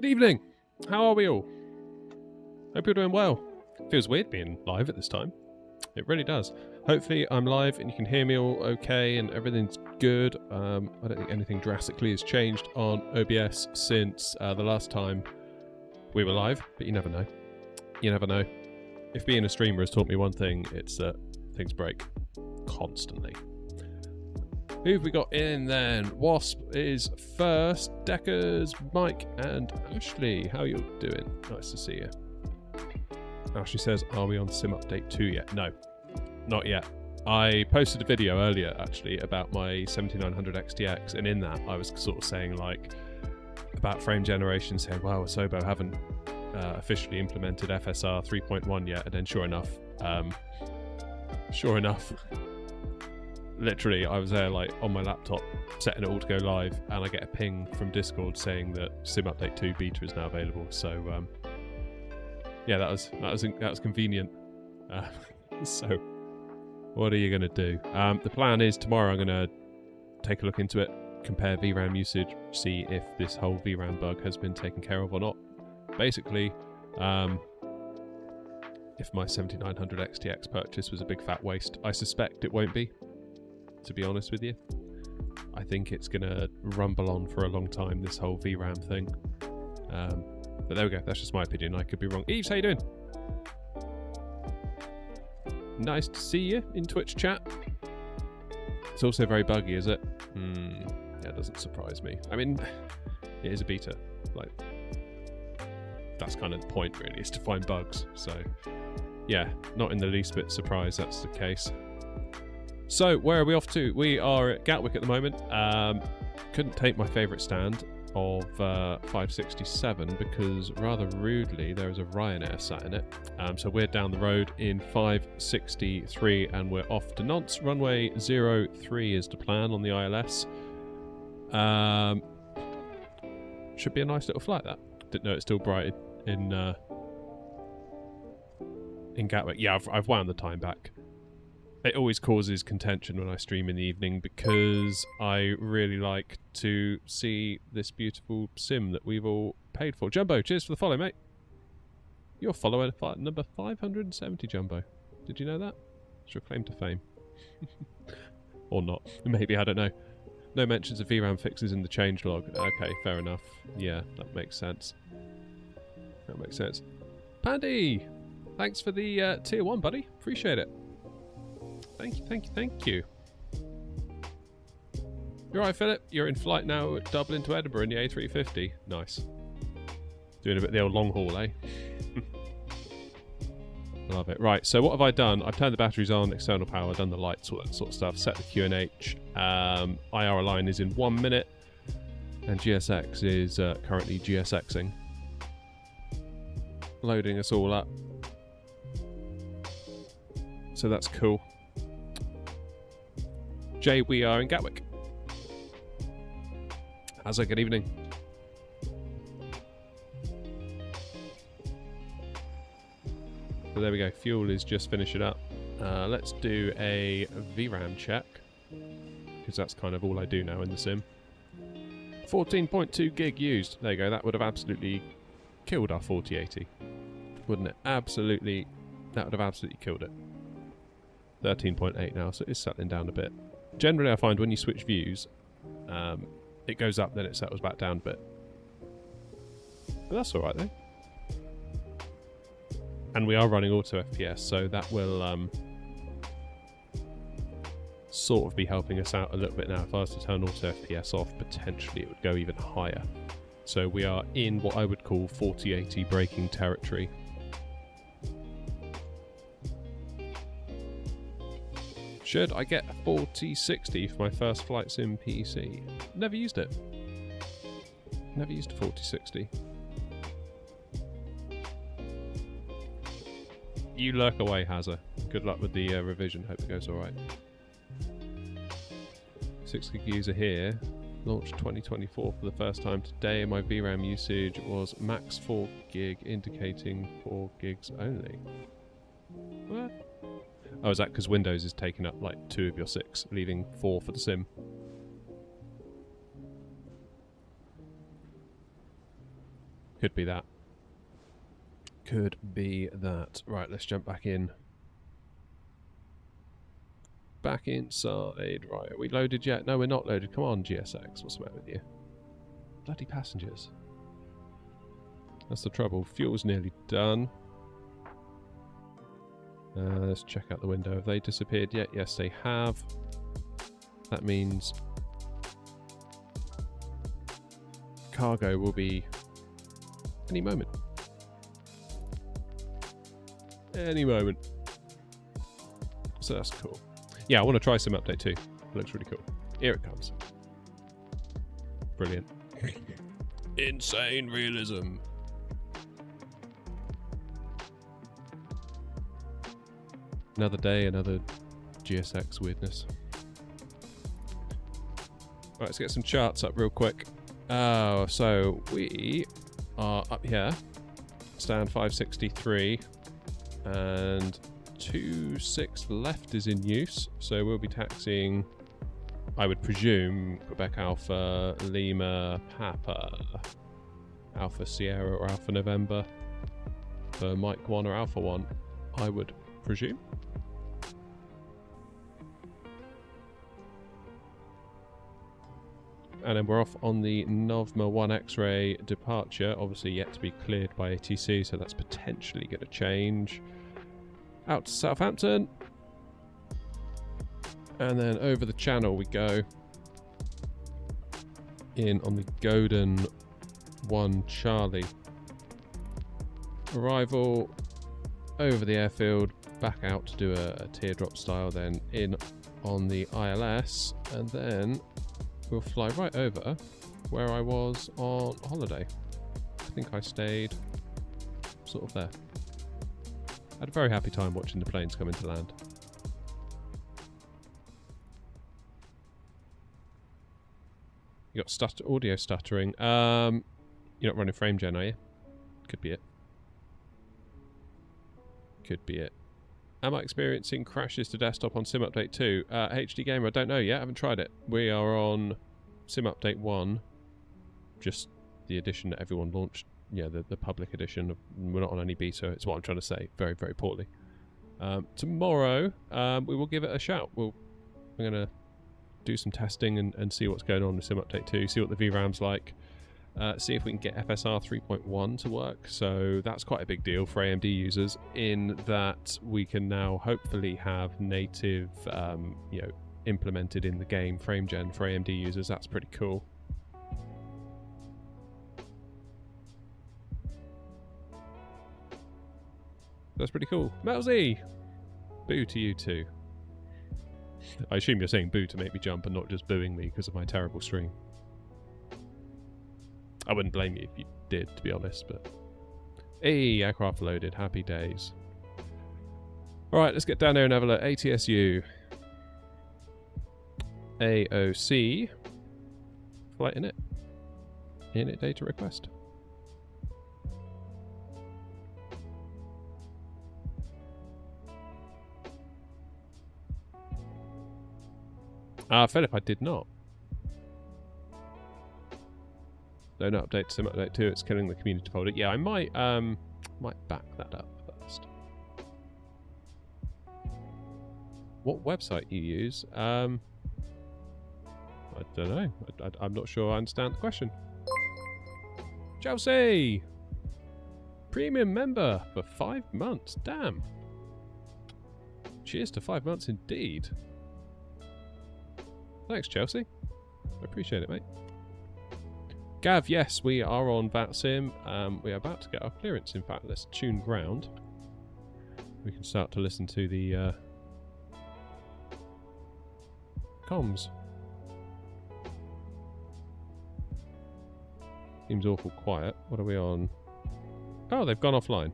Good evening. How are we all? Hope you're doing well. Feels weird being live at this time. It really does. Hopefully I'm live and you can hear me all okay and everything's good. I don't think anything drastically has changed on OBS since the last time we were live, but you never know. You never know. If being a streamer has taught me one thing, it's that things break constantly. Who have we got in then? Wasp is first, Deckers, Mike and Ashley. How you doing? Nice to see you. Ashley says, are we on Sim Update 2 yet? No, not yet. I posted a video earlier actually about my 7900 XTX, and in that I was sort of saying like about frame generation, saying, wow, Asobo haven't officially implemented FSR 3.1 yet, and then sure enough, literally I was there like on my laptop setting it all to go live, and I get a ping from Discord saying that Sim Update 2 beta is now available. So yeah, that was convenient. So what are you gonna do? The plan is tomorrow I'm gonna take a look into it, compare VRAM usage, see if this whole VRAM bug has been taken care of or not. Basically, if my 7900 XTX purchase was a big fat waste, I suspect it won't be, to be honest with you. I think it's gonna rumble on for a long time, this whole VRAM thing. But there we go, that's just my opinion, I could be wrong. Eves, how you doing? Nice to see you in Twitch chat. It's also very buggy, is it? Yeah, it doesn't surprise me. I mean, it is a beta. Like, that's kind of the point, really, is to find bugs. So, yeah, not in the least bit surprised that's the case. So, where are we off to? We are at Gatwick at the moment. Couldn't take my favourite stand of 567 because rather rudely there is a Ryanair sat in it. So we're down the road in 563 and we're off to Nantes. Runway 03 is the plan on the ILS. Should be a nice little flight, that. Didn't know it's still bright in Gatwick. Yeah, I've wound the time back. It always causes contention when I stream in the evening because I really like to see this beautiful sim that we've all paid for. Jumbo, cheers for the follow, mate. You're follower number 570, Jumbo. Did you know that? It's your claim to fame. Or not. Maybe, I don't know. No mentions of VRAM fixes in the changelog. Okay, fair enough. Yeah, that makes sense. That makes sense. Pandy! Thanks for the tier 1, buddy. Appreciate it. Thank you. You're right, Philip. You're in flight now at Dublin to Edinburgh in the A320. Nice. Doing a bit of the old long haul, eh? Love it. Right, so what have I done? I've turned the batteries on, external power, done the lights, all that sort of stuff, set the QNH. IR line is in 1 minute, and GSX is currently GSXing. Loading us all up. So that's cool. Jay, we are in Gatwick. How's it? Good evening. So there we go. Fuel is just finishing up. Let's do a VRAM check, because that's kind of all I do now in the sim. 14.2 gig used. There you go. That would have absolutely killed our 4080, wouldn't it? Absolutely. That would have absolutely killed it. 13.8 now, so it's settling down a bit. Generally, I find when you switch views, it goes up, then it settles back down a bit. But that's alright though. And we are running auto FPS, so that will sort of be helping us out a little bit now. If I was to turn auto FPS off, potentially it would go even higher. So we are in what I would call 4080 braking territory. Should I get a 4060 for my first flight sim PC? Never used it. Never used a 4060. You lurk away, Hazza. Good luck with the revision. Hope it goes alright. 6 gig user here. Launched 2024 for the first time today. My VRAM usage was max 4 gig, indicating 4 gigs only. What? Oh, is that because Windows is taking up like 2 of your 6, leaving 4 for the sim? Could be that. Could be that. Right, let's jump back in. Back inside. Right, are we loaded yet? No, we're not loaded. Come on, GSX. What's the matter with you? Bloody passengers. That's the trouble. Fuel's nearly done. Let's check out the window. Have they disappeared yet? Yes, they have. That means cargo will be any moment. Any moment. So that's cool. Yeah, I want to try Sim Update 2. It looks really cool. Here it comes. Brilliant. Insane realism. Another day, another GSX weirdness. Right, let's get some charts up real quick. Oh, so we are up here. Stand 563 and 26 left is in use. So we'll be taxiing, I would presume, Quebec Alpha, Lima, Papa, Alpha Sierra or Alpha November for Mike 1 or Alpha 1, I would presume. And then we're off on the Novma 1 X-ray departure, obviously yet to be cleared by ATC, so that's potentially going to change. Out to Southampton. And then over the channel we go. In on the Godin 1 Charlie. Arrival, over the airfield, back out to do a teardrop style, then in on the ILS, and then we'll fly right over where I was on holiday. I think I stayed sort of there. I had a very happy time watching the planes come into land. You got audio stuttering. You're not running frame gen, are you? Could be it. Could be it. Am I experiencing crashes to desktop on Sim Update 2? HD Gamer, I don't know yet. I haven't tried it. We are on Sim Update 1. Just the edition that everyone launched. Yeah, the public edition. We're not on any beta. It's what I'm trying to say. Very, very poorly. Tomorrow, we will give it a shout. We're going to do some testing and see what's going on with Sim Update 2. See what the VRAM's like. See if we can get FSR 3.1 to work. So that's quite a big deal for AMD users, in that we can now hopefully have native, implemented in the game frame gen for AMD users. That's pretty cool. That's pretty cool. Mousy! Boo to you too. I assume you're saying boo to make me jump and not just booing me because of my terrible stream. I wouldn't blame you if you did, to be honest, but... Hey, aircraft loaded. Happy days. Alright, let's get down there and have a look. ATSU. AOC. Flight init. Init data request. Philip, I did not. Don't update to Sim Update 2, it's killing the community folder. Yeah, I might back that up first. What website you use? I don't know. I'm not sure I understand the question. Chelsea! Premium member for 5 months. Damn. Cheers to 5 months indeed. Thanks, Chelsea. I appreciate it, mate. Gav, yes, we are on VATSIM. We are about to get our clearance. In fact, let's tune ground. We can start to listen to the comms. Seems awful quiet. What are we on? Oh, they've gone offline.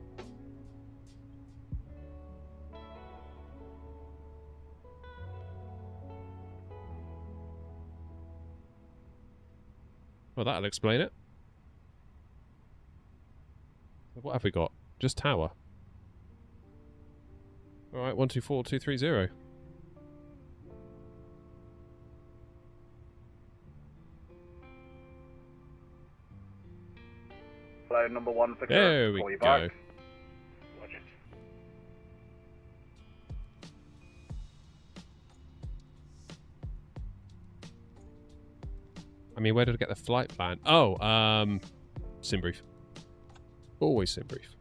Well, that'll explain it. What have we got? Just tower. Alright, 124230. Sierra number 1 for There we call you go. back. Roger. I mean, where did I get the flight plan? Oh, sim brief. Always sim brief.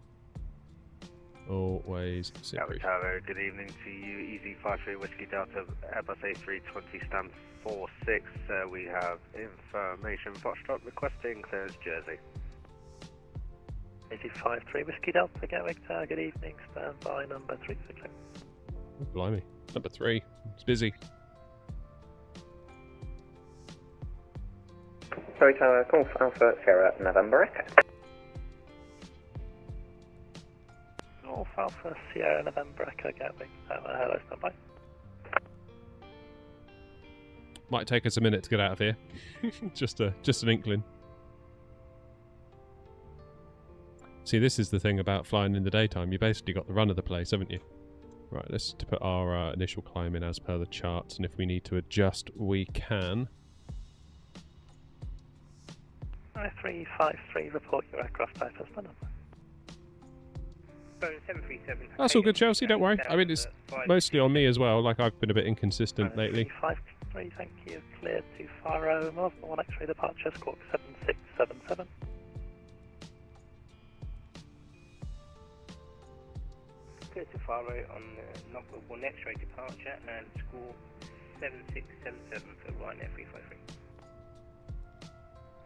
Always sim Gatwick brief. Tower, good evening to you. Easy 53 Whiskey Delta, Airbus A320 stand 46. We have information Foxtrot requesting clearance Jersey. Easy 53 Whiskey Delta, Gatwick Tower, good evening. Stand by number 3 for clearance. Oh, blimey. Number 3. It's busy. Sorry, Tower, call for Alpha Sierra November Echo. North Alpha Sierra November Echo, Gatwick Tower, hello, stand by. Might take us a minute to get out of here. just an inkling. See, this is the thing about flying in the daytime. You basically got the run of the place, haven't you? Right, let's put our initial climb in as per the charts, and if we need to adjust, we can. 353, report your aircraft type as the number. 737. That's all good, Chelsea, don't worry. I mean, it's mostly on me as well, like I've been a bit inconsistent lately. 353, thank you. Cleared to Faro, North 1 X-ray departure, squawk 7677. Clear to Faro on number 1 X-ray departure and squawk 7677 for Ryanair 353.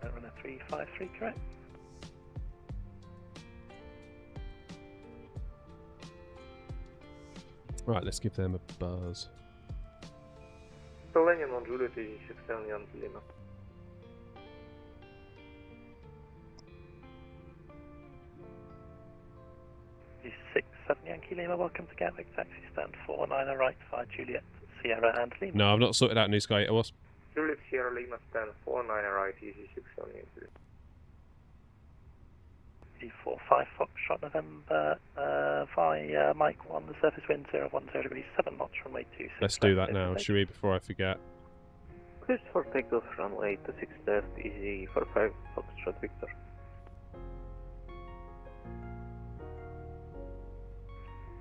Runner 353, correct? Right, let's give them a buzz. Selenium on Juliet 67 Yankee Lima. 67 Yankee Lima, welcome to Gatwick, taxi stand 49 right, 5 Juliet, Sierra and Lima. No, I've not sorted out New Sky. I was. Juliet Sierra Lima stand 49 right, Easy 67 Yankee Lima. 45 Foxtrot November, via Mike 1, the surface wind 010 degrees 7 knots, runway 26. Let's do that now, shall we, before I forget? Clear for takeoff, runway 26 left, Easy 45 Foxtrot Victor.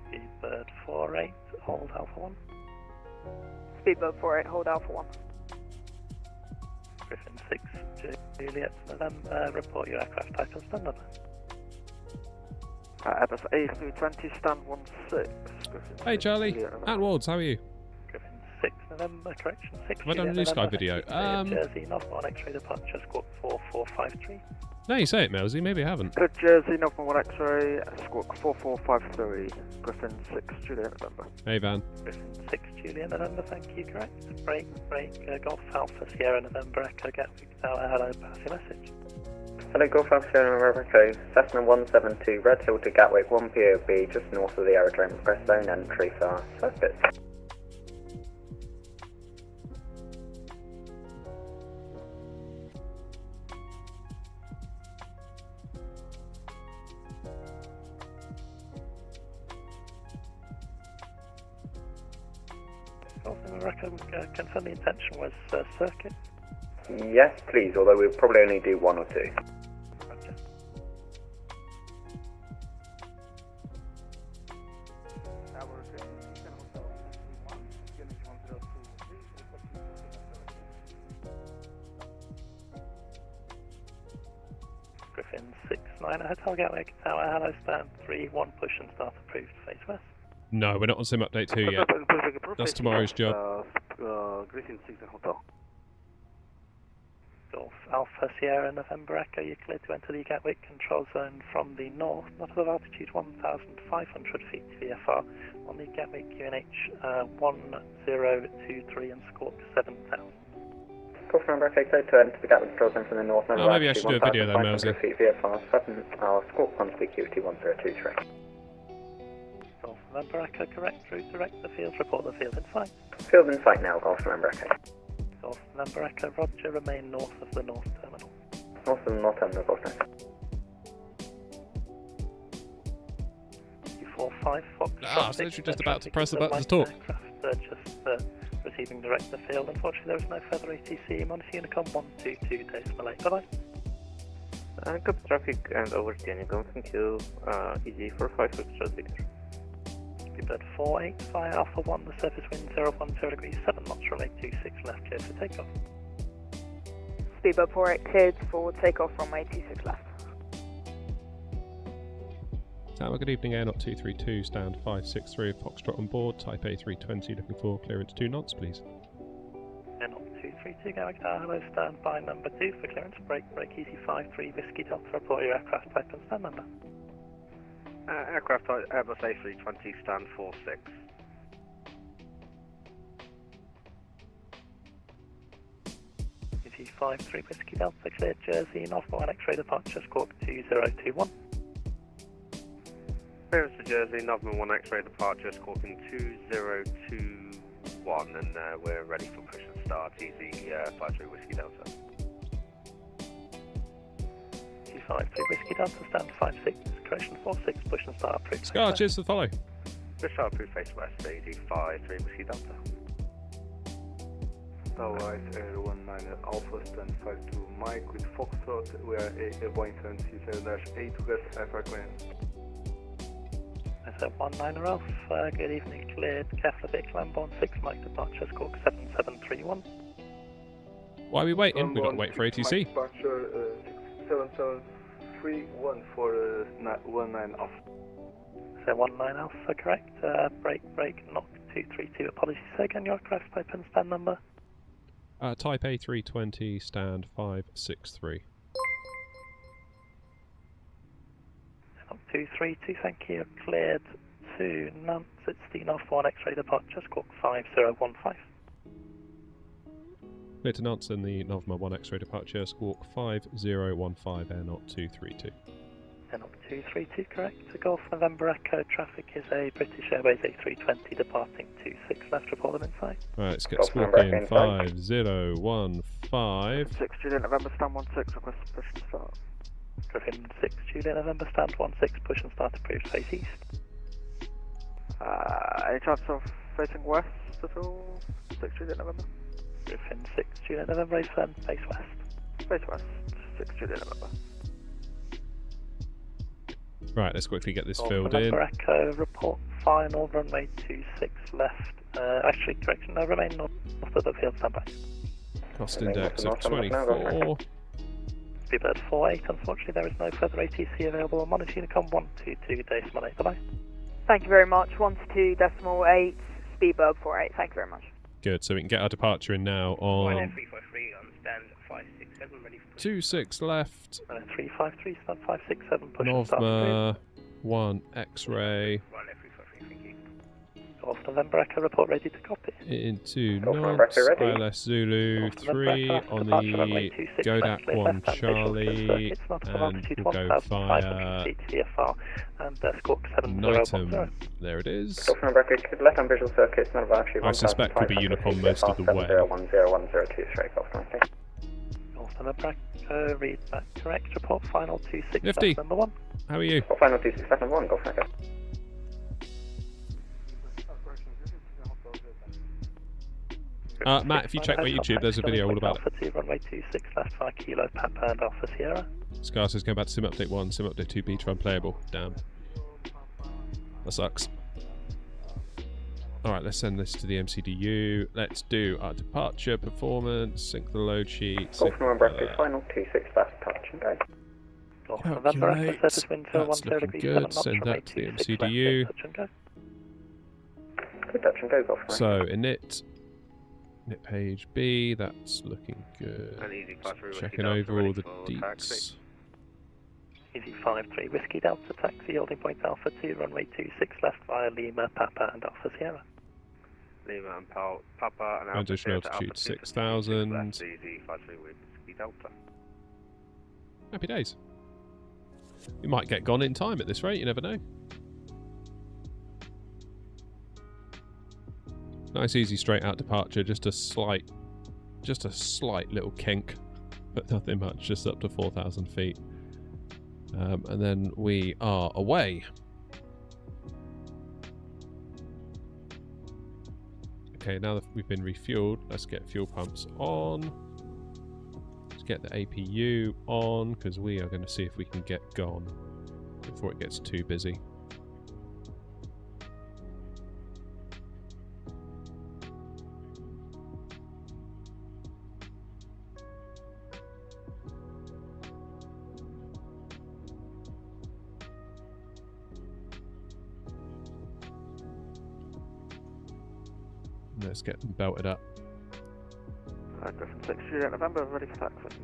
Speedbird 48, hold Alpha 1. Speedbird 48, hold Alpha 1. Griffin 6, Juliet November, report your aircraft type and stand number. Airbus A320, stand 16. Hey Charlie, At Wards, how are you? Griffin 6 November, correction 6. Have I done a New Sky video? Jersey, North 1 X-ray departure, squawk 4453. No, you say it, Melzy, maybe I haven't. Good Jersey, North 1 X-ray, squawk 4453. Griffin 6, Juliet November. Hey Van. Griffin 6, Juliet November, thank you, correct. Break, Golf Alpha Sierra November, Echo Gatwick Tower, hello, pass your message. Hello, Golf Alpha Sierra November Echo, Cessna 172, Red Hill to Gatwick, 1 POB, just north of the aerodrome, press zone entry for circuit. Confirm the intention was circuit. Yes, please, although we'll probably only do 1 or 2. Roger. Griffin 6-9 Hotel Gatwick Tower, hello, stand 3-1 push and start approved, face west. No, we're not on Sim Update 2 yet. That's tomorrow's job. Griffin 6 Hotel. Golf Alpha Sierra November Echo, you're clear to enter the Gatwick control zone from the north, not above altitude 1,500 feet VFR on the Gatwick QNH 1023 and squawk 7,000. Golf November Echo, clear to enter the Gatwick control zone from the north. Oh, maybe I should do a video then, Melzy. feet VFR, 7, squawk 1 to the QT 1023. Golf November Echo, correct, route direct the field, report the field in sight. Field in sight now, Golf November Echo. Golf November Echo, roger, remain north of the north terminal. North of the north terminal, Golf November. 245 Fox. Ah, so literally just about to press the button to talk. Aircraft, just receiving direct the field. Unfortunately, there is no further ATC. Monitor Unicom 122 days delay. Bye bye. Copy traffic and oversteering. Thank you. Easy 45 extra 0. Speedbird 48 via Alpha 1, the surface wind 010 degrees 7 knots, runway 26 left, clear for takeoff. Speedbird 48 cleared for takeoff, runway 26 left. Tower, good evening, Air 232, stand 563, Foxtrot on board, Type A320, looking for clearance 2 knots, please. Air 232, Gatwick Tower, hello, stand by number 2 for clearance, break easy 53, Whiskey Delta, report your aircraft type and stand number. Aircraft type Airbus A320, stand 46. Easy 53, Whiskey Delta, clear Jersey, Northbound X-ray departure, squawk 2021. Clearance to Jersey, November 1 X-ray departure, squawking 2021, and we're ready for push and start. Easy 53 Whiskey Delta. Easy 53 Whiskey Delta, stand 56, correction 46, push and start approved. Scar, cheers for the follow. Push start approved, face west, Easy 53 Whiskey Delta. Tower Air 19 Alpha, stand 52 Mike with Foxtrot, we are a Boeing 737-8 West Alpha clearance. SF19 Alpha, good evening, cleared, Kefla Vic, Lamborn 6 Mike departure, squawk 7731. Why are we waiting? We've got to wait for ATC. Departure 7731 for 19 Alpha. So 19 Alpha, correct, break, knock 232, apologies, say again your aircraft type and stand number. Type A320, stand 563. 232, thank you, cleared to Nantes, it's the North 1 X-ray departure, squawk 5015. Clear to Nantes and the November 1 X-ray departure, squawk 5015, Air 232. Air 232, correct, to Golf November Echo, traffic is a British Airways A320 departing 26 left, report them inside. Right, let's get Golf squawking November 5015. 6 Juliet November, stand 16, request push and start. Griffin 6, Juliet November, stand 16, push and start approved, face east. Any chance of facing west at all? 6 Juliet November? Griffin 6, Juliet November, return, face west. Face west, 6 Juliet November. Right, let's quickly get this Golf filled in. November Echo, report final, runway 26 left. Actually, correction, no, remain north of the field, stand by. Cost index of 24. Speedbird 48, unfortunately there is no further ATC available on Monitor Unicom 122 decimal 8, bye-bye. Thank you very much, 122.8, Speedbird 48, thank you very much. Good, so we can get our departure in now on 353 on stand 567, ready for push. 26 left, 353, stand 567, push and start. November 1 X-ray Right, 353, thank you. Golf November Echo, report ready to copy. into Golf November Nantes, Echo ready. ILS Zulu Golf November 3 Echo, on departure runway the 26 Godat left, clear 1 left hand visual Charlie, circuits, not and altitude we'll go 1,500 via feet VFR, and squawk Nightham. 7010. There it is. Golf November Echo, left hand visual circuits, not about I suspect we'll be Unicom most of the way. 7010 straight Golf 90. Golf November Echo, read that correct, report final 26 Nifty. left, number 1. How are you? Final 26 left, number 1, Golf Echo. Matt, if you check my YouTube, there's a video all about it. Alpha 2, runway 26 left, 5 Kilo Papa and Alpha Sierra. Scar says going back to Sim Update 1, Sim Update 2 beta unplayable. Damn. That sucks. Alright, let's send this to the MCDU. Let's do our departure performance, sync the load sheet. Golf November Echo, final 26 left, touch and go. Golf November Echo, Calculate. surface wind That's 10 looking degrees good. 7 knots, Send runway that to the 26 left, MCDU. touch and go. Good touch and go, Golf 90. So, init page B, that's looking good. And easy 53 Whiskey Checking Delta, over ready all the for deets. taxi. Easy 53 Whiskey Delta, taxi, holding point Alpha 2, runway 26 left via Lima, Papa and Alpha Sierra. Lima and Papa and Alpha Additional Sierra to altitude Alpha 2, 6,000. left, easy 53 Whiskey Delta. Happy days. We might get gone in time at this rate, you never know. Nice easy straight out departure, just a slight little kink, but nothing much, just up to 4,000 feet. And then we are away. Okay, now that we've been refueled, let's get fuel pumps on. Let's get the APU on because we are going to see if we can get gone before it gets too busy. Let's get them belted up. Griffin 6, Juliet November, ready for taxi.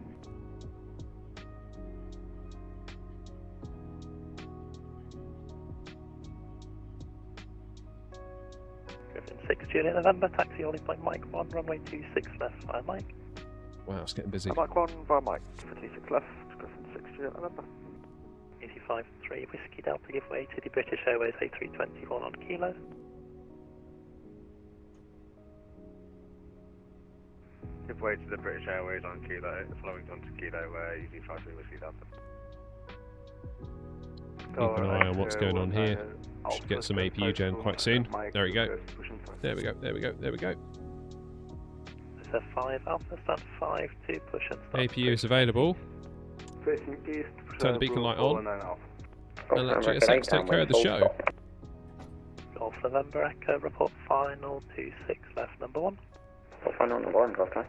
Griffin 6, Juliet November, taxi holding point Mike 1, runway 26 left via Mike. Wow, it's getting busy. Mike 1 via Mike, for 26 left, Griffin 6, Juliet November. Easy 5-3, Whiskey Delta, give way to the British Airways A320 1 on Kilo. Give way to the British Airways on Kilo, following on to Kilo, easy 5-3 Whiskey Delta. Keep an eye on what's going on here. Should get some APU gen quite soon. There we go. There we go, there we go, there we go. So 5 Alpha, stand 5, 2, push and start. APU is available. Facing east, Turn the beacon light on. 9 Alpha. And let GSX take care of the show. Golf November Echo, report final 26 left number 1. Final number 1, Golf 9.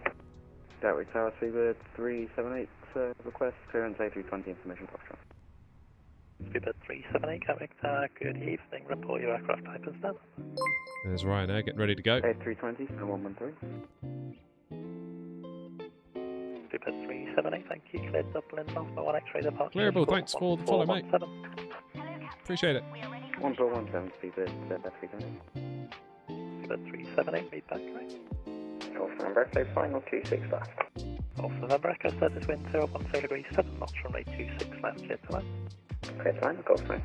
Gatwick Tower, Seabird 378, request clearance A320 information posture. Seabird 378, Gatwick Tower, good evening, report your aircraft type and stand. There's Ryanair getting ready to go. A320 and 113. Seabird 378, thank you, cleared Dublin, Alpha 1 X-ray departure. Clearable, thanks for the follow, mate. Appreciate it. 1417, Seabird 378. Seabird 378, read back, right? Golf November Echo, final 26 left. Golf November Echo, status wind 010 degrees 7 knots, runway 26 left, clear to land. Clear to land, Golf 9.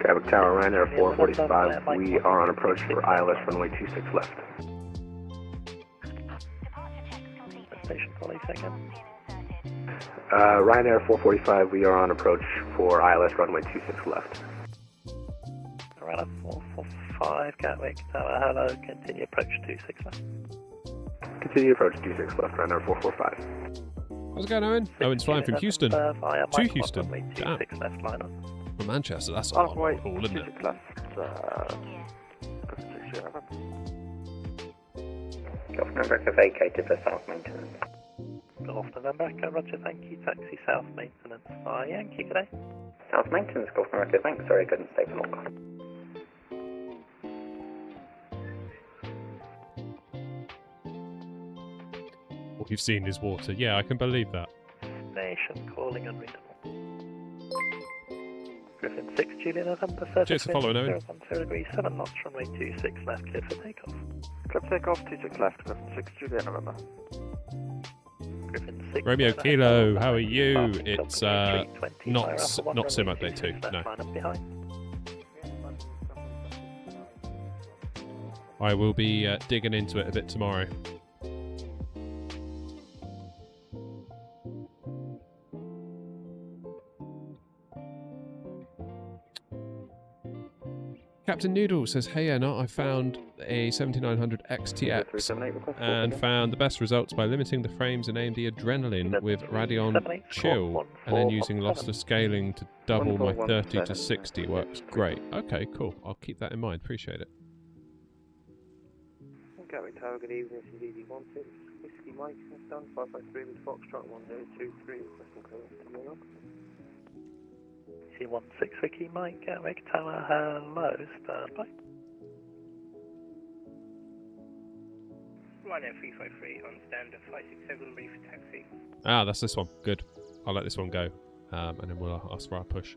Gatwick Tower, Ryanair 445, we are on approach for ILS runway 26 left. Station colleagues again. Ryanair 445, we are on approach for ILS runway 26 left. Ryanair 445, Gatwick Tower, hello, continue approach 26 left. Continue approach 26 left, Ryanair 445. How's it going, Owen? Owen's flying from Houston to Houston. Damn. Left line From Manchester, that's a lot more cool, isn't it? 26 left, Griffin 6, Juliet November. Golf November Echo vacated for south maintenance. Golf November Echo, roger, thank you, taxi south maintenance via Yankee today. South maintenance, Golf November Echo, thanks, sorry I couldn't stay for longer. What you've seen is water. Yeah, I can believe that. Station calling unreadable. Griffin 6, Juliet November, service Cheers for following, Owen. 010 degrees 7 knots, runway 26 left, cleared for takeoff. Clear for takeoff, 26 left, Griffin 6, Juliet November. Griffin 6, Romeo Kilo, how are you? Parking It's company 320, not Alpha 1, not sim runway update 2. 26 left, No. line up behind. I will be digging into it a bit tomorrow. Captain Noodle says, hey Anna, I found a 7900 XTX and found the best results by limiting the frames and AMD adrenaline with Radeon Chill and then using lossless scaling to double my 30 to 60. Works great. Okay, cool. I'll keep that in mind. Appreciate it. Gatwick Tower, good evening. This is Easy 16, Whiskey Mike, stand 553 with Foxtrot 1023, requesting clearance to New York. C16 Ricky Mike, Gatwick Tower, hello, standby. Ryanair 353 on stand at 567, ready for taxi. Ah, that's this one. Good. I'll let this one go. And then we'll ask for our push.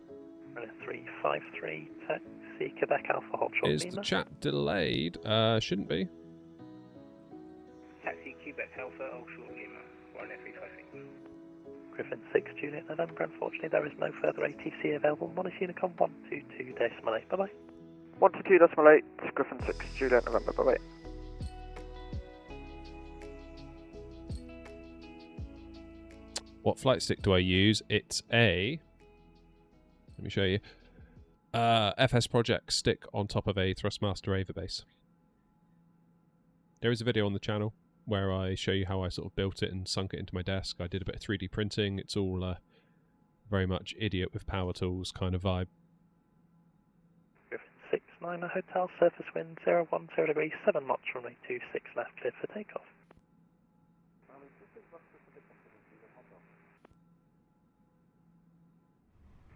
Ryanair 353, taxi, Quebec Alpha, hold short Is the chat delayed? Shouldn't be. Taxi, Quebec Alpha, hold short Lima, Ryanair 353. Griffin 6, Juliet November, unfortunately there is no further ATC available. Monash Unicom 122.8, bye-bye. 122.8, Griffin 6, Juliet November, bye-bye. What flight stick do I use? It's a... Let me show you. FS Project stick on top of a Thrustmaster Ava base. There is a video on the channel. where I show you how I sort of built it and sunk it into my desk. I did a bit of 3D printing. It's all very much idiot with power tools kind of vibe. 69 hotel, surface wind 010 degrees, 7 knots, runway 26 left, cleared for takeoff.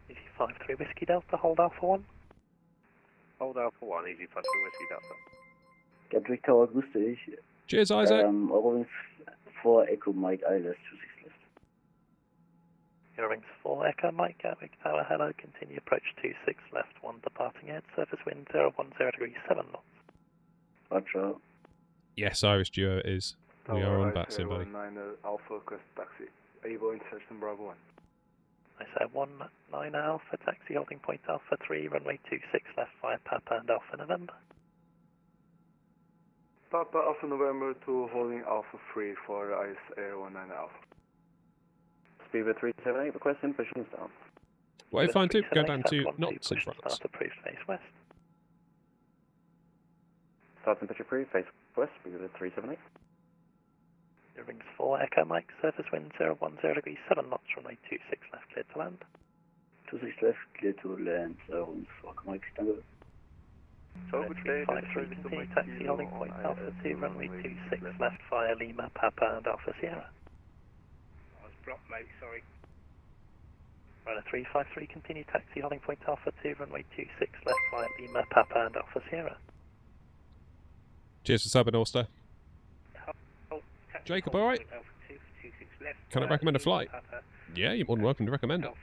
Easy 53 Whiskey Delta, hold Alpha 1. Hold Alpha 1, easy 53 Whiskey Delta. Gatwick Tower, grüß dich. Cheers, Isaac. Eurowings 4 Echo Mike ILS 26 left. Eurowings 4 Echo Mike, Gatwick Tower, hello, continue approach 26 left, 1 departing ahead, surface wind 010 degrees, 7 knots. Roger. Yes, Irish Duo it is. We are on bat soon, buddy. 9 Alpha request taxi. Able intersection Bravo 1. I said 19 Alpha, taxi holding point Alpha 3, runway 26 left, via Papa and Alpha November. Papa Alpha November to holding Alpha 3 for ICE Air 19 Alpha. Speedbird 378, requesting pushing start. What if I do go down to knots in front? Start approved, face west. Start and push approved, face west, Speedbird 378. Rings 4 Echo Mike, surface wind 010 degrees, 7 knots, runway 26 left, clear to land. 26 left, clear to land, Eurowings 4 Echo Mike, stand up. So good day, 53, continue taxi holding point Alpha 2, runway 26 left, via Lima, Papa and Alpha Sierra. I was blocked, mate, sorry. Runner 353, continue taxi holding point Alpha 2, runway 26 left, via Lima, Papa and Alpha Sierra. Cheers for subbing, Auster. Jacob, alright? Can I recommend a flight? Yeah, you're more than welcome to recommend it.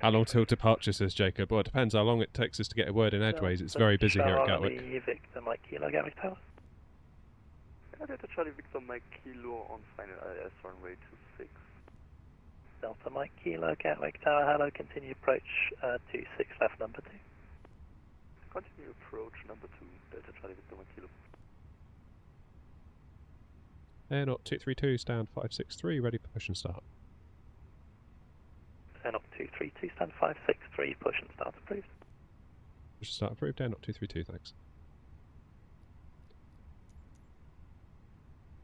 How long till departure, says Jacob? Well, it depends how long it takes us to get a word in edgeways. It's very busy here at Gatwick. Victor Mike Kilo, Gatwick Tower. Delta Charlie Victor Mike Kilo on final IS runway 26. Delta Mike Kilo, Gatwick Tower, hello, continue approach 26 left, number 2. Continue approach number 2, Delta Charlie Victor Mike Kilo. Air Knot 232, stand 563, ready for push and start. Air Knot 232, stand 563, push and start approved. Push and start approved, Air Knot 232, thanks.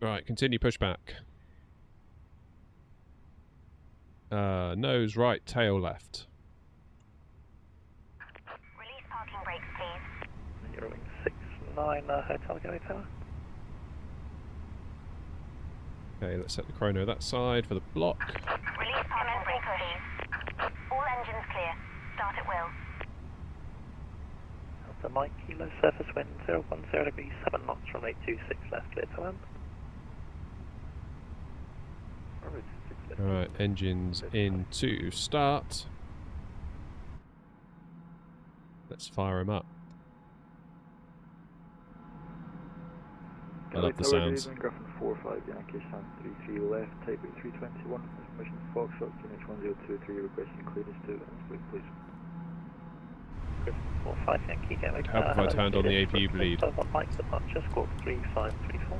Right, continue pushback. Nose right, tail left. Release parking brakes, please. Eurowing 69 Hotel Gatwick Tower. Okay, let's set the chrono that side for the block. Release parking brakes, please. All engines clear. Start at will. Delta Mike Kilo, surface wind 010 degrees, 7 knots, runway 26 left, clear to land. Alright, engines in to start. Let's fire them up. I love the sounds. Navigraph 45 Yankee stand 33 left, type 321, information Foxtrot, QNH1023, requesting clearance to Innsbruck, please. 45 Yankee Gatwick How have I turned on the APU bleed? On Mike departure, squawk 3534.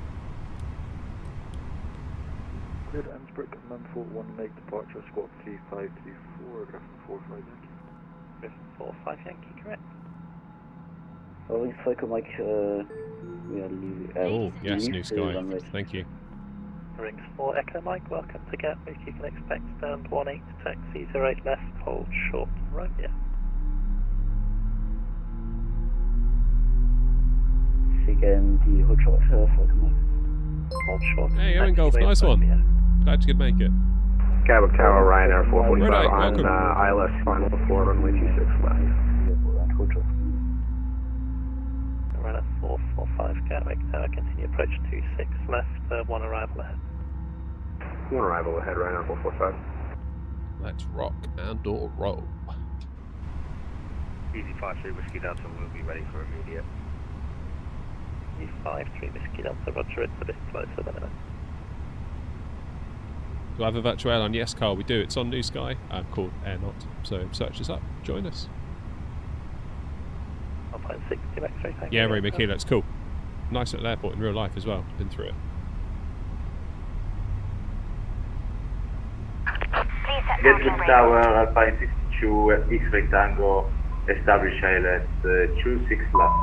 Cleared Innsbruck, Manful 1 Mike departure, squawk 3534, Griffin 45 Yankee. Griffin 45 Yankee, correct. Eurowings 4 Echo Mike, we are leaving. Oh, yes, new sky. Thank you. Rings 4 Echo Mike, welcome to Gatwick. You can expect stand 18 taxi 08 left, hold short Romeo. Again, the hold short 4 Echo Mike. Hold short. Hey, Owen Golf, nice one. Glad you could make it. Gatwick Tower, Ryanair 445 Right, on welcome. ILS, final before runway 26 left. Runner 445 Gatwick Tower, continue approach 26 left, 1 arrival ahead. 1 arrival ahead, Ryanair 445. Let's rock and or roll. Easy 53 Whiskey Delta will be ready for immediate. Easy 53 Whiskey Delta, roger, it's a bit closer than it. Do I have a virtual airline? Yes, Carl, we do. It's on New Sky, called Air Knot. So search us up, join us. 1.60 X-ray tank. Yeah, Ray McKee, that's cool. Nice little airport in real life as well. Been through it. Gatwick Tower, Alpine 62, X-ray Tango, establish ILS 26 left.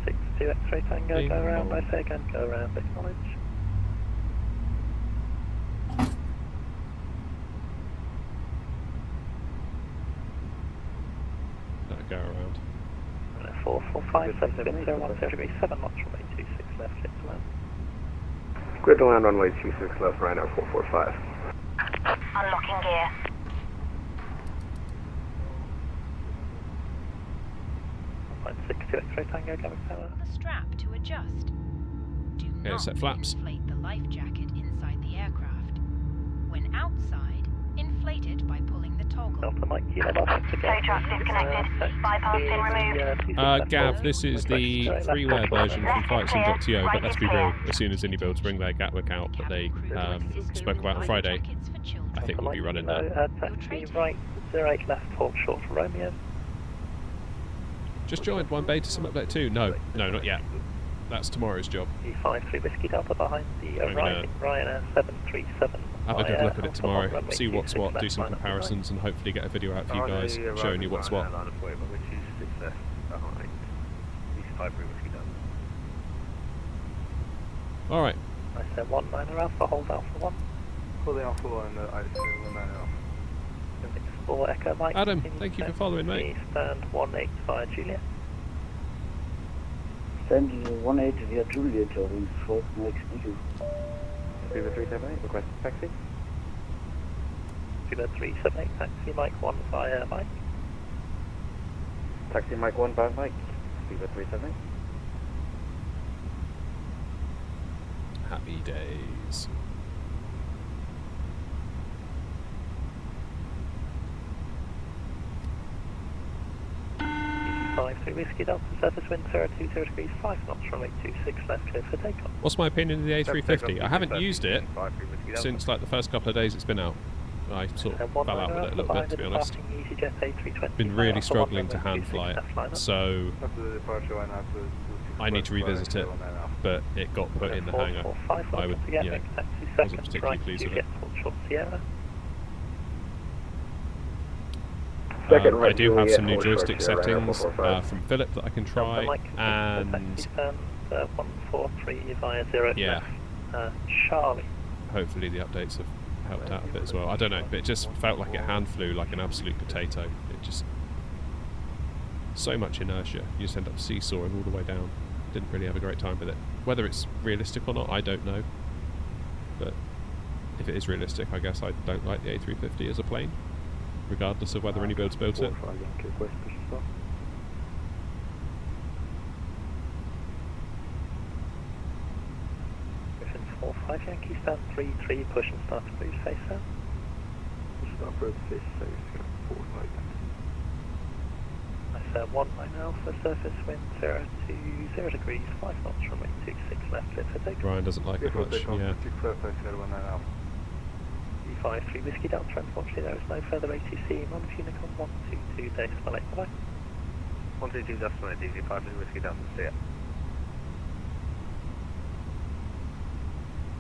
1.60 2 X-ray Tango, go around, I say again, go around, acknowledge. Go around. 445, 7 010 degrees, 7 knots, runway 26 left, clear to land. Clear to land runway 26 left, Rhino 445. Unlocking gear. Line 62 X-ray Tango, Gatwick Tower. The strap to adjust. Do not set flaps. inflate the life jacket inside the aircraft. When outside, inflate it by pulling the toggle. Delta Mike, Kilo Delta again. Tow truck disconnected. Bypass pin removed. Gav, this is the freeware version from FlightSim.to, but let's be real, as soon as any builds bring their Gatwick out that they spoke about on Friday, I think we'll be running that. Taxi right, 08 left, hold short for Romeo. Just joined 1 beta sim update 2. No, not yet. That's tomorrow's job. E5 3 Whiskey Delta behind the Ryanair 737. Have a good look at it tomorrow, see what's what, do some comparisons, and hopefully get a video out for you guys showing you what's what. Alright. I said 19er Alpha, hold Alpha 1. Holding Alpha 1, I see 19er Alpha. 4 Echo Mike. Adam, thank you for following, mate. Stand 18 via Juliet. Stand 18 via Juliet, wings 4, next, thank you. Fever 378, request taxi. Fever 378, taxi Mike 1 via Mike. Taxi Mike 1 via Mike. Fever 378. Happy days. 3 Whiskey Delta, surface wind 020 degrees, 5 knots, runway 26 left, clear for takeoff. What's my opinion of the A350? I haven't used it since like the first couple of days it's been out. I sort of fell out with it a little bit, to be honest. Been really struggling to hand fly it, so I need to revisit it, but it got put in the hangar. I wasn't particularly pleased with it. I do have some new joystick settings from Philip that I can try, and yeah, Charlie. Hopefully the updates have helped out a bit as well. I don't know, but it just felt like it hand flew like an absolute potato. It just, so much inertia, you just end up seesawing all the way down. Didn't really have a great time with it. Whether it's realistic or not, I don't know, but if it is realistic, I guess I don't like the A350 as a plane, regardless of whether any builds built it. 5 Yankee, stand 3-3, push and start to move face out. Start for face out, forward right. I said 19 Alpha, surface wind 020 degrees, 5 knots, runway 26 left, clear for takeoff. Ryan doesn't like it much, yeah. E5 3 Whiskey Delta, unfortunately there is no further ATC, Month Unicorn 122, decimal 8, bye. 122 decimal 8, DZ5 3 Whiskey Delta, see ya.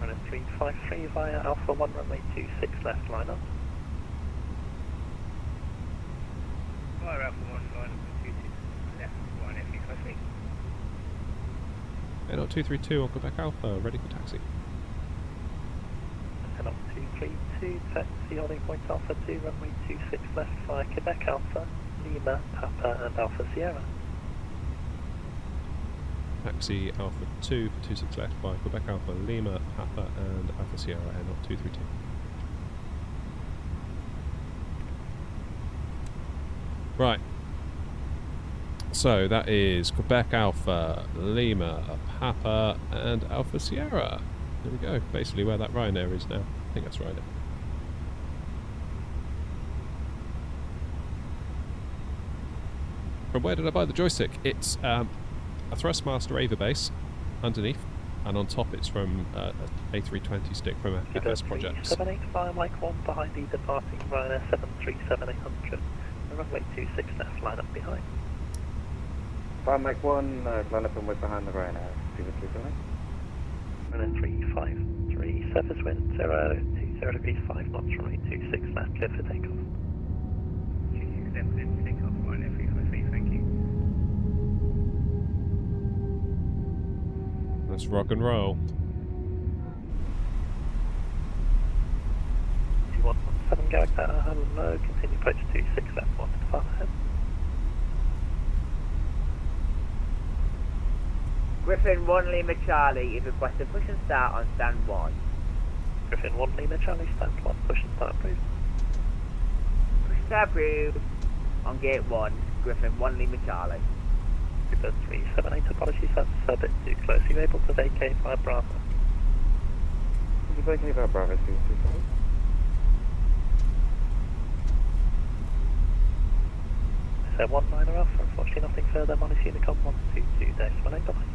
Running 353 via Alpha 1, runway 26 left, line up. Via Alpha 1, line up 26 left, 1 FE53. Hey, not 232 on Quebec Alpha, ready for taxi. And up 232, taxi holding point Alpha 2, runway 26 left via Quebec Alpha, Lima, Papa and Alpha Sierra. Taxi Alpha 2 for 26 left by Quebec Alpha, Lima, Papa and Alpha Sierra, and not 232. Right. So that is Quebec Alpha, Lima, Papa and Alpha Sierra. There we go, basically where that Ryanair is now. I think that's Ryanair. From where did I buy the joystick? It's a Thrustmaster Ava base underneath, and on top it's from an A320 stick from a FS project. 78 via Mike 1 behind the departing Ryanair 737-800. Runway 26 left, line up behind. Fire Mike 1, line up and wait behind the Ryanair. Fever 378. Runway 353, surface wind 020 degrees, 5 knots, runway 26 left, clear for takeoff. 26 left, clear for takeoff, Ryanair 353, thank you. Let's rock and roll. 2117 Gatwick, hello, continue approach 26 left, 1 to far ahead. Griffin 1 Lima Charlie is requesting push and start on stand 1. Griffin 1 Lima Charlie, stand 1, push and start approved. Push and start approved on gate 1, Griffin 1 Lima Charlie. Super 378, apologies, that's a bit too close. Are you able to vacate via Bravo? Could you vacate via Bravo 335? So 19 Alpha, unfortunately nothing further, minus Unicom 122 decimal 8, bye-bye.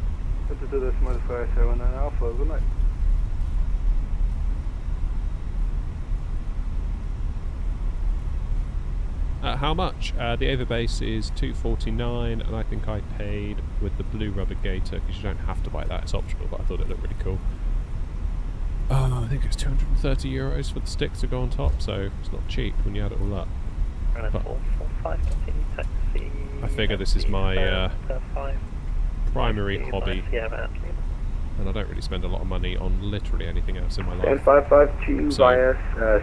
22 decimal 579 Alpha, good night. How much? The Averbase is $249, and I think I paid with the blue rubber gator, because you don't have to buy that, it's optional, but I thought it looked really cool. I think it's €230 for the stick to go on top, so it's not cheap when you add it all up. But 445, continue taxi. I figure this is my primary hobby, and I don't really spend a lot of money on literally anything else in my life. And 552 via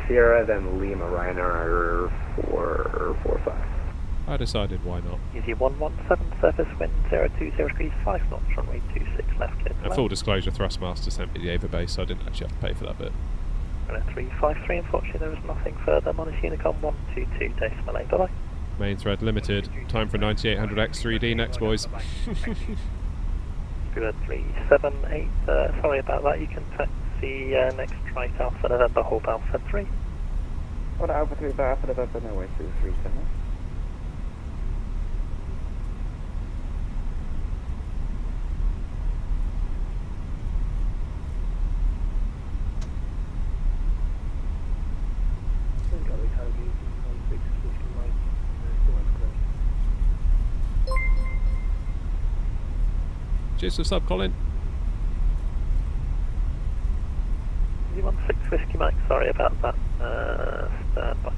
Sierra, then Lima Ryanair 445. I decided why not. Easy 117, surface wind 020 degrees 5 knots, runway 26 left, clear to land. Full disclosure, Thrustmaster sent me the Averbase, so I didn't actually have to pay for that bit. 353, unfortunately there is nothing further, minus Unicom 122 decimal 8, bye-bye. Main thread limited, time for 9800X 3D next, boys. 378, sorry about that, you can taxi next right Alpha November, hold Alpha 3. What Alpha 3 by Alpha November, no way, 237. Cheers for the sub, Colin. 16 Whiskey Mike, sorry about that. Stand by.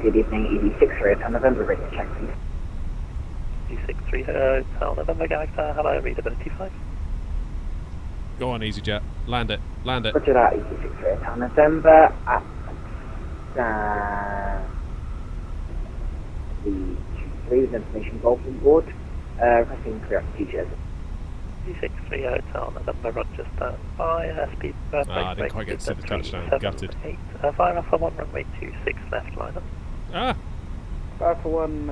Good evening, ED63 Hotel November, ready to check please. ED63 Hotel November, Galaxy, hello, readability 5. Go on, EasyJet. Land it. Land it. Roger that, ED63 Hotel November at the 3 with information golfing board, requesting clear up to Jersey. ED63 Hotel November, Roger, stand by, speed I didn't quite get to the touchdown. Gutted. 8, via Alpha 1, runway 26 left line up. Ah! Alpha 1,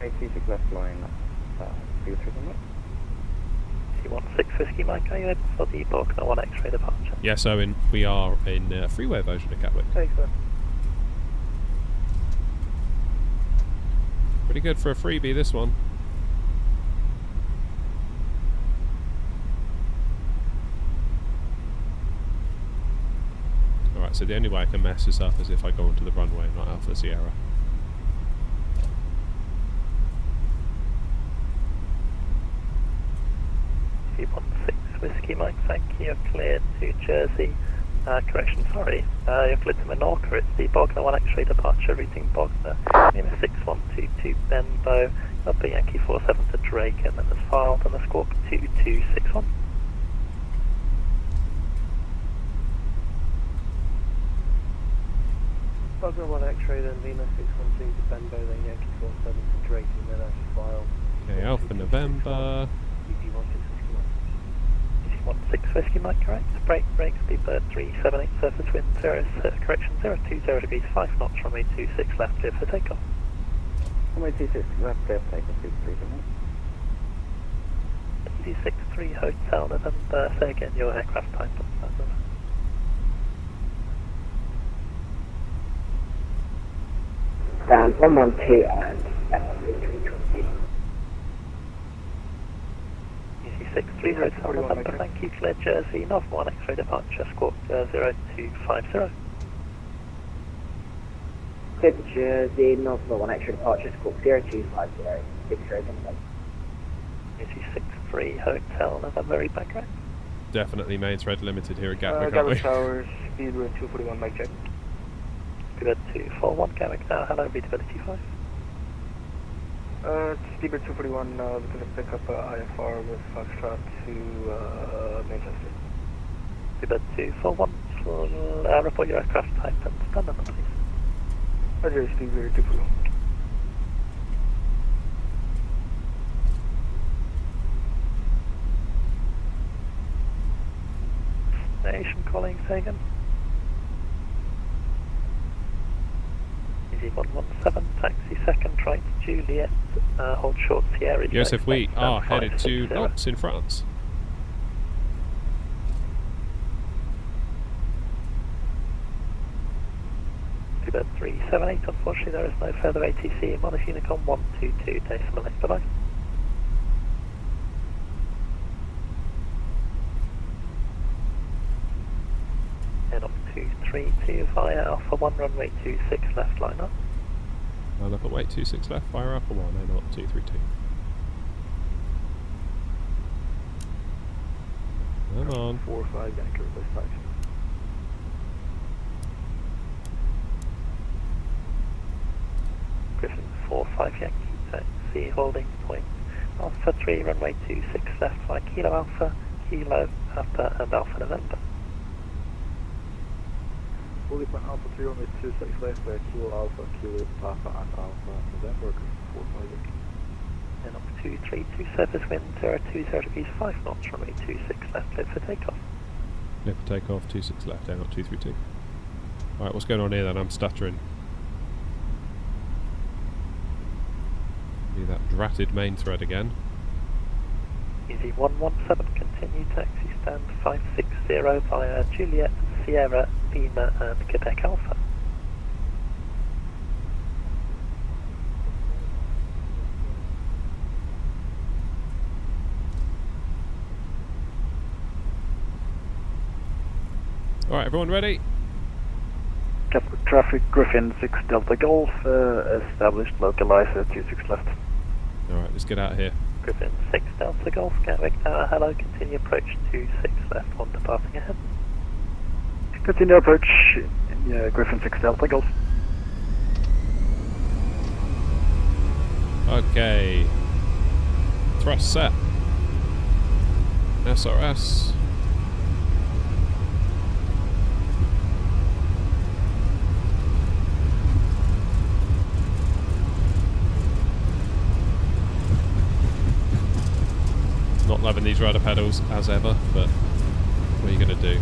836 left line up. 331. 16 Whiskey Mike, are you able for the Borkner 1 X-ray departure? Yes, Owen, we are in freeway version of Gatwick. Thanks, sir. Pretty good for a freebie, this one. Alright, so the only way I can mess this up is if I go onto the runway, not Alpha Sierra. Whiskey Mike, thank you, you're cleared to Jersey. Correction, sorry, you're cleared to Menorca, it's the Borkner 1 X-ray departure, routing Borkner, Lima 6122 Benbow, Upper Yankee 47 to Drake, and then there's filed on the Squawk 2261. Borkner 1 X-ray, then Lima 612 to Benbow, then Yankee 47 to Drake, and then that's filed. Okay, Alpha November. 16 Whiskey Mike, correct. Brake, speedbird 378, surface wind 020 degrees 5 knots, runway 26 left, clear for takeoff. Runway 26 left, clear for takeoff, 237. ED63 Hotel November, say again your aircraft type. Stand 112 and A320. 63 Hotel November, thank you, clear Jersey, North 1 X-ray departure, Squawk 0250. Clear to Jersey, North 1 X-ray departure, Squawk 0250, 60 November. 63 Hotel November, read back right. definitely main thread limited here at Gatwick, aren't we? Gatwick Towers, speedbird 241, mic check. Speedbird 241, Gatwick now, hello, readability 5. Speedbird 241, looking to pick up IFR with Foxtrot to Manchester. Speedbird 241, report your aircraft type and stand number, please. Roger, Speedbird 241. Nation calling, say again. Easy 117, taxi second right, Juliet, hold short Sierra. Joseph, we are headed to Nantes in France. Speedbird 378, unfortunately there is no further ATC, Monarch Unicom 122, decimal 8, bye-bye. Head up 232 via Alpha 1, runway 26 left, line up. Line up at weight 26 left, via Alpha 1, and up 232. Come on. 4-5, Yankee, request taxi. Griffin 4-5 Yankee, taxi, holding point. Alpha 3, runway 26 left, via Kilo Alpha, Kilo Alpha, and Alpha November. Holding point Alpha 3, runway 26 left, via Kilo Alpha, Kilo Papa, and Alpha November, Griffin 4-5 Yankee. Then up 232, surface wind 020 degrees 5 knots, runway 26 left, clear for takeoff. Clear for takeoff, 26 left, down up 232. Alright, what's going on here then? I'm stuttering. Be that dratted main thread again. Easy 117, continue taxi stand 560 via Juliet, Sierra, Lima and Quebec Alpha. Alright, everyone ready? Gatwick traffic, Griffin 6 Delta Golf, established, localized at 26 left. Alright, let's get out of here. Griffin 6 Delta Golf, Gatwick Tower, hello, continue approach 26 left, one departing ahead. Continue approach, Griffin 6 Delta Golf. Okay. Thrust set. SRS. Not loving these rudder pedals as ever, but what are you going to do?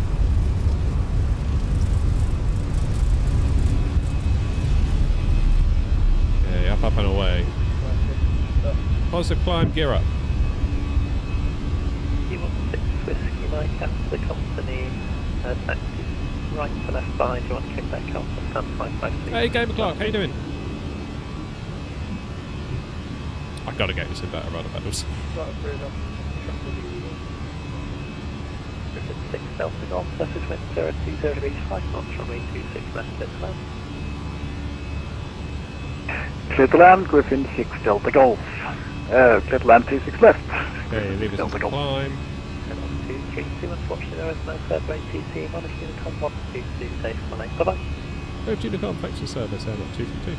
Okay, up and away. Positive climb, gear up. E16 Whiskey Mike after the company, taxi right to left by, do you want to kick back up and stand 553? Hey, Gamer Clark, how you doing? I gotta get you some better rudder pedals. Griffin 6 Delta Golf, surface wind 020 degrees 5 knots, runway 26 left, clear to land. Clear to land, Griffin 6 Delta Golf. Clear to land 26 left. Okay, leave us Delta on Golf. climb. And on 232, unfortunately there is no further ATC, Monarch Unicom 122, decimal 8, bye-bye. Hope Unicom, thanks for service, air 232.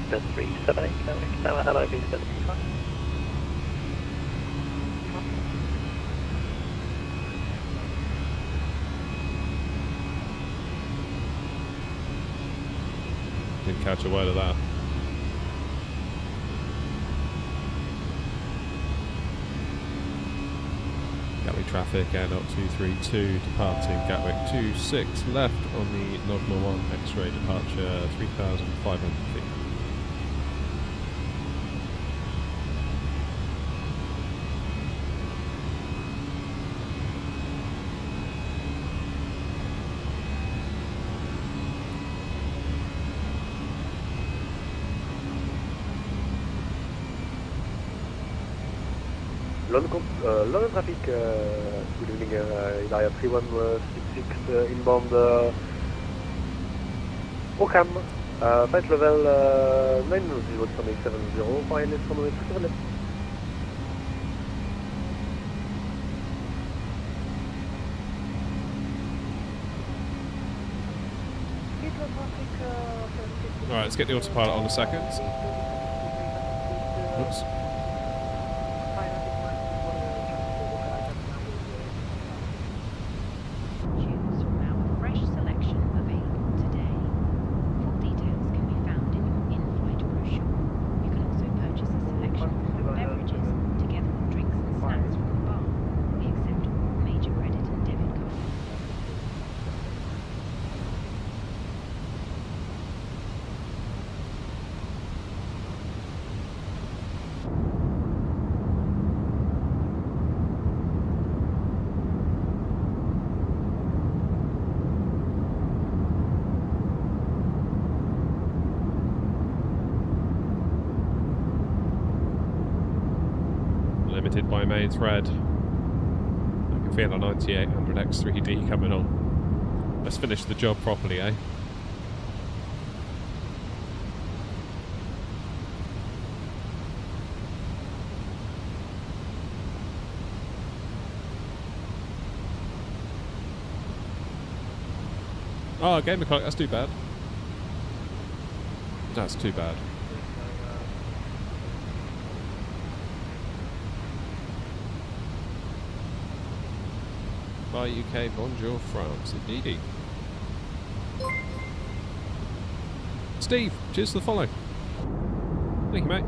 Bed 378, Gatwick Tower, hello, visibility 5. Didn't catch a word of that. Gatwick traffic, air 232, departing Gatwick 26 left on the Nogma 1 X-ray departure, 3,500 feet. London traffic, good evening, in area 3166 inbound Ockham, flight level 90 870, fire left runway 27 left. Alright, let's get the autopilot on a second. Oops. Choose from our fresh selection available today. Full details can be found in your in-flight brochure. You can also purchase a selection of beverages together with drinks and snacks from the bar. We accept all major credit and debit cards. Limited by mains red. I can feel a 9800X 3D coming on. Let's finish the job properly, eh? Oh, game mechanic, that's too bad. That's too bad. Bye UK, bonjour France, indeedy. Steve, cheers for the follow. Thank you, mate.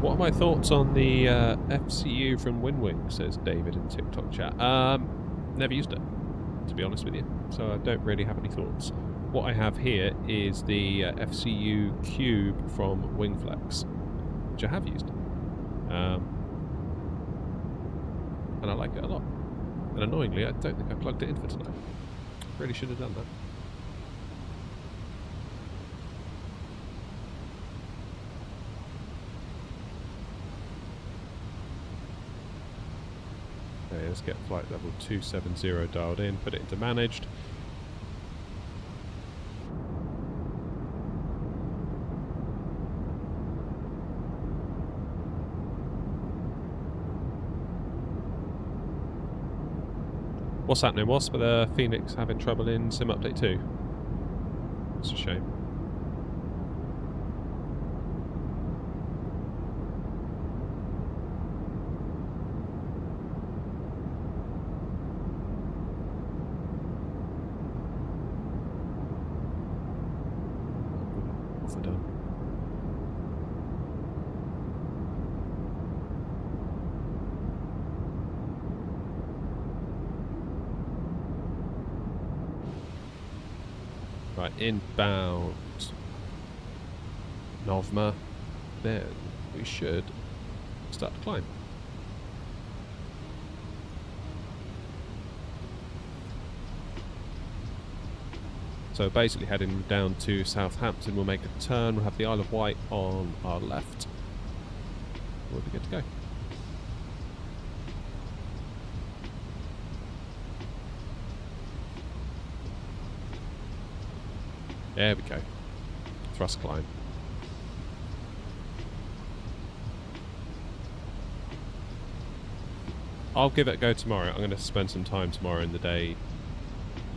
What are my thoughts on the FCU from WinWing, says David in TikTok chat. Never used it, to be honest with you, so I don't really have any thoughts. What I have here is the FCU Cube from Wingflex, which I have used. And I like it a lot. And annoyingly, I don't think I plugged it in for tonight. Really should have done that. Okay, let's get flight level 270 dialed in, put it into managed. What's happening, Wasp? With the Phoenix having trouble in Sim Update 2? It's a shame. Off we're done. Right, inbound Novma, then we should start to climb. So basically heading down to Southampton, we'll make a turn, we'll have the Isle of Wight on our left. We'll be good to go. There we go. Thrust climb. I'll give it a go tomorrow. I'm going to spend some time tomorrow in the day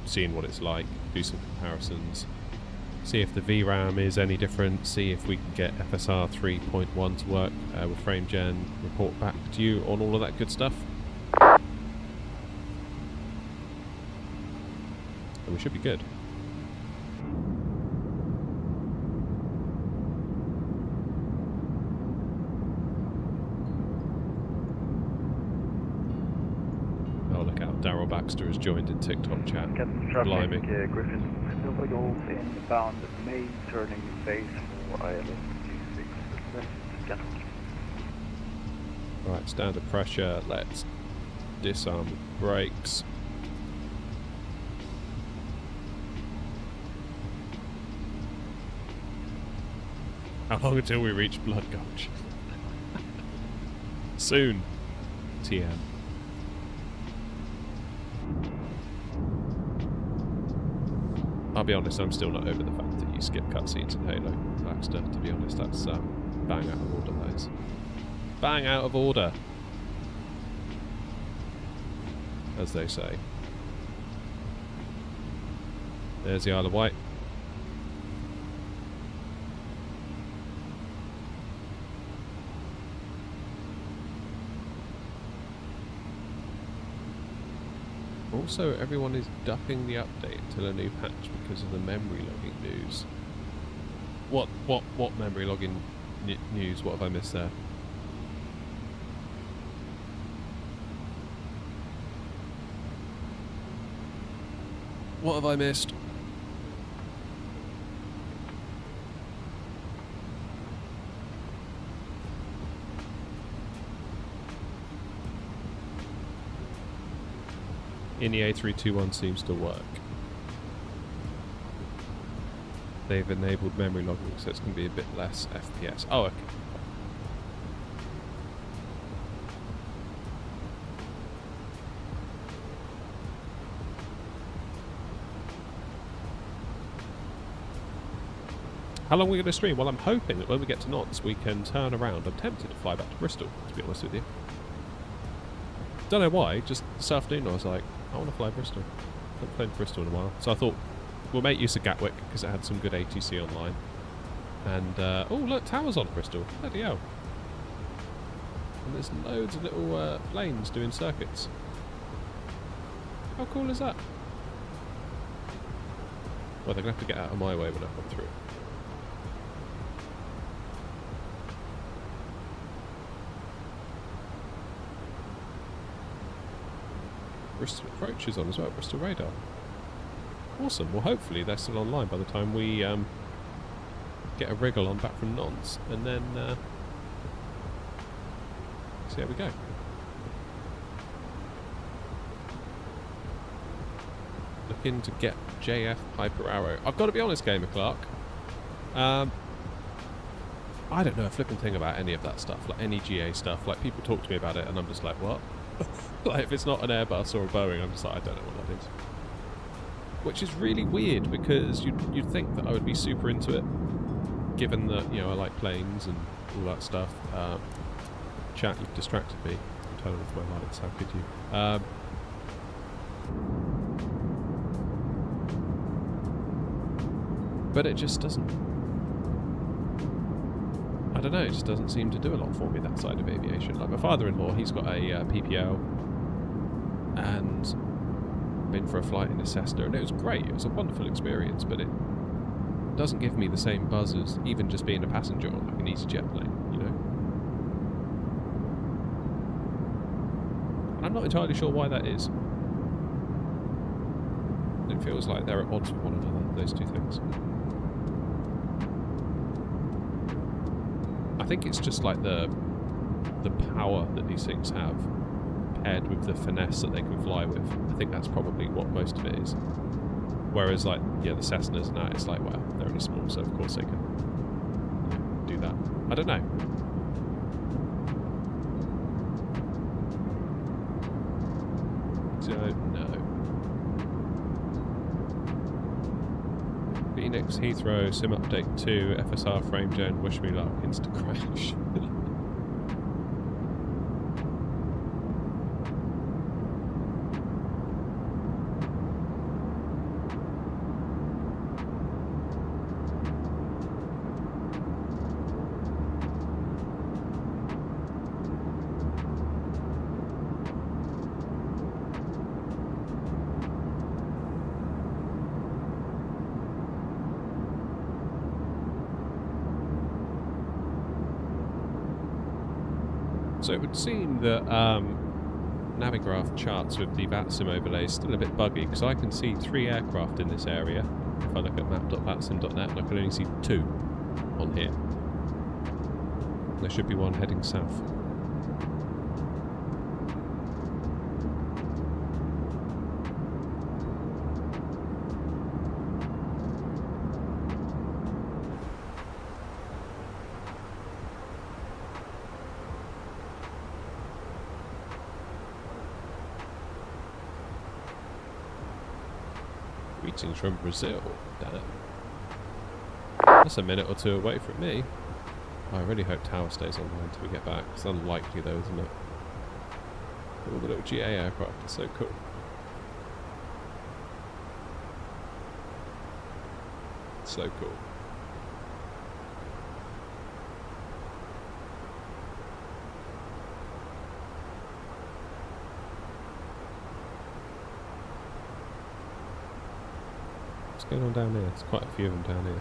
seeing what it's like, do some comparisons, see if the VRAM is any different, see if we can get FSR 3.1 to work with FrameGen, report back to you on all of that good stuff. And we should be good. Daryl Baxter has joined in TikTok chat. Blimey. Griffin, Silver Golf inbound, main turning base for ILS 26. Right, standard pressure. Let's disarm the brakes. How long until we reach Blood Gulch? Soon. TM. I'll be honest, I'm still not over the fact that you skip cutscenes in Halo, Baxter. To be honest, that's bang out of order, those. Bang out of order, as they say. There's the Isle of Wight. Also, everyone is ducking the update until a new patch because of the memory logging news. What memory logging news? What have I missed there? What have I missed? In the A321 seems to work. They've enabled memory logging, so it's going to be a bit less FPS. Oh, okay. How long are we going to stream? Well, I'm hoping that when we get to Nantes, we can turn around. I'm tempted to fly back to Bristol, to be honest with you. Don't know why, just this afternoon I was like, I want to fly Bristol. I haven't flown Bristol in a while. So I thought, we'll make use of Gatwick, because it had some good ATC online. And, oh look, towers on Bristol. Bloody hell. And there's loads of little planes doing circuits. How cool is that? Well, they're going to have to get out of my way when I come through. Bristol Approach is on as well, Bristol Radar. Awesome, well hopefully they're still online by the time we get a wriggle on back from Nantes, and then see how we go. Looking to get JF Piper Arrow. I've got to be honest, Gamer Clark, I don't know a flipping thing about any of that stuff, like any GA stuff. Like, people talk to me about it and I'm just like, what? Like, if it's not an Airbus or a Boeing, I'm just like, I don't know what that is. Which is really weird, because you'd think that I would be super into it, given that, you know, I like planes and all that stuff. Chat, you've distracted me. I'm turning off my lights, how could you? But it just doesn't... I don't know, it just doesn't seem to do a lot for me, that side of aviation. Like, my father-in-law, he's got a PPL, and been for a flight in a Cessna, and it was great. It was a wonderful experience, but it doesn't give me the same buzz as even just being a passenger on like an EasyJet plane, you know? And I'm not entirely sure why that is. It feels like they're at odds with one another, those two things. I think it's just like the power that these things have, paired with the finesse that they can fly with. I think that's probably what most of it is. Whereas, like, yeah, the Cessnas and that, it's like, well, they're only small, so of course they can, you know, do that. I don't know. Don't know. Phoenix, Heathrow, Sim Update 2, FSR Frame Zone, wish me luck, insta crash. So it would seem that Navigraph Charts with the VATSIM overlay is still a bit buggy, because I can see 3 aircraft in this area. If I look at map.vatsim.net, and I can only see 2 on here. There should be one heading south. Greetings from Brazil. Damn. That's a minute or two away from me. I really hope tower stays online until we get back. It's unlikely though, isn't it? Oh, the little GA aircraft is so cool. So cool. What's going on down here? There's quite a few of them down here.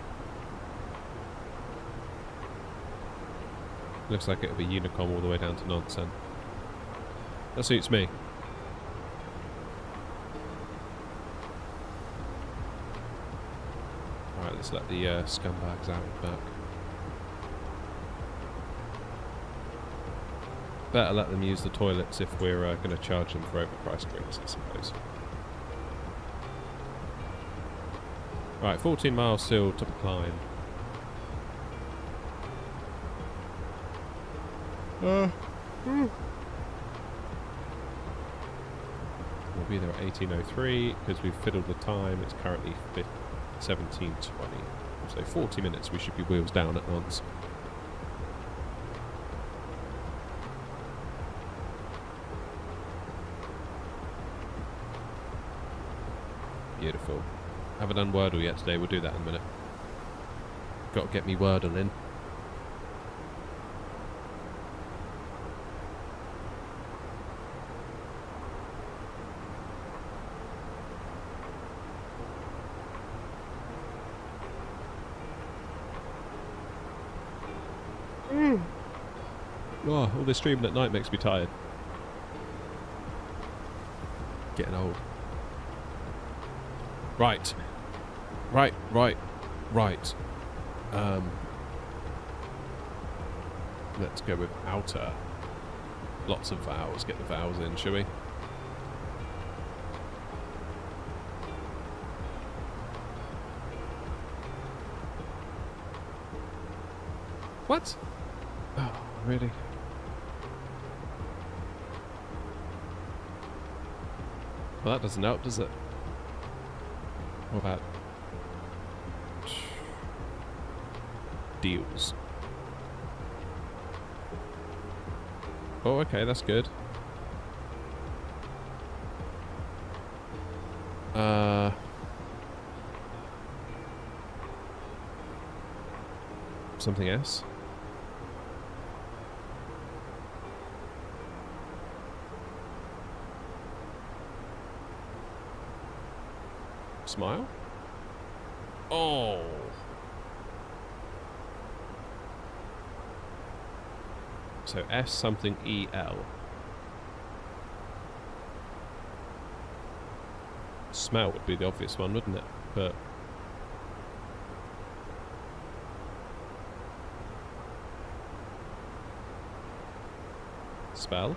Looks like it'll be Unicom all the way down to Nantes. That suits me. Alright, let's let the scumbags out and back. Better let them use the toilets if we're going to charge them for overpriced drinks, I suppose. Right, 14 miles still to climb. We'll be there at 18:03 because we've fiddled the time. It's currently 17:20, so 40 minutes we should be wheels down at Nantes. Beautiful. Haven't done Wordle yet today. We'll do that in a minute. Got to get me Wordle in. Oh, all this streaming at night makes me tired. Getting old. Right. Let's go with outer. Lots of vowels. Get the vowels in, shall we? What? Oh, really? Well, that doesn't help, does it? What about deals? Oh, okay, that's good. Something else? Smile? Oh. So S something EL. Smell would be the obvious one, wouldn't it? But spell?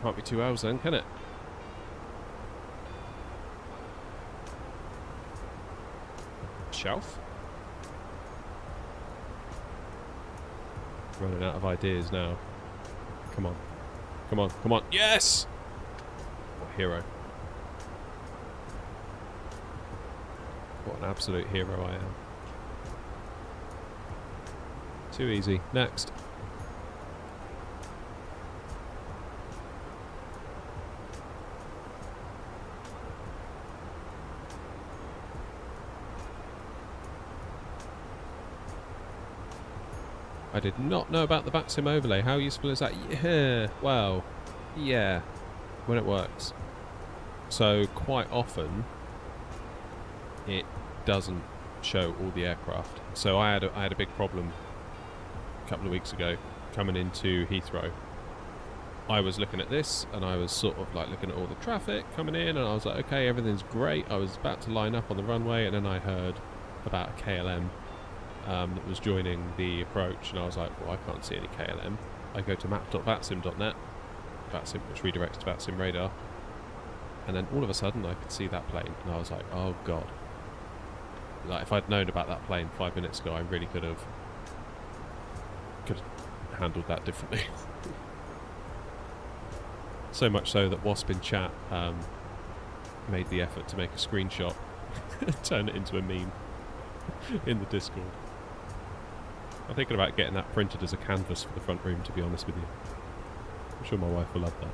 Can't be 2 hours then, can it? Shelf? Running out of ideas now. Come on. Come on, come on. Yes! What a hero. What an absolute hero I am. Too easy. Next. I did not know about the VATSIM overlay. How useful is that? Yeah, well, yeah, when it works. So quite often it doesn't show all the aircraft. So I had a big problem a couple of weeks ago coming into Heathrow. I was looking at this and I was sort of like looking at all the traffic coming in, and I was like, okay, everything's great. I was about to line up on the runway, and then I heard about a KLM that was joining the approach, and I was like, well, I can't see any KLM. I go to map.vatsim.net, VATSIM, which redirects to VATSIM radar, and then all of a sudden I could see that plane, and I was like, oh god. Like, if I'd known about that plane 5 minutes ago, I really could have handled that differently. So much so that Wasp in chat made the effort to make a screenshot and turn it into a meme in the Discord. I'm thinking about getting that printed as a canvas for the front room, to be honest with you. I'm sure my wife will love that.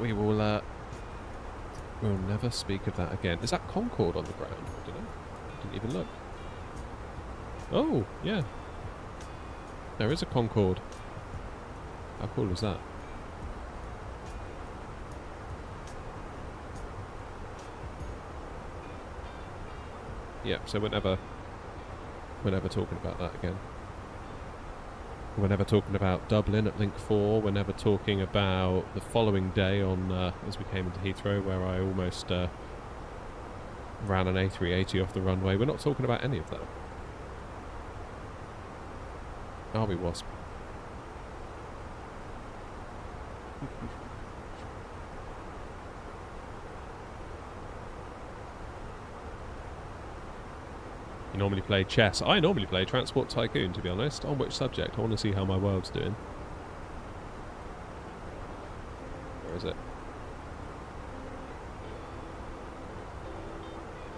We will, we'll never speak of that again. Is that Concorde on the ground? I don't know. I didn't even look. Oh, yeah. There is a Concorde. How cool is that? Yeah, so we're never talking about that again. We're never talking about Dublin at Link 4. We're never talking about the following day on as we came into Heathrow, where I almost ran an A380 off the runway. We're not talking about any of that. Are we, Wasp? You normally play chess. I normally play Transport Tycoon, to be honest. On which subject? I want to see how my world's doing. Where is it?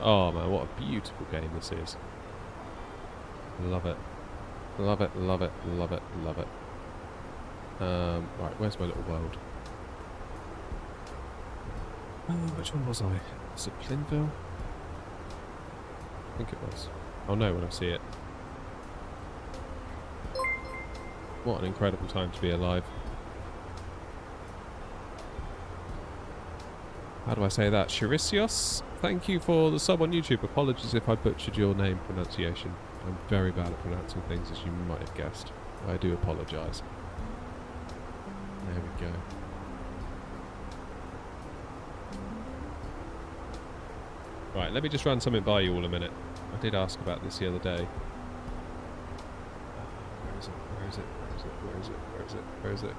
Oh man, what a beautiful game this is. Love it. Love it, love it, love it, love it. Right, where's my little world? Which one was I? Was it Plinville? I think it was. I'll know when I see it. What an incredible time to be alive. How do I say that? Charisios? Thank you for the sub on YouTube. Apologies if I butchered your name pronunciation. I'm very bad at pronouncing things, as you might have guessed. I do apologise. There we go. Right, let me just run something by you all a minute. I did ask about this the other day. Where is it? Where is it? Where is it? Where is it? Where is it? Where is it?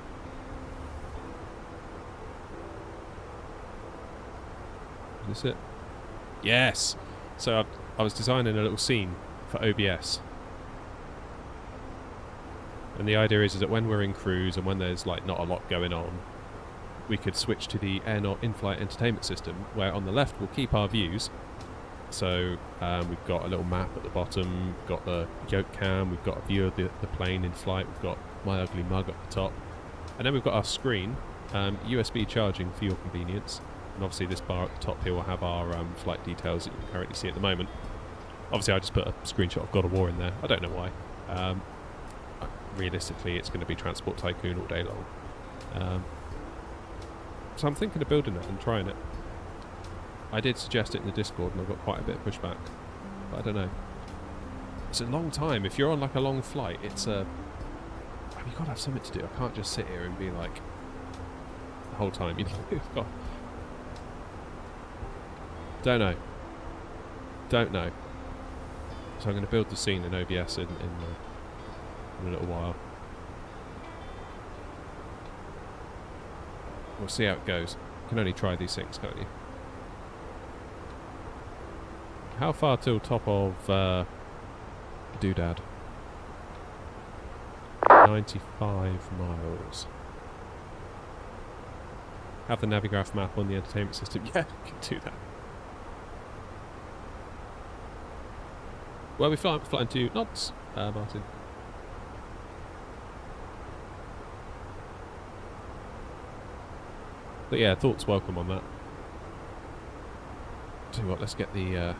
Is this it? Yes! So I was designing a little scene for OBS. And the idea is that when we're in cruise and when there's like not a lot going on, we could switch to the in-flight entertainment system, where on the left we'll keep our views. So we've got a little map at the bottom, we've got the yoke cam, we've got a view of the plane in flight, we've got my ugly mug at the top, and then we've got our screen, USB charging for your convenience, and obviously this bar at the top here will have our flight details that you can currently see at the moment. Obviously I just put a screenshot of God of War in there, I don't know why. Realistically it's going to be Transport Tycoon all day long. So I'm thinking of building it and trying it. I did suggest it in the Discord and I got quite a bit of pushback, but I don't know. It's a long time. If you're on like a long flight, it's a... you've got to have something to do. I can't just sit here and be like the whole time, you know. Don't know. Don't know. So I'm going to build the scene in OBS in a little while. We'll see how it goes. You can only try these things, can't you? How far till top of Doodad? 95 miles. Have the Navigraph map on the entertainment system. Yeah, you can do that. Where are we flying? Flying to Knots, Martin. But yeah, thoughts welcome on that. Tell you what, let's get the...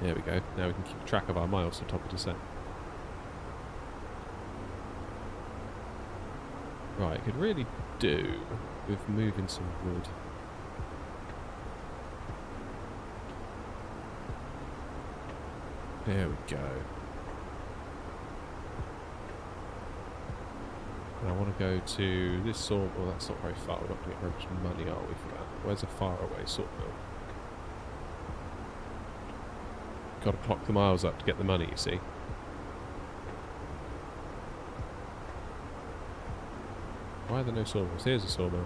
there we go. Now we can keep track of our miles to top of descent. Right, could really do with moving some wood. There we go. And I want to go to this sawmill. Well, that's not very far. We're not going to get very much money, are we, for that? Where's a faraway sawmill? Got to clock the miles up to get the money, you see. Why are there no sawmills? Here's a sawmill.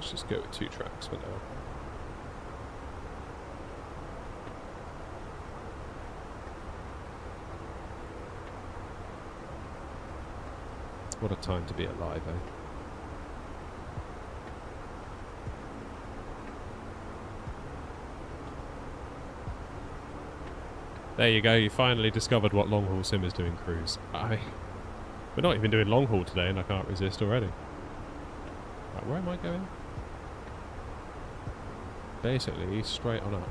Let's just go with 2 tracks for now. What a time to be alive, eh? There you go, you finally discovered what long haul sim is doing, Cruise. We're not even doing long haul today and I can't resist already. Right, where am I going? Basically, straight on up.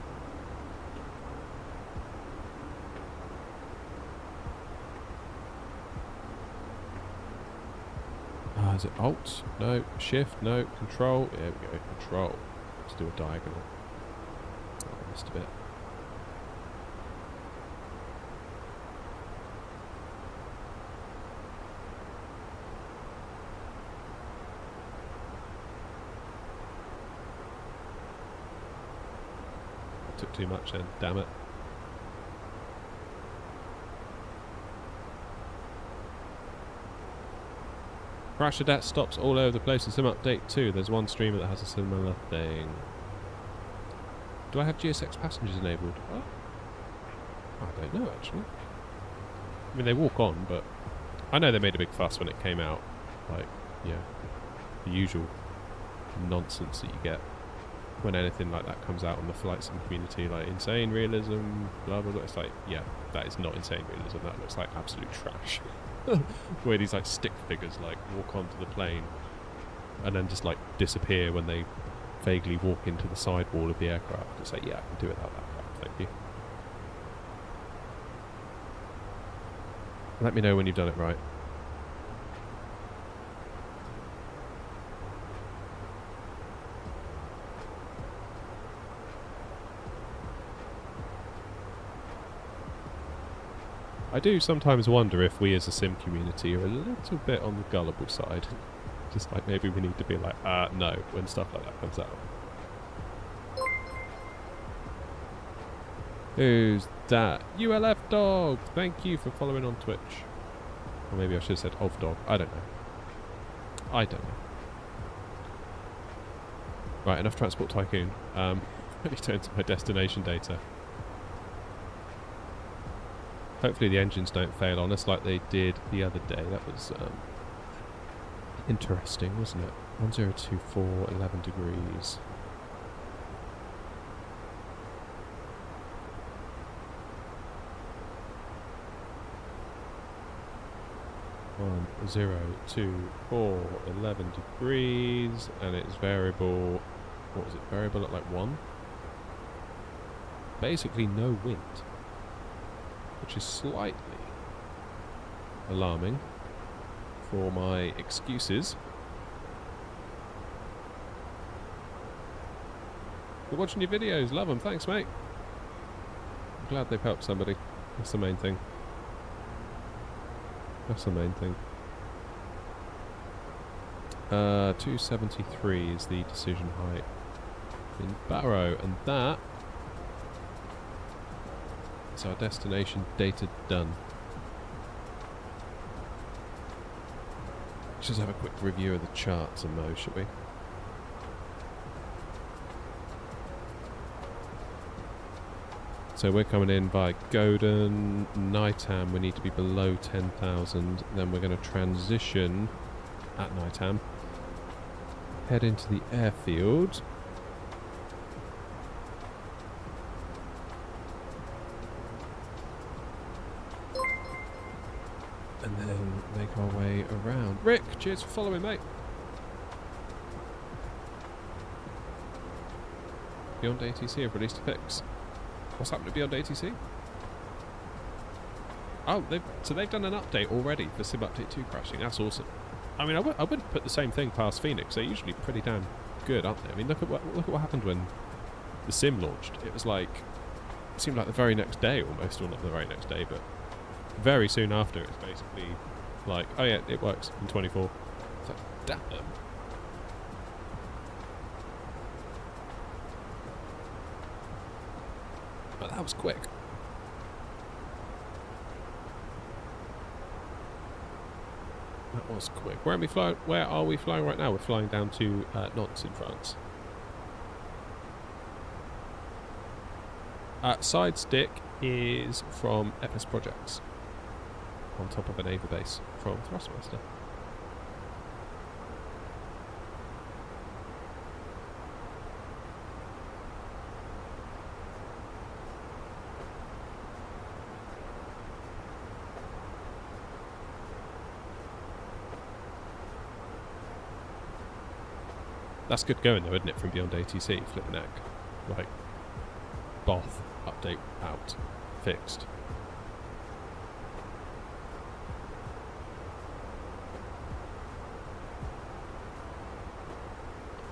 Is it Alt? No. Shift? No. Control? There we go. Control. Let's do a diagonal. Oh, I missed a bit. I took too much then. Damn it. Crashadat stops all over the place in Sim Update 2. There's one streamer that has a similar thing. Do I have GSX passengers enabled? Oh. I don't know actually. I mean they walk on, but I know they made a big fuss when it came out. Like, yeah, the usual nonsense that you get when anything like that comes out on the flight sim community, like insane realism, blah blah blah. It's like, yeah, that is not insane realism. That looks like absolute trash. Where these like stick figures like walk onto the plane and then just like disappear when they vaguely walk into the sidewall of the aircraft. It's like, yeah, I can do without that crap, thank you. Let me know when you've done it right. I do sometimes wonder if we as a sim community are a little bit on the gullible side. Just like maybe we need to be like, no, when stuff like that comes out. Who's that? ULF Dog! Thank you for following on Twitch. Or maybe I should have said of dog. I don't know. I don't know. Right, enough Transport Tycoon. Let me turn to my destination data. Hopefully the engines don't fail on us like they did the other day. That was interesting, wasn't it? 1024, 11 degrees. One, 0, 2, 4, 11 degrees, and it's variable. What was it? Variable at like 1. Basically no wind, which is slightly alarming for my excuses. We're watching your videos, love them, thanks mate. I'm glad they've helped somebody, that's the main thing. That's the main thing. 273 is the decision height in Barrow, and that is our destination data done. Let's just have a quick review of the charts and Mo, shall we? So we're coming in by Godon, Nightham, we need to be below 10,000, then we're going to transition at Nightham, head into the airfield, and then make our way around. Rick, cheers for following, mate. Beyond ATC have released a fix. What's happened to Beyond ATC? Oh, they've done an update already for Sim Update 2 crashing. That's awesome. I mean, I wouldn't put the same thing past Phoenix. They're usually pretty damn good, aren't they? I mean, look at what happened when the Sim launched. It was like, it seemed like the very next day almost, or not the very next day, but very soon after. It's basically like, oh yeah, it works in 24. It's like, damn them. But that was quick. That was quick. Where are we flying right now? We're flying down to Nantes in France. Sidestick is from FS Projects, on top of an Ava base from Thrustmaster. That's good going though, isn't it, from beyond ATC, flipping heck. Like, Both, update, out, fixed.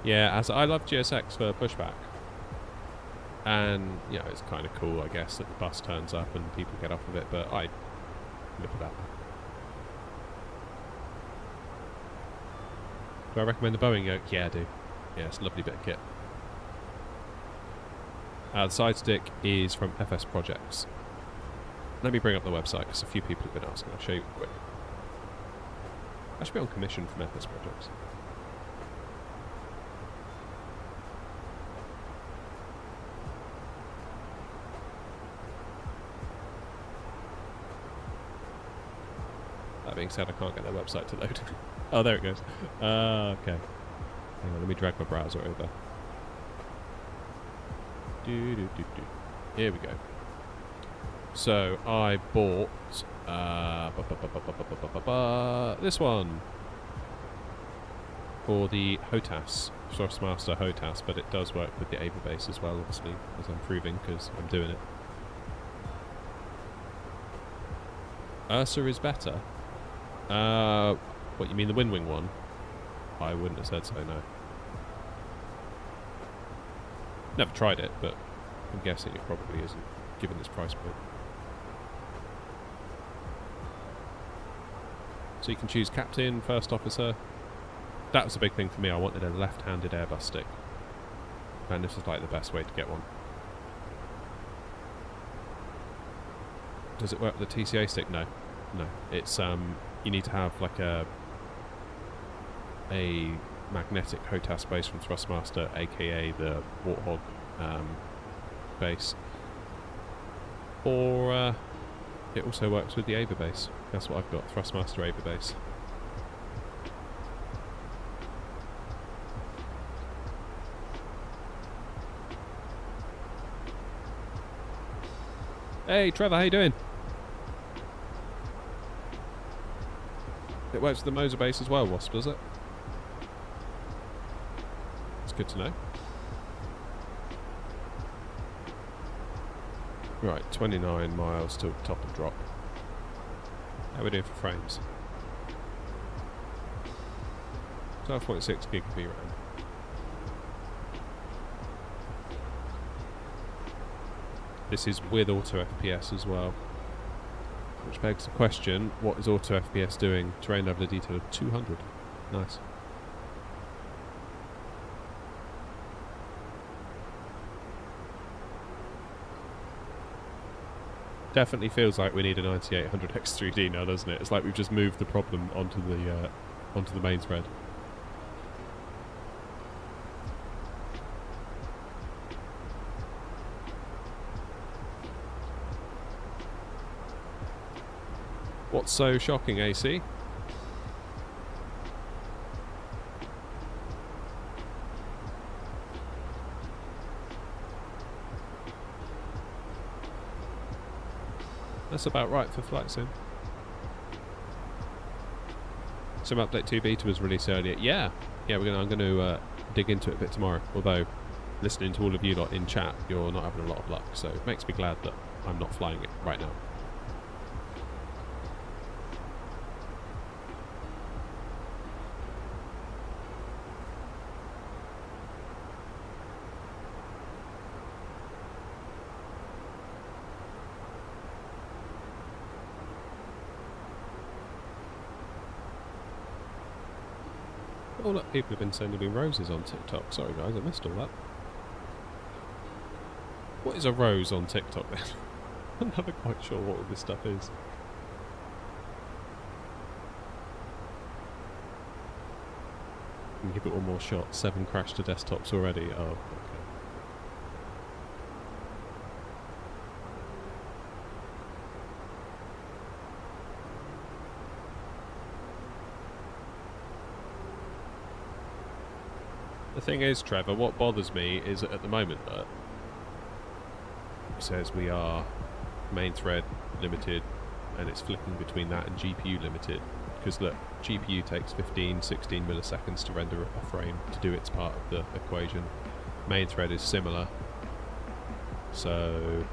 Yeah, as I love GSX for pushback. And, you know, it's kind of cool, I guess, that the bus turns up and people get off of it, but I look at that. Do I recommend the Boeing yoke? Yeah, I do. Yeah, it's a lovely bit of kit. The Sidestick is from FS Projects. Let me bring up the website because a few people have been asking. I'll show you quick. I should be on commission from FS Projects. That being said, I can't get their website to load. Oh, there it goes. Okay. Hang on, let me drag my browser over. Here we go. So I bought this one for the HOTAS, Thrustmaster HOTAS, but it does work with the Ava base as well, obviously, as I'm proving because I'm doing it. Ursa is better. What, you mean the Windwing one? I wouldn't have said so, no. Never tried it, but I'm guessing it probably isn't, given this price point. So you can choose captain, first officer. That was a big thing for me. I wanted a left-handed Airbus stick, and this is like the best way to get one. Does it work with the TCA stick? No, no. It's you need to have like a magnetic HOTAS base from Thrustmaster, aka the Warthog base, or it also works with the Ava base. That's what I've got, Thrustmaster Ava base. Hey Trevor, how you doing? It works with the Moser base as well, Wasp, does it? It's good to know. Right, 29 miles to top and drop. How are we doing for frames? 12.6 gig of VRAM. This is with auto FPS as well. Which begs the question, what is auto FPS doing? Terrain level of detail of 200. Nice. Definitely feels like we need a 9800 X3D now, doesn't it? It's like we've just moved the problem onto the main thread. What's so shocking, AC? That's about right for Flight Sim. Sim Update 2 beta was released earlier. Yeah, I'm going to dig into it a bit tomorrow. Although, listening to all of you lot in chat, you're not having a lot of luck, so it makes me glad that I'm not flying it right now. Oh look, people have been sending me roses on TikTok. Sorry guys, I missed all that. What is a rose on TikTok then? I'm never quite sure what all this stuff is. And give it one more shot. 7 crashed to desktops already. Oh, okay. The thing is, Trevor, what bothers me is that at the moment that it says we are main thread limited, and it's flicking between that and GPU limited. Because look, GPU takes 15, 16 milliseconds to render a frame to do its part of the equation. Main thread is similar. So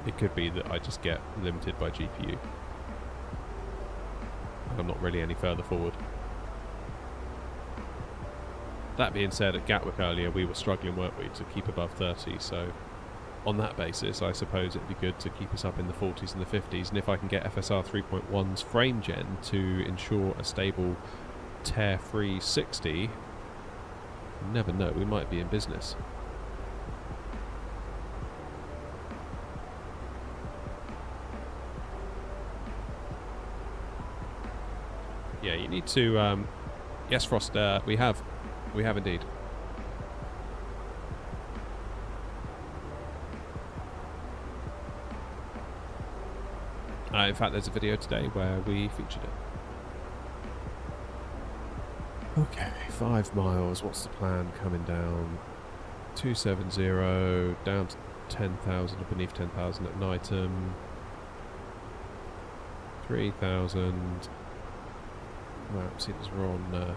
it could be that I just get limited by GPU. And I'm not really any further forward. That being said, at Gatwick earlier we were struggling, weren't we, to keep above 30, so on that basis I suppose it'd be good to keep us up in the 40s and the 50s, and if I can get FSR 3.1's frame gen to ensure a stable tear-free 60, you never know, we might be in business. Yeah, you need to, yes Frost, we have indeed. In fact, there's a video today where we featured it. Okay, 5 miles. What's the plan coming down? 270 down to 10,000 or beneath 10,000 at Nightham. 3,000. Wow, see, we're on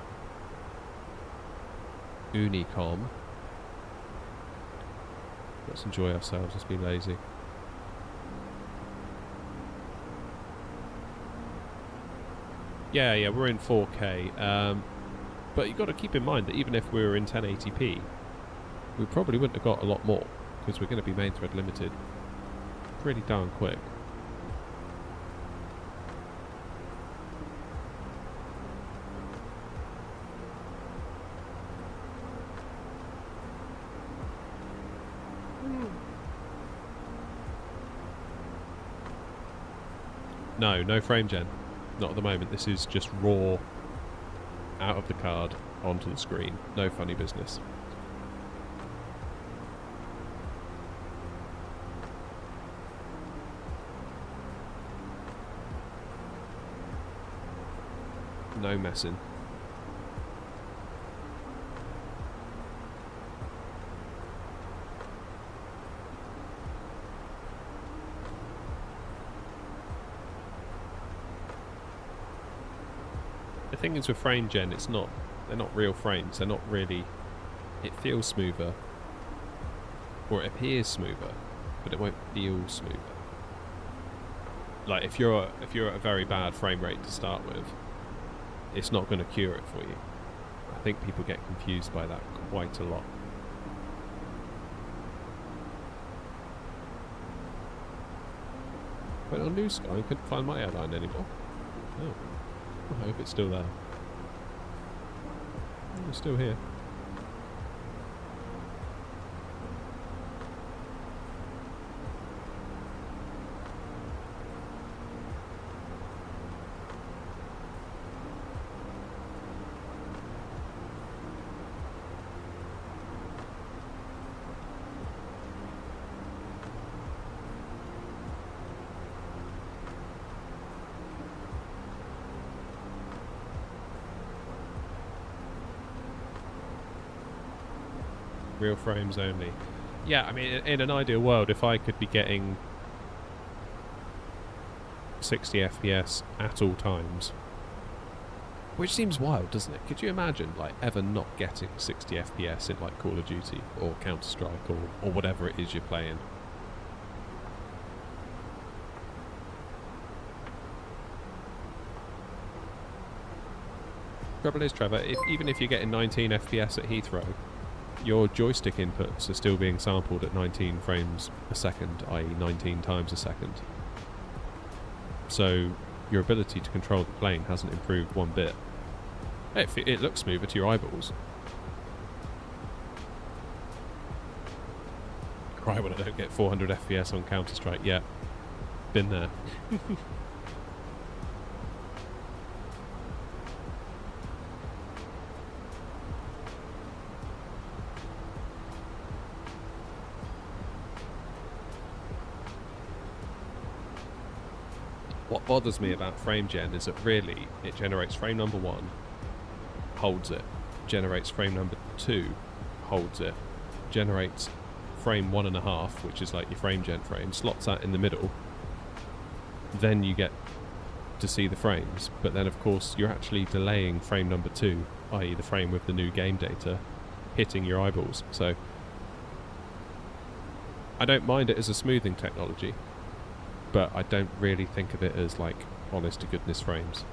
Unicom. Let's enjoy ourselves. Let's be lazy. Yeah, we're in 4K. But you've got to keep in mind that even if we were in 1080p, we probably wouldn't have got a lot more, because we're going to be main thread limited pretty darn quick. No frame gen. Not at the moment. This is just raw, out of the card, onto the screen. No funny business. No messing. The thing is with frame gen, they're not real frames, they're not really, it feels smoother, or it appears smoother, but it won't feel smoother. Like if you're at a very bad frame rate to start with, it's not going to cure it for you. I think people get confused by that quite a lot. Went on New Sky and couldn't find my airline anymore. Oh. I hope it's still there. It's still here. Real frames only. Yeah, I mean, in an ideal world, if I could be getting 60 FPS at all times, which seems wild, doesn't it? Could you imagine, like, ever not getting 60 FPS in, like, Call of Duty or Counter-Strike or whatever it is you're playing? Trouble is, Trevor, even if you're getting 19 FPS at Heathrow, your joystick inputs are still being sampled at 19 frames a second, i.e. 19 times a second. So your ability to control the plane hasn't improved one bit. It looks smoother to your eyeballs. Cry when I don't get 400 FPS on Counter-Strike. Yeah, been there. What bothers me about frame gen is that really it generates frame number 1, holds it, generates frame number 2, holds it, generates frame 1.5, which is like your frame gen frame, slots that in the middle, then you get to see the frames, but then of course you're actually delaying frame number 2, i.e. the frame with the new game data, hitting your eyeballs. So I don't mind it as a smoothing technology, but I don't really think of it as like honest to goodness frames.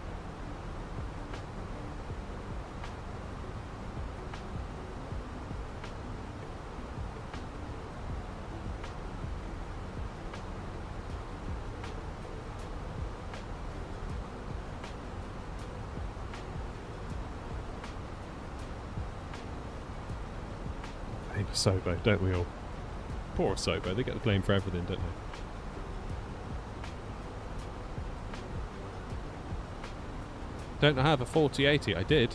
Sobo, don't we all? Poor Sobo, they get the blame for everything, don't they? Don't I have a 4080? I did.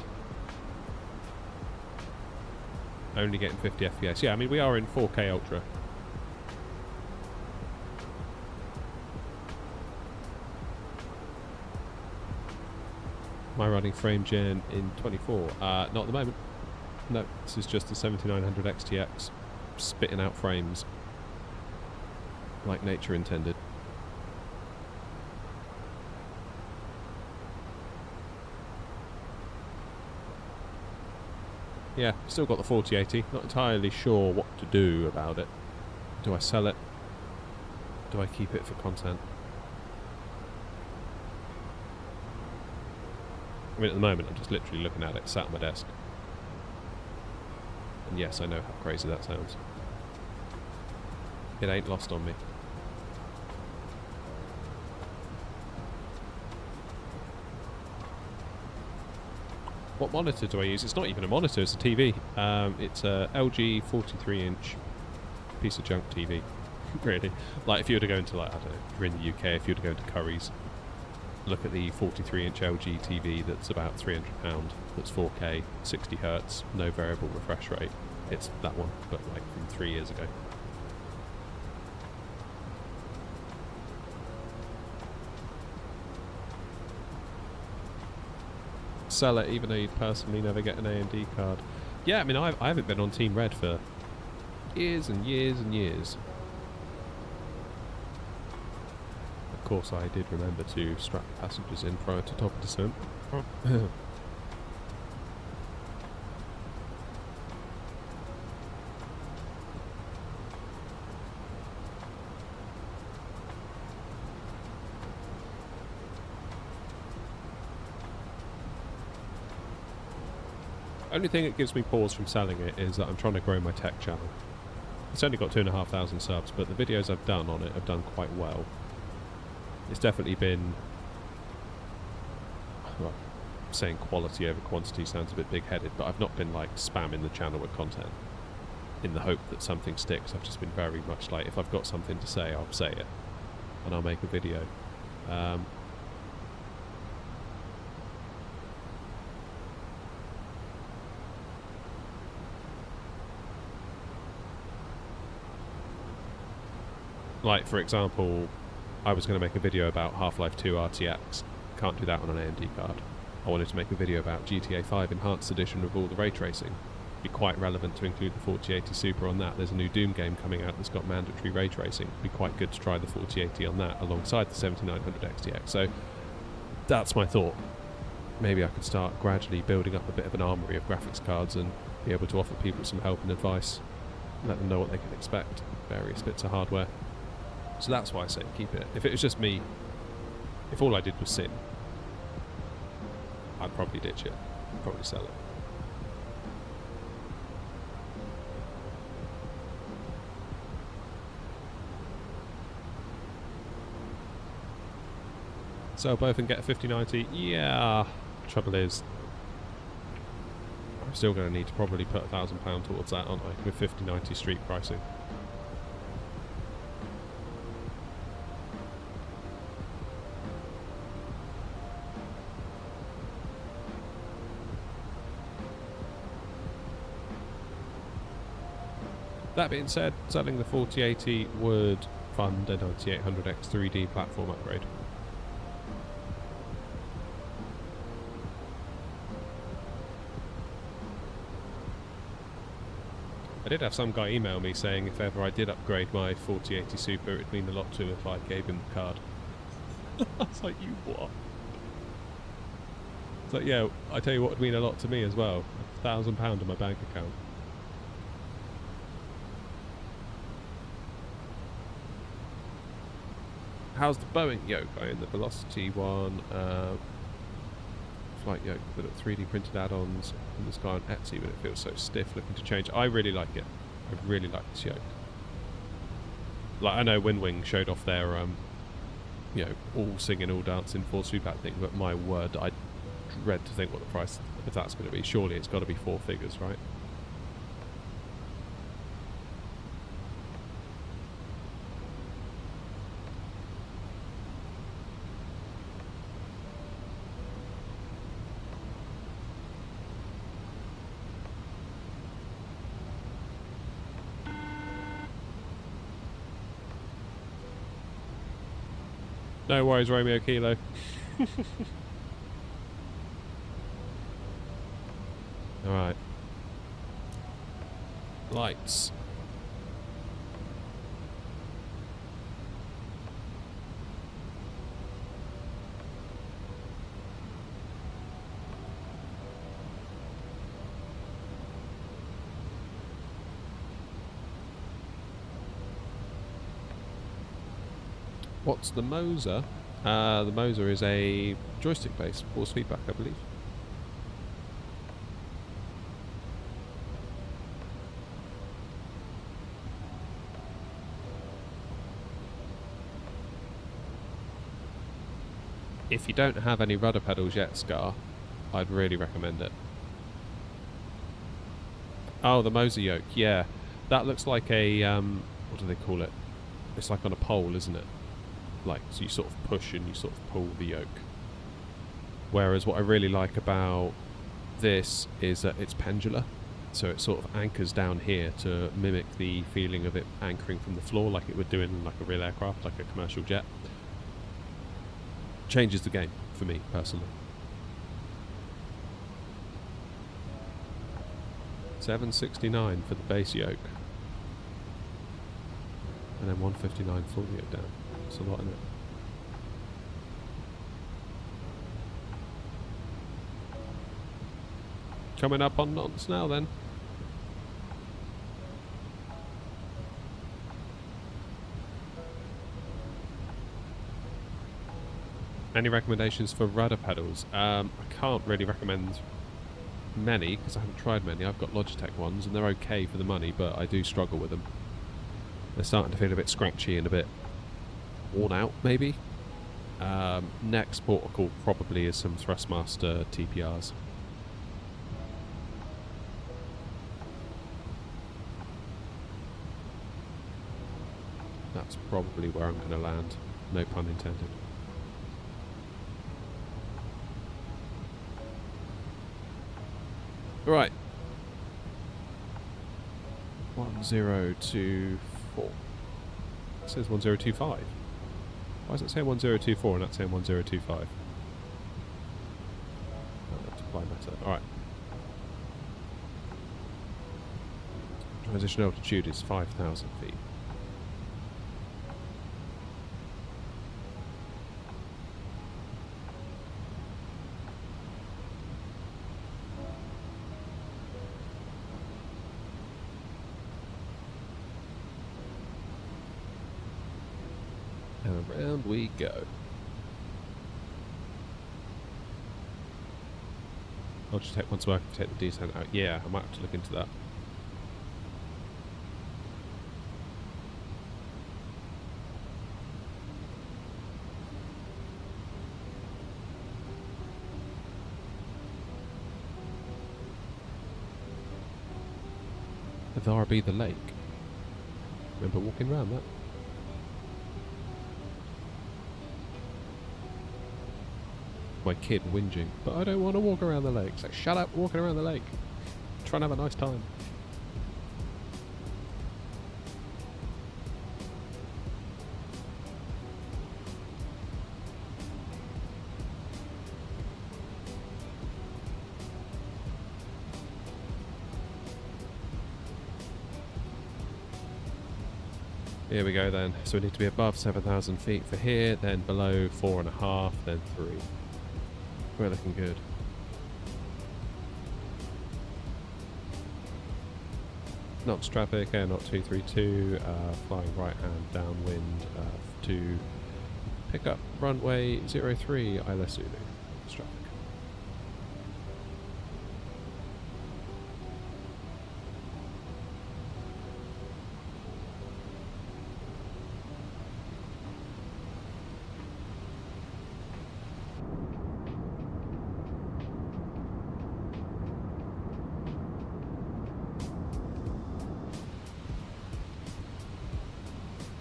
Only getting 50 FPS. Yeah, I mean, we are in 4K Ultra. Am I running frame gen in 24? Not at the moment. No, this is just the 7900 XTX spitting out frames like nature intended. Yeah, still got the 4080. Not entirely sure what to do about it. Do I sell it? Do I keep it for content? I mean, at the moment I'm just literally looking at it sat on my desk. And yes, I know how crazy that sounds. It ain't lost on me. What monitor do I use? It's not even a monitor, it's a TV. It's a LG 43-inch piece of junk TV, really. Like, if you were to go into, like, I don't know, if you're in the UK, if you were to go into Curry's, look at the 43-inch LG TV that's about £300, that's 4K, 60 Hz, no variable refresh rate. It's that one, but like from 3 years ago. Sell it, even though you'd personally never get an AMD card. Yeah, I mean, I haven't been on Team Red for years and years and years. Of course, I did remember to strap passengers in prior to top of descent. Only thing that gives me pause from selling it is that I'm trying to grow my tech channel. It's only got 2,500 subs, but the videos I've done on it have done quite well. It's definitely been... well, saying quality over quantity sounds a bit big-headed, but I've not been like spamming the channel with content in the hope that something sticks. I've just been very much like, if I've got something to say, I'll say it, and I'll make a video. Like, for example, I was going to make a video about Half-Life 2 RTX. Can't do that on an AMD card. I wanted to make a video about GTA 5 Enhanced Edition with all the ray tracing. It'd be quite relevant to include the 4080 Super on that. There's a new Doom game coming out that's got mandatory ray tracing. It'd be quite good to try the 4080 on that alongside the 7900 XTX. So that's my thought. Maybe I could start gradually building up a bit of an armoury of graphics cards and be able to offer people some help and advice. Let them know what they can expect. Various bits of hardware. So that's why I say keep it. If it was just me, if all I did was sin, I'd probably ditch it. I'd probably sell it. Sell both and get a 5090? Yeah. Trouble is, I'm still going to need to probably put £1,000 towards that, aren't I? With 5090 street pricing. That being said, selling the 4080 would fund a 9800X 3D platform upgrade. I did have some guy email me saying if ever I did upgrade my 4080 Super, it would mean a lot to him if I gave him the card. I was like, you what? It's like, yeah, I tell you what would mean a lot to me as well. £1,000 in my bank account. How's the Boeing yoke? I own the Velocity one. Flight yoke, but at 3D printed add-ons in this guy on Etsy, but it feels so stiff looking to change. I really like it. I really like this yoke. Like, I know Wing showed off their you know, all singing, all dancing, 4-speed back thing, but my word, I dread to think what the price of that's going to be. Surely it's got to be 4 figures, right? No worries, Romeo Kilo. Alright. Lights. What's the Moser? The Moser is a joystick based 4-speed back, I believe. If you don't have any rudder pedals yet, Scar, I'd really recommend it. Oh, the Moser yoke, yeah. That looks like a, what do they call it? It's like on a pole, isn't it? Like, so you sort of push and you sort of pull the yoke. Whereas what I really like about this is that it's pendular, so it sort of anchors down here to mimic the feeling of it anchoring from the floor like it would do in like a real aircraft, like a commercial jet. Changes the game for me personally. $769 for the base yoke, and then $159 full yoke down. That's a lot, isn't it? Coming up on knots now then. Any recommendations for rudder pedals? I can't really recommend many because I haven't tried many. I've got Logitech ones and they're okay for the money, but I do struggle with them. They're starting to feel a bit scratchy and a bit worn out, maybe. Next protocol probably is some Thrustmaster TPRs. That's probably where I'm going to land. No pun intended. Right. 1024. It says 1025. Why does it say 1024 and not saying 1025? Oh, that's apply better. Alright. Transition altitude is 5,000 feet. And around we go. Logitech wants work to take the descent out. Yeah, I might have to look into that. There be the lake. Remember walking around that? My kid whinging, but I don't want to walk around the lake. It's like, shut up, walking around the lake. Try and have a nice time. Here we go then. So we need to be above 7,000 feet for here, then below 4.5, then 3. We're looking good. NOx traffic, Air Knot 232, flying right hand downwind to pick up runway 03, Isla Zulu. Traffic.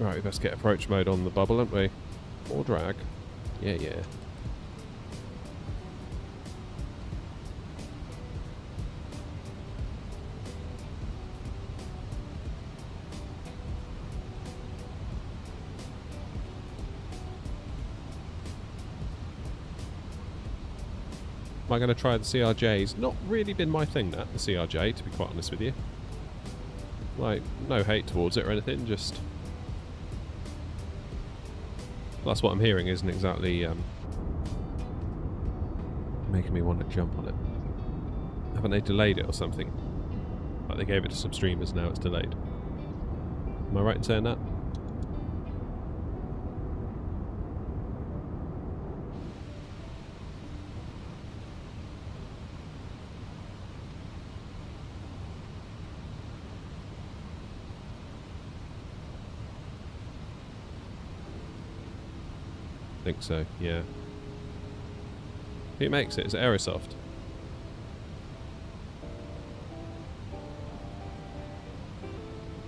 Right, we best get approach mode on the bubble, haven't we? Or drag. Yeah, yeah. Am I going to try the CRJs? Not really been my thing, that, the CRJ, to be quite honest with you. Like, no hate towards it or anything, just... That's what I'm hearing isn't exactly making me want to jump on it. Haven't they delayed it or something? Like they gave it to some streamers, now it's delayed. Am I right in saying that? I think so, yeah. Who makes it? Is it Aerosoft?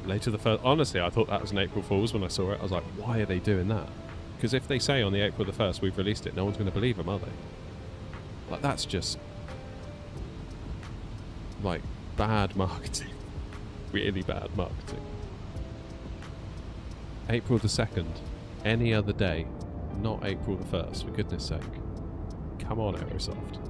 Later the first... Honestly, I thought that was an April Fool's when I saw it. I was like, why are they doing that? Because if they say on the April the 1st we've released it, no one's going to believe them, are they? Like, that's just... like, bad marketing. Really bad marketing. April the 2nd. Any other day. Not April the 1st, for goodness sake. Come on, Aerosoft.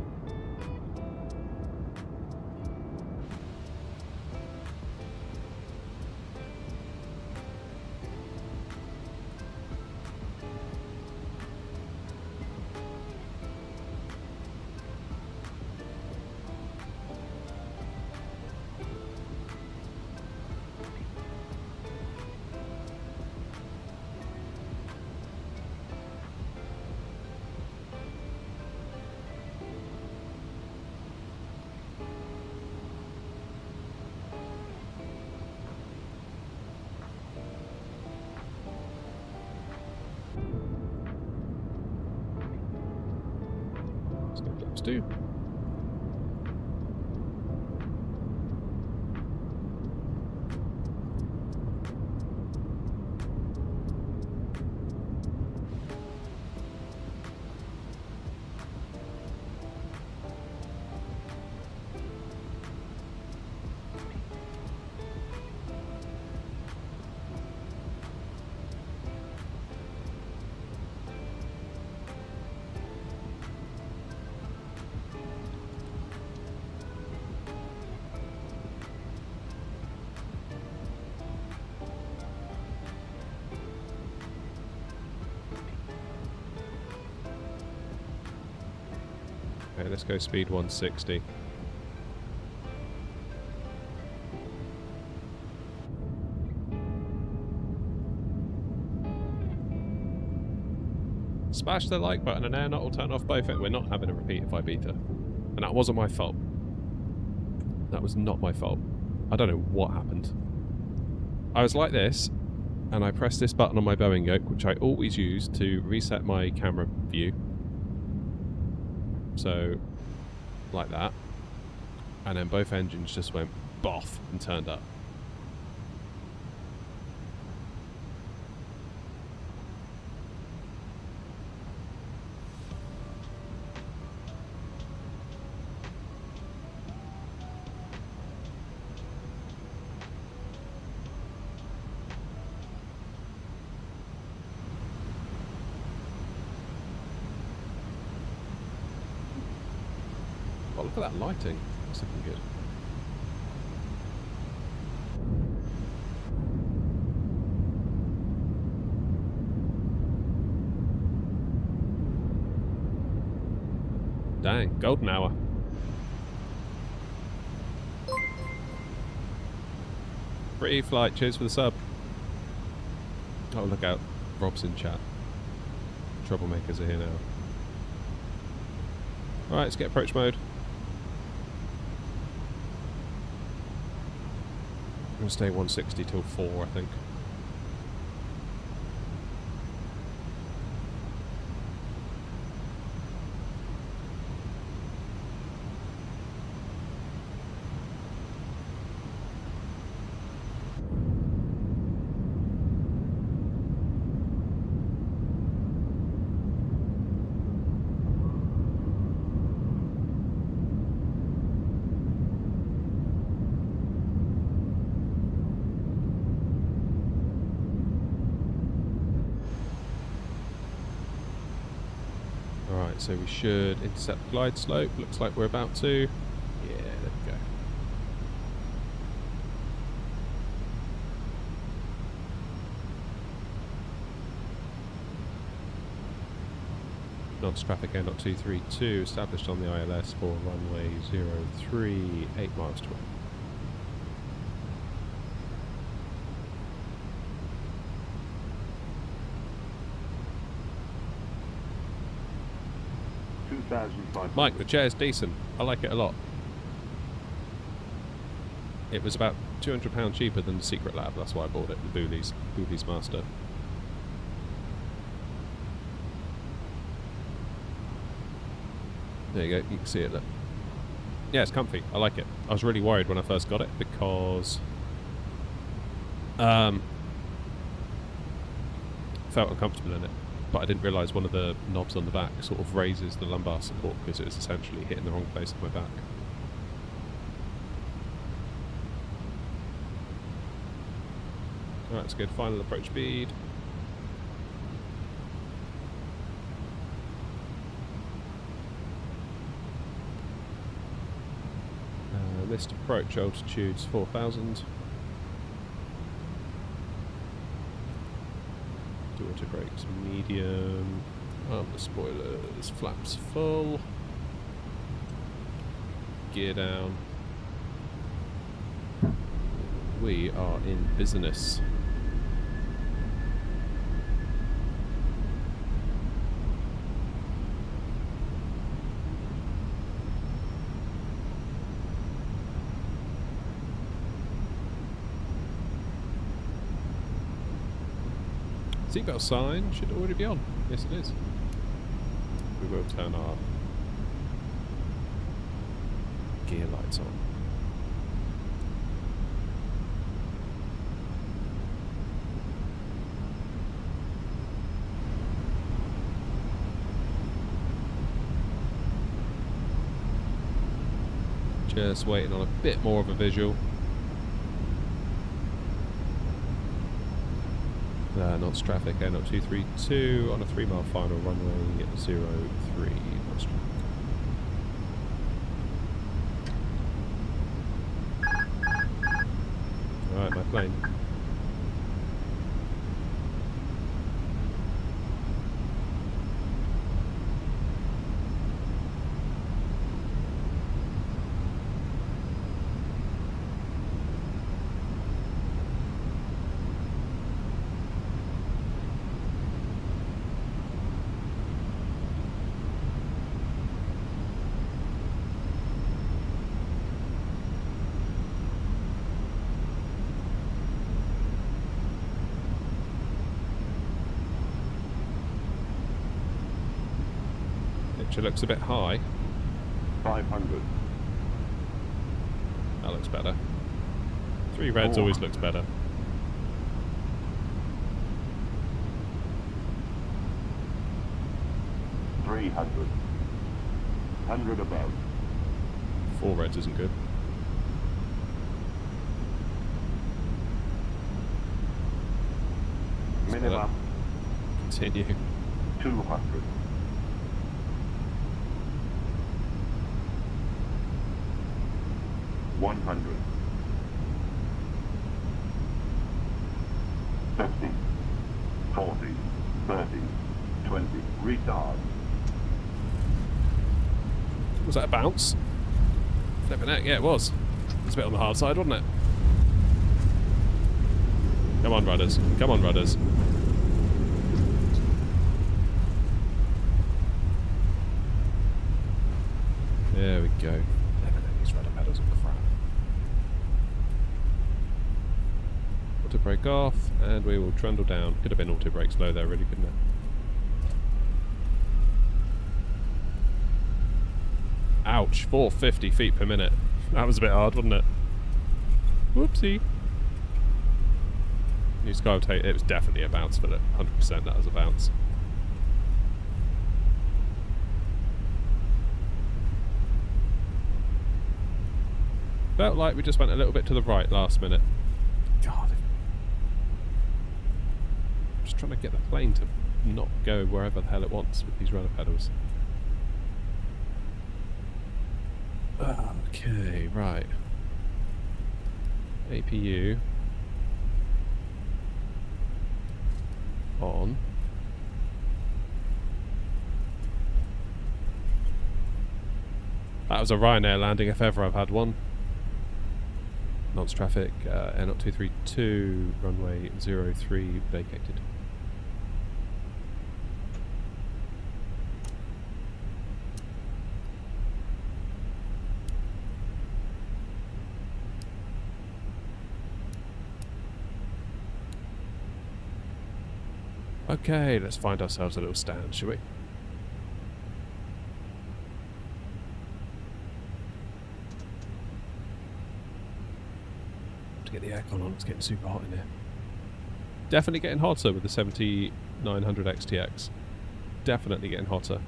Do. Okay, let's go speed 160. Smash the like button and Air Knot will turn off both. We're not having a repeat of Ibiza. And that wasn't my fault. That was not my fault. I don't know what happened. I was like this, and I pressed this button on my Boeing yoke, which I always use to reset my camera view. So, like that. And then both engines just went boff and turned up. Oh, look at that lighting. That's looking good. Dang, golden hour. Free flight, cheers for the sub. Oh, look out. Rob's in chat. Troublemakers are here now. Alright, let's get approach mode. I'm going to stay 160 till 4, I think. So we should intercept the glide slope. Looks like we're about to. Yeah, there we go. Nonce traffic air 232 established on the ILS for runway 03, 8 miles to 1. Mike, the chair's decent. I like it a lot. It was about £200 cheaper than the Secret Lab, that's why I bought it, the Boolies Master. There you go, you can see it, look. Yeah, it's comfy, I like it. I was really worried when I first got it because felt uncomfortable in it. But I didn't realise one of the knobs on the back sort of raises the lumbar support because it was essentially hitting the wrong place of my back. Alright, that's good. Final approach speed. Missed approach altitude's 4,000. Daughter brakes medium. The spoilers, flaps full. Gear down. We are in business. Seatbelt sign should already be on. Yes, it is. We will turn our gear lights on. Just waiting on a bit more of a visual. Nonce traffic, air 232 on a 3-mile final runway 03. Nonce traffic. Alright, my plane. Looks a bit high. 500. That looks better. 3 reds always looks better. $300. 100 above. 4 reds isn't good. Minimum. Continue. 200. 100. 50. 40. 30. 20. Retard. Was that a bounce? Flipping heck, yeah it was. It's a bit on the hard side, wasn't it? Come on, rudders. Come on, rudders. There we go. These rudder pedals are crap. Auto brake off, and we will trundle down. Could have been auto brake slow there, really, couldn't it? Ouch, 450 feet per minute. That was a bit hard, wasn't it? Whoopsie. New Sky will take it. Was definitely a bounce for it. 100% that was a bounce. Felt like we just went a little bit to the right last minute. God. I'm just trying to get the plane to not go wherever the hell it wants with these rudder pedals. Okay, right. APU on. That was a Ryanair landing if ever I've had one. Nonce traffic, Air 232, runway 03 vacated. Okay, let's find ourselves a little stand, shall we? To get the aircon on, it's getting super hot in here. Definitely getting hotter with the 7900 XTX. Definitely getting hotter.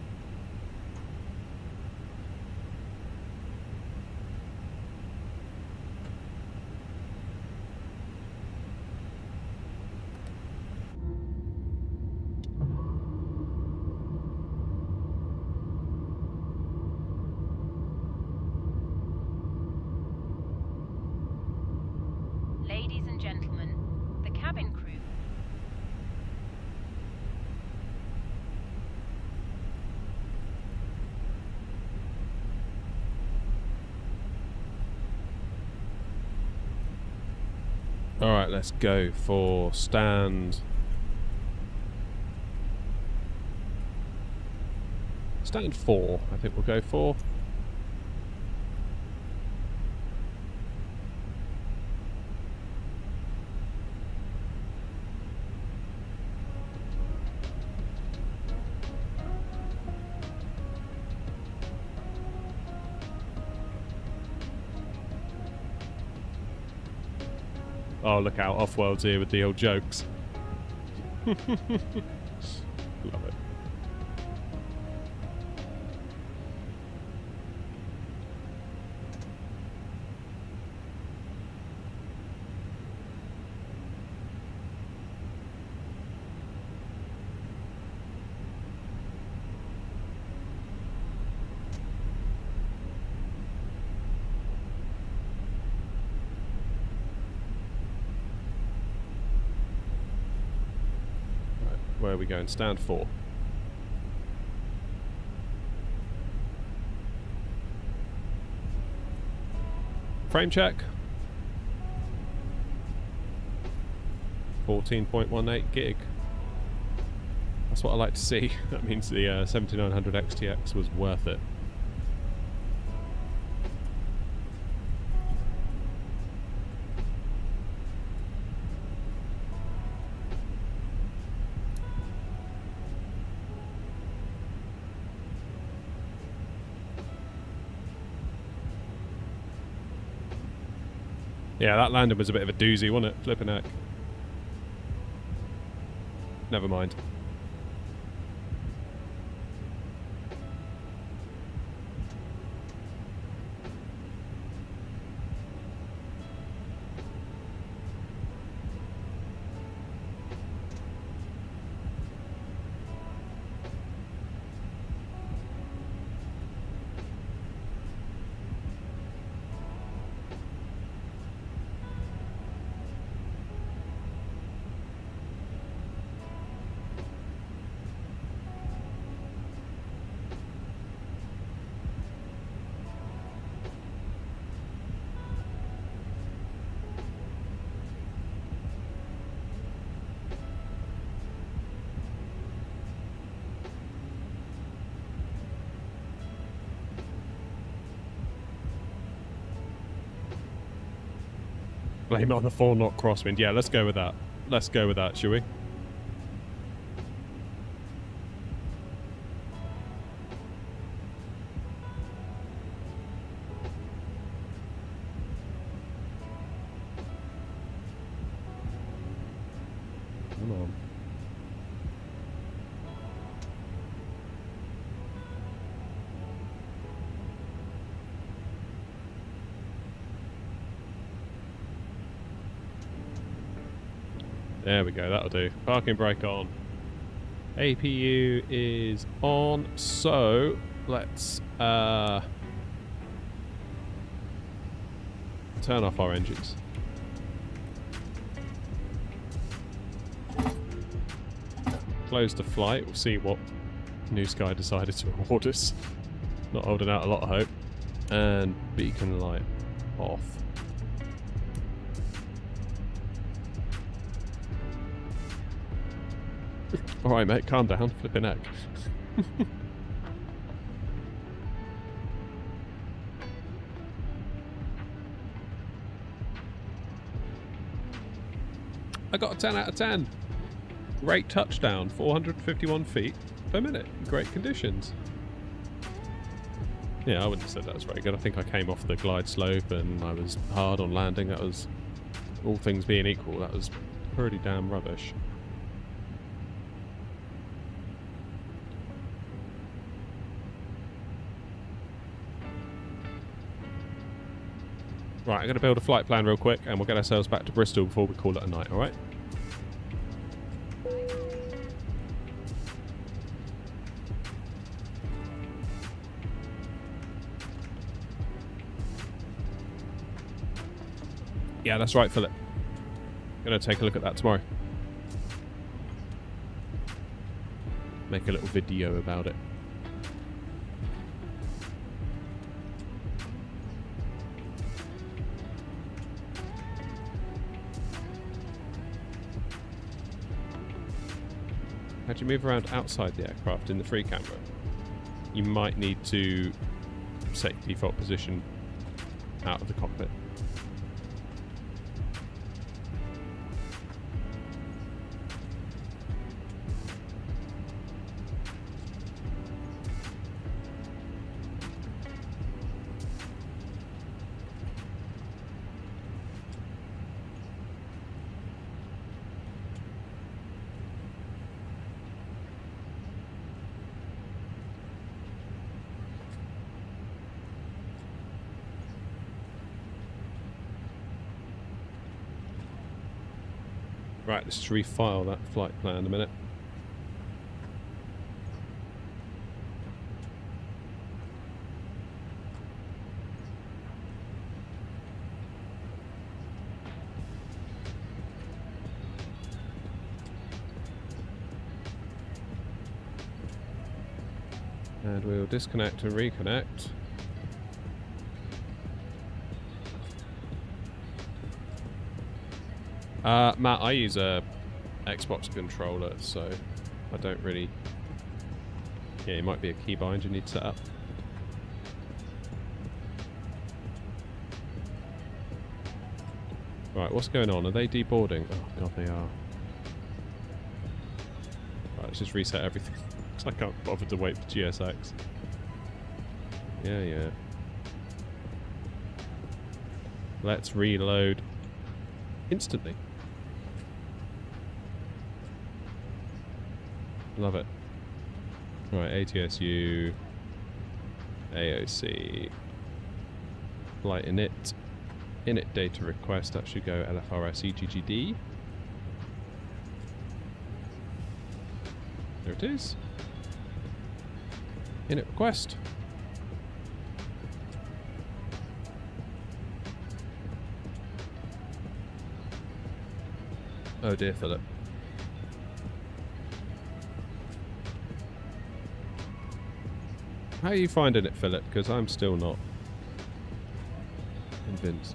Ladies and gentlemen, the cabin crew. Alright, let's go for stand 4, I think we'll go for. Oh, look out, Off-World's here with the old jokes. Love it. Where are we going? Stand 4. Frame check. 14.18 gig. That's what I like to see. That means the 7900 XTX was worth it. Yeah, that landing was a bit of a doozy, wasn't it? Flipping heck. Never mind. Blame it on the 4-knot crosswind. Yeah, let's go with that. Let's go with that, shall we? Come on. There we go, that'll do. Parking brake on. APU is on, so let's turn off our engines. Close the flight, we'll see what New Sky decided to award us. Not holding out a lot of hope. And beacon light off. Alright mate, calm down, flipping heck. I got a 10 out of 10. Great touchdown, 451 feet per minute. Great conditions. Yeah, I wouldn't have said that was very good. I think I came off the glide slope and I was hard on landing. That was, all things being equal, that was pretty damn rubbish. Right, I'm going to build a flight plan real quick and we'll get ourselves back to Bristol before we call it a night, alright? Yeah, that's right, Philip. Going to take a look at that tomorrow. Make a little video about it. How do you move around outside the aircraft in the free camera? You might need to set your default position out of the cockpit. Right, let's just refile that flight plan in a minute. And we'll disconnect and reconnect. Matt, I use a Xbox controller, so I don't really... Yeah, it might be a keybind you need to set up. Right, what's going on? Are they deboarding? Oh god, they are. Right, let's just reset everything. Because I can't bother to wait for GSX. Yeah. Let's reload instantly. Love it. Right, ATSU, AOC, flight init data request, that should go LFRS EGGD. There it is. Init request. Oh dear, Philip. How are you finding it, Philip? Because I'm still not convinced.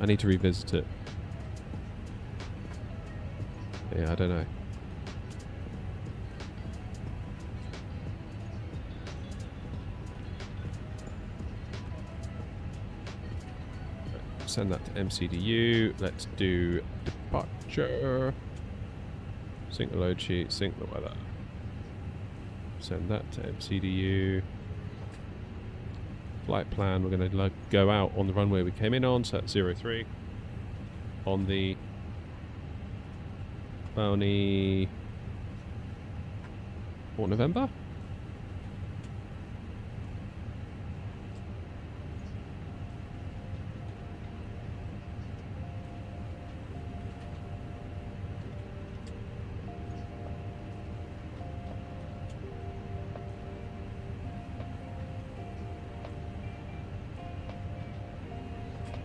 I need to revisit it. Yeah, I don't know. send that to MCDU. Let's do departure. Sync the load sheet, sync the weather. Send that to MCDU. Flight plan, we're going to go out on the runway we came in on, so that's 03. On the Bounty... What, November?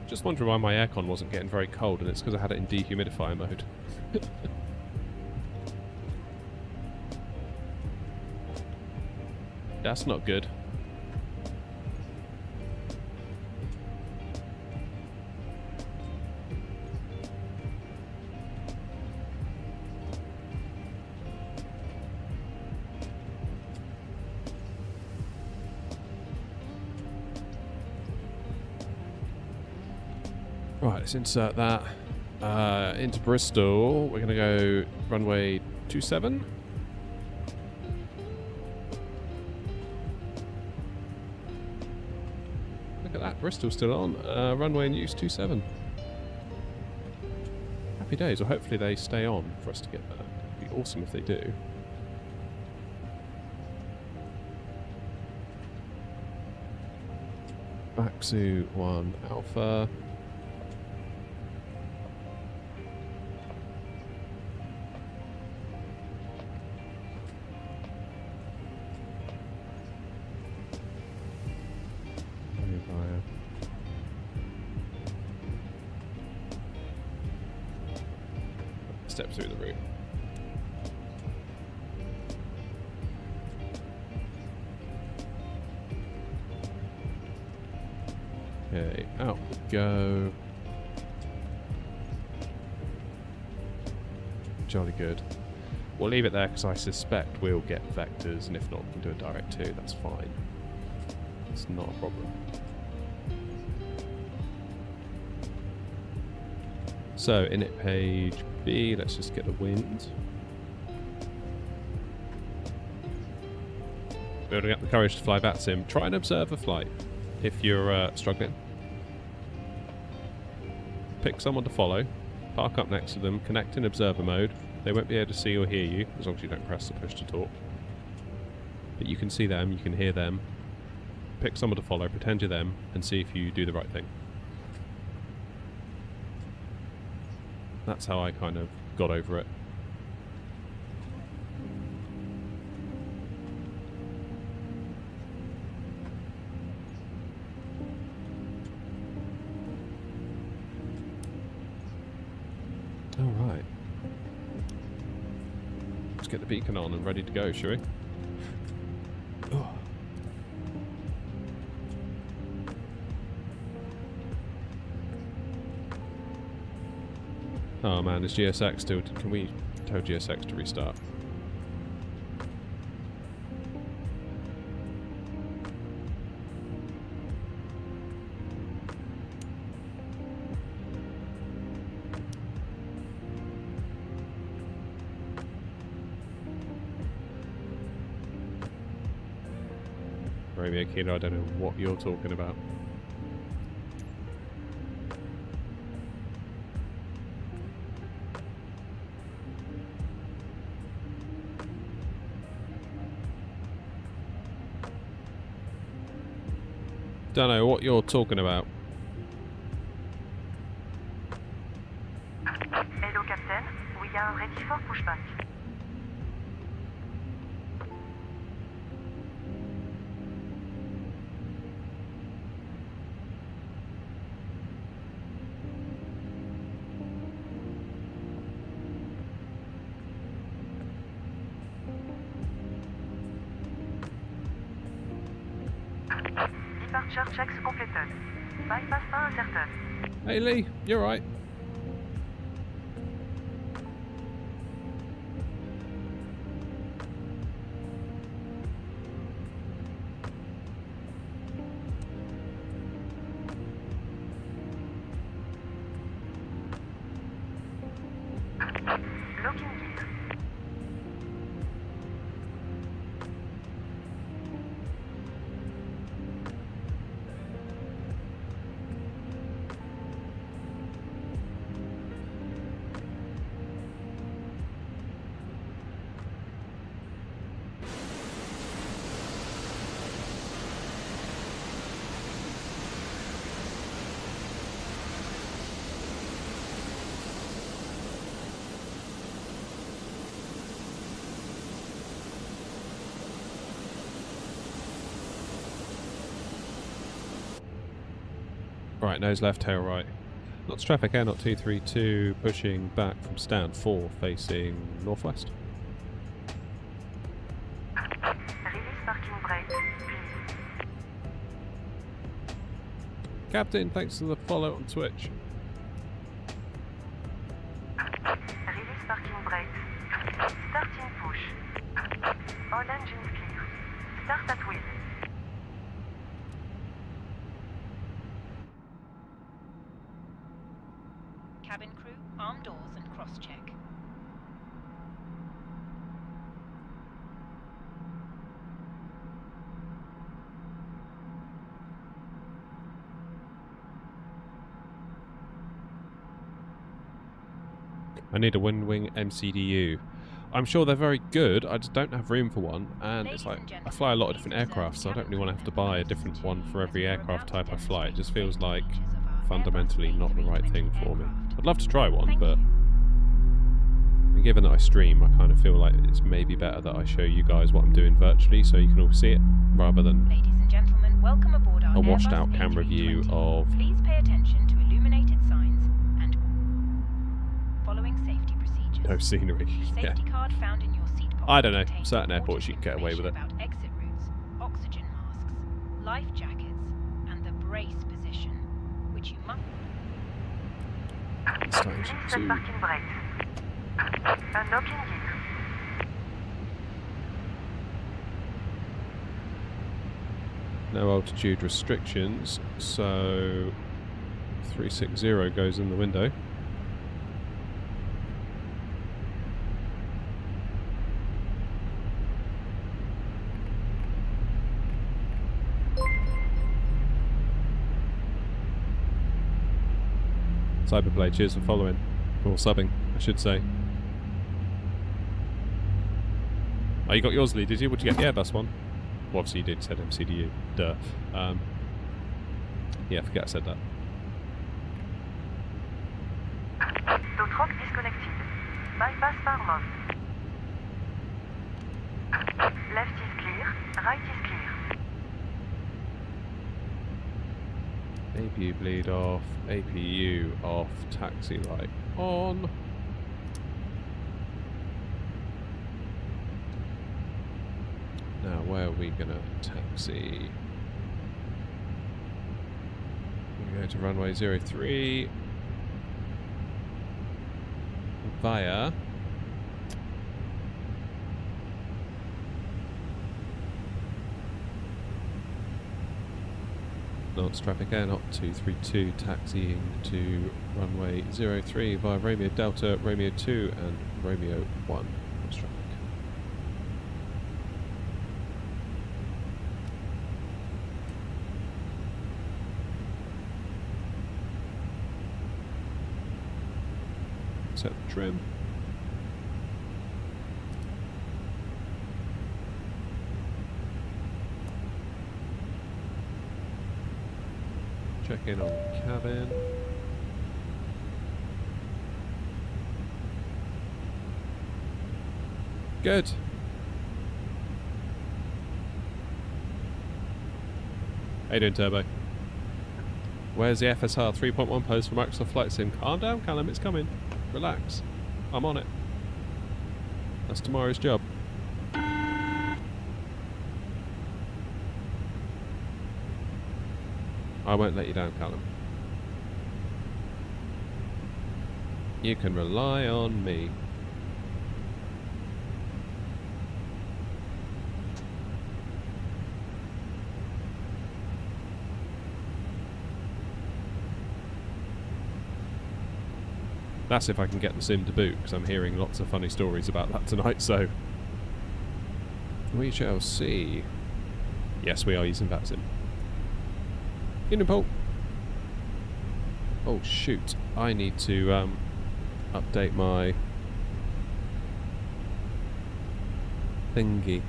Just wondering why my aircon wasn't getting very cold, and it's because I had it in dehumidifier mode. That's not good. Right, let's insert that into Bristol. We're going to go runway 27. Look at that, Bristol's still on. Runway in use 27. Happy days. Well, hopefully they stay on for us to get that. It'd be awesome if they do. Back to 1 Alpha. Step through the route. Okay, out we go. Jolly good. We'll leave it there because I suspect we'll get vectors, and if not, we can do a direct 2. That's fine. It's not a problem. So, init page B, let's just get the wind. Building up the courage to fly VATSIM. Try and observe a flight if you're struggling. Pick someone to follow, park up next to them, connect in observer mode. They won't be able to see or hear you, as long as you don't press the push to talk. But you can see them, you can hear them. Pick someone to follow, pretend you're them, and see if you do the right thing. That's how I kind of got over it. All right. Let's get the beacon on and ready to go, shall we? Oh. Oh man, is GSX still... Can we tell GSX to restart? Romeo Kilo, I don't know what you're talking about. Don't know what you're talking about. Hello, Captain. We are ready for pushback. Departure checks completed. Bypass pas incertain. Hey Lee, you're right. Right, nose left, tail right. Lots of traffic, air not 232, pushing back from stand 4, facing northwest. Release parking brake, please. Captain, thanks for the follow on Twitch. Release parking brake. Starting push. All engines clear. Start at wheel. Cabin crew, arm doors and cross-check. I need a Wing MCDU. I'm sure they're very good, I just don't have room for one, and it's like, I fly a lot of different aircraft, so I don't really want to have to buy a different one for every aircraft type I fly. It just feels like fundamentally not the right thing for me. I'd love to try one, but given that I stream, I kind of feel like it's maybe better that I show you guys what I'm doing virtually so you can all see it, rather than Ladies and gentlemen, welcome aboard our a washed Airbus out camera view A320. of Please pay attention to illuminated signs and following safety procedures. no scenery. The Yeah. safety card found in your seat pocket I don't know, contains certain airports you can get away with it. information about exit routes, oxygen masks, life jackets, and the brace position, which you must. Release the parking brake. Unlock in gear. No altitude restrictions, so 360 goes in the window. Cyberblade, cheers for following. Or subbing, I should say. Oh, you got yours, Lee, did you? Would you get the Airbus one? Well, obviously you did, said MCDU. Duh. Yeah, I forget I said that. Tow truck disconnected. Bypass Farmouth. Left is clear. Right is clear. APU bleed off. APU off. Taxi light on. Now, where are we gonna taxi? We go to runway 03 via North traffic air not 232, taxiing to runway 03 via Romeo Delta, Romeo 2 and Romeo 1. North traffic. Set the trim. Check in on cabin. Good. How you doing, Turbo? Where's the FSR 3.1 post for Microsoft Flight Sim? Calm down, Callum, it's coming. Relax. I'm on it. That's tomorrow's job. I won't let you down, Callum. You can rely on me. That's if I can get the sim to boot, because I'm hearing lots of funny stories about that tonight, so... We shall see. Yes, we are using VATSIM. Paul. Oh shoot, I need to update my thingy.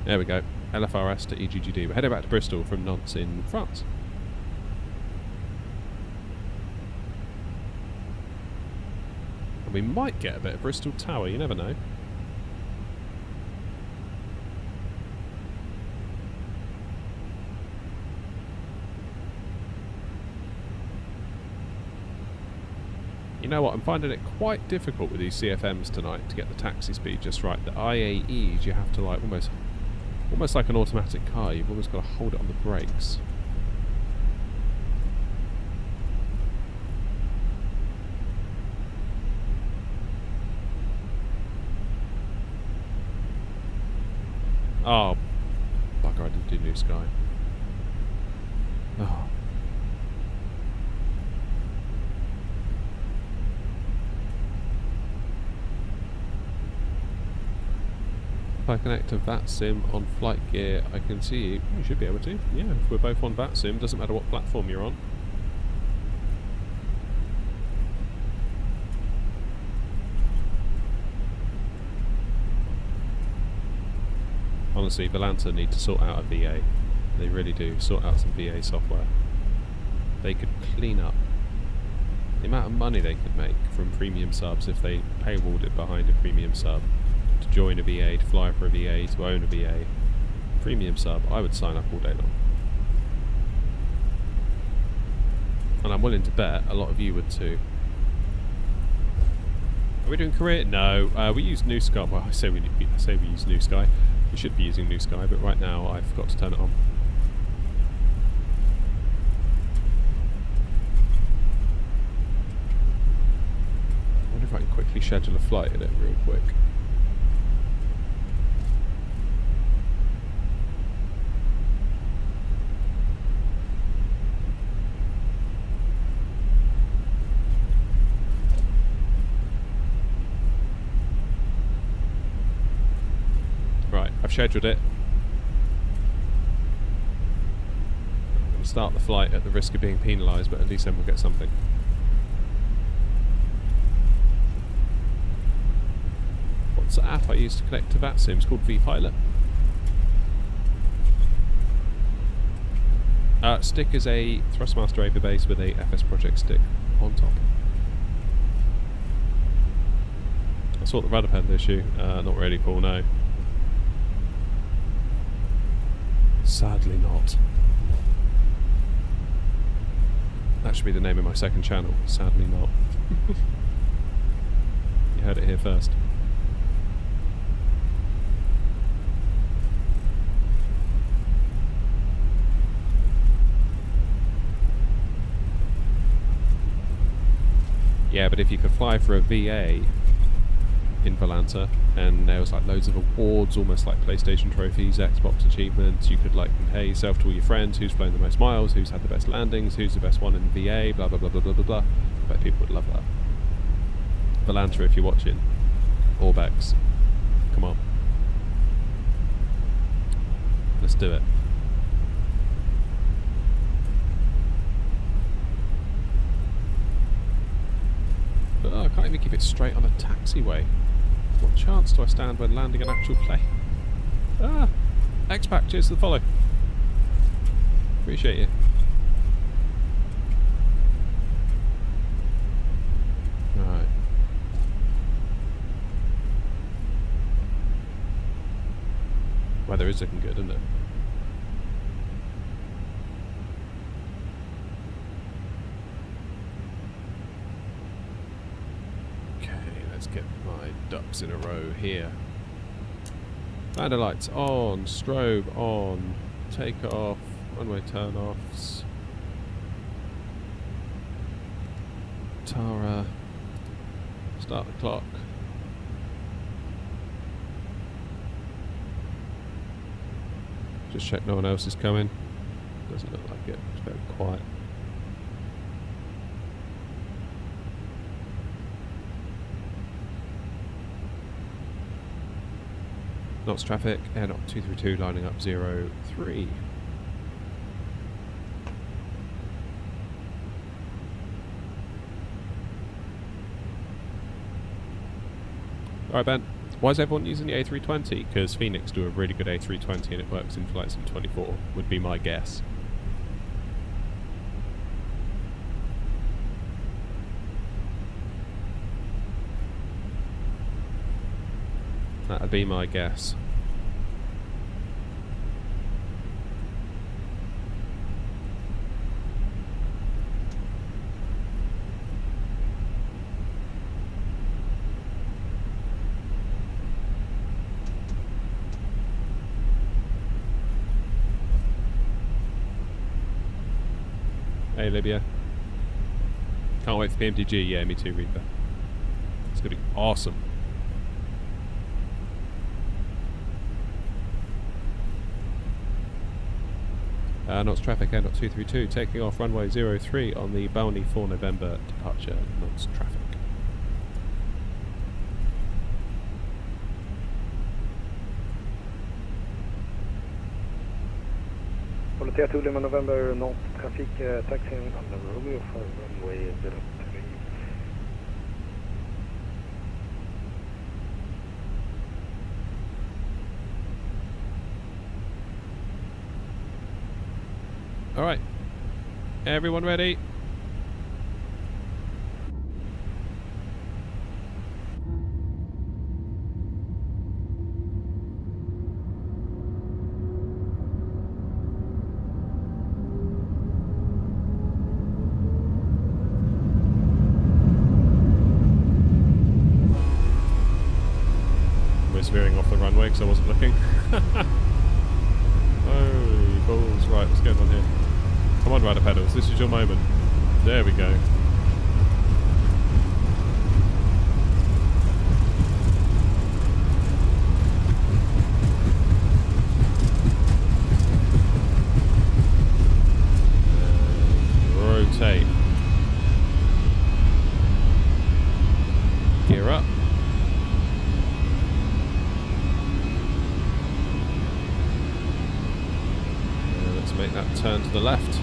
There we go. LFRS to EGGD. We're heading back to Bristol from Nantes in France. And we might get a bit of Bristol Tower, you never know. You know what, I'm finding it quite difficult with these CFMs tonight to get the taxi speed just right. The IAEs, you have to like almost like an automatic car, you've almost got to hold it on the brakes. Oh, bugger, I didn't do New Sky. Oh. If I connect to VATSIM on flight gear, I can see you. You should be able to. Yeah, if we're both on VATSIM, doesn't matter what platform you're on. Honestly, Volanta need to sort out a VA. They really do. Sort out some VA software. They could clean up the amount of money they could make from premium subs if they paywalled it behind a premium sub. To join a VA, to fly for a VA, to own a VA. Premium sub, I would sign up all day long. And I'm willing to bet a lot of you would too. Are we doing career? No, we use New Sky. Well, I say we use New Sky. We should be using New Sky, but right now I forgot to turn it on. I wonder if I can quickly schedule a flight in it real quick. I've scheduled it. I'm going to start the flight at the risk of being penalised, but at least then we'll get something. What's the app I use to connect to VATSIM? It's called vPilot. Stick is a Thrustmaster Airbus base with a FS Project stick on top. I saw the rudder pedal issue. Not really, Paul, no. Sadly not. That should be the name of my second channel. Sadly not. You heard it here first. Yeah, but if you could fly for a VA in Volanta, and there was like loads of awards, almost like PlayStation trophies, Xbox achievements, you could like compare yourself to all your friends, who's flown the most miles, who's had the best landings, who's the best one in the VA, blah blah blah blah blah blah blah. I bet people would love that. Volanta, if you're watching, Orbex, come on, let's do it. But I can't even keep it straight on a taxiway. What chance do I stand when landing an actual plane? Ah! X-Pac, cheers to the follow. Appreciate you. Right. Weather is looking good, isn't it? Get my ducks in a row here. Lander lights on, strobe on, take off, runway turn offs. Tara, start the clock. Just check no one else is coming. Doesn't look like it, it's very quiet. Knots traffic, air knock 232 lining up 03. Alright Ben, why is everyone using the A320? Because Phoenix do a really good A320 and it works in Flight Sim 24, would be my guess. That'd be my guess. Hey Libya. Can't wait for PMDG. Yeah, me too, Reaper. It's going to be awesome. Knots traffic, Air Knot 232, taking off runway 03 on the Balney for November departure. Knots traffic. Polletea to Lima November, North traffic, taxiing on the Romeo for runway 03. Alright. Everyone ready? We're veering off the runway because I wasn't looking. Holy balls. Right, what's going on here? Come on, Rudder Pedals, this is your moment. There we go. Rotate. Gear up. Let's make that turn to the left.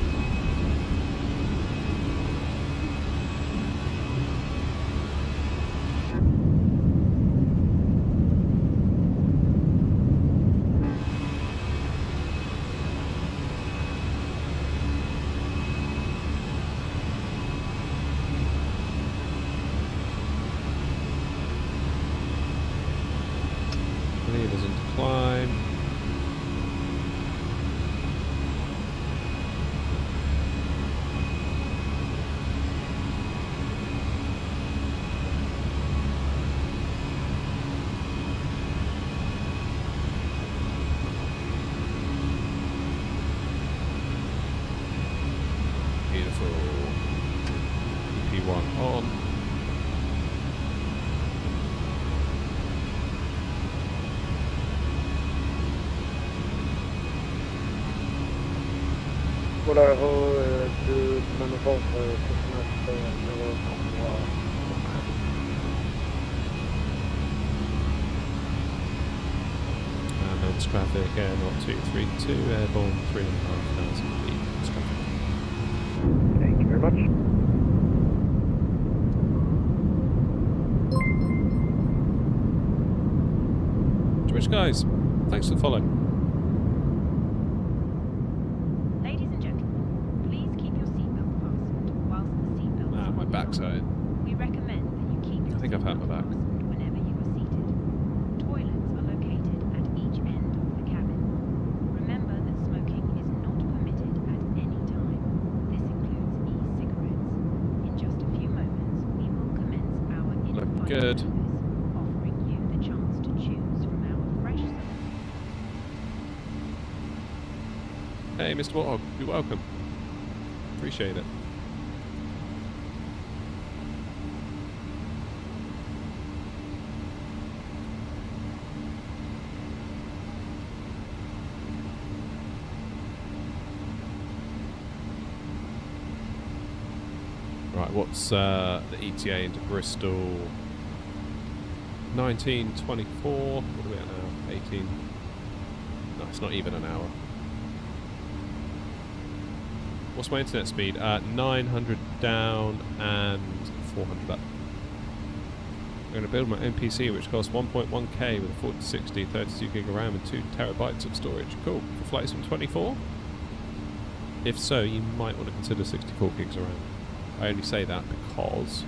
Levers into climb. Beautiful. P1 on. Volaro de manœuvre Thrustmaster 033. Knots traffic, Air Knot 232, airborne 3,500 feet. Knots traffic. Thank you very much. George guys, thanks for the follow. Ladies and gentlemen, please keep your seatbelt fastened whilst the seatbelt is My backside. We recommend that you keep your I think I've hurt my back. fastened whenever you are seated. Toilets are located at each end of the cabin. Remember that smoking is not permitted at any time. This includes e-cigarettes. In just a few moments, we will commence our in-flight good. service, offering you the chance to choose from our fresh selection. Hey, Mr. Warthog, you're welcome. Appreciate it. Right, what's the ETA into Bristol? 19:24. What are we at now? 18. No, it's not even an hour. What's my internet speed? 900 down and 400 up. I'm going to build my own PC, which costs 1.1k with a 4060, 32 gig of RAM and 2 terabytes of storage. Cool. For flights from 24? If so, you might want to consider 64 gigs of RAM. I only say that because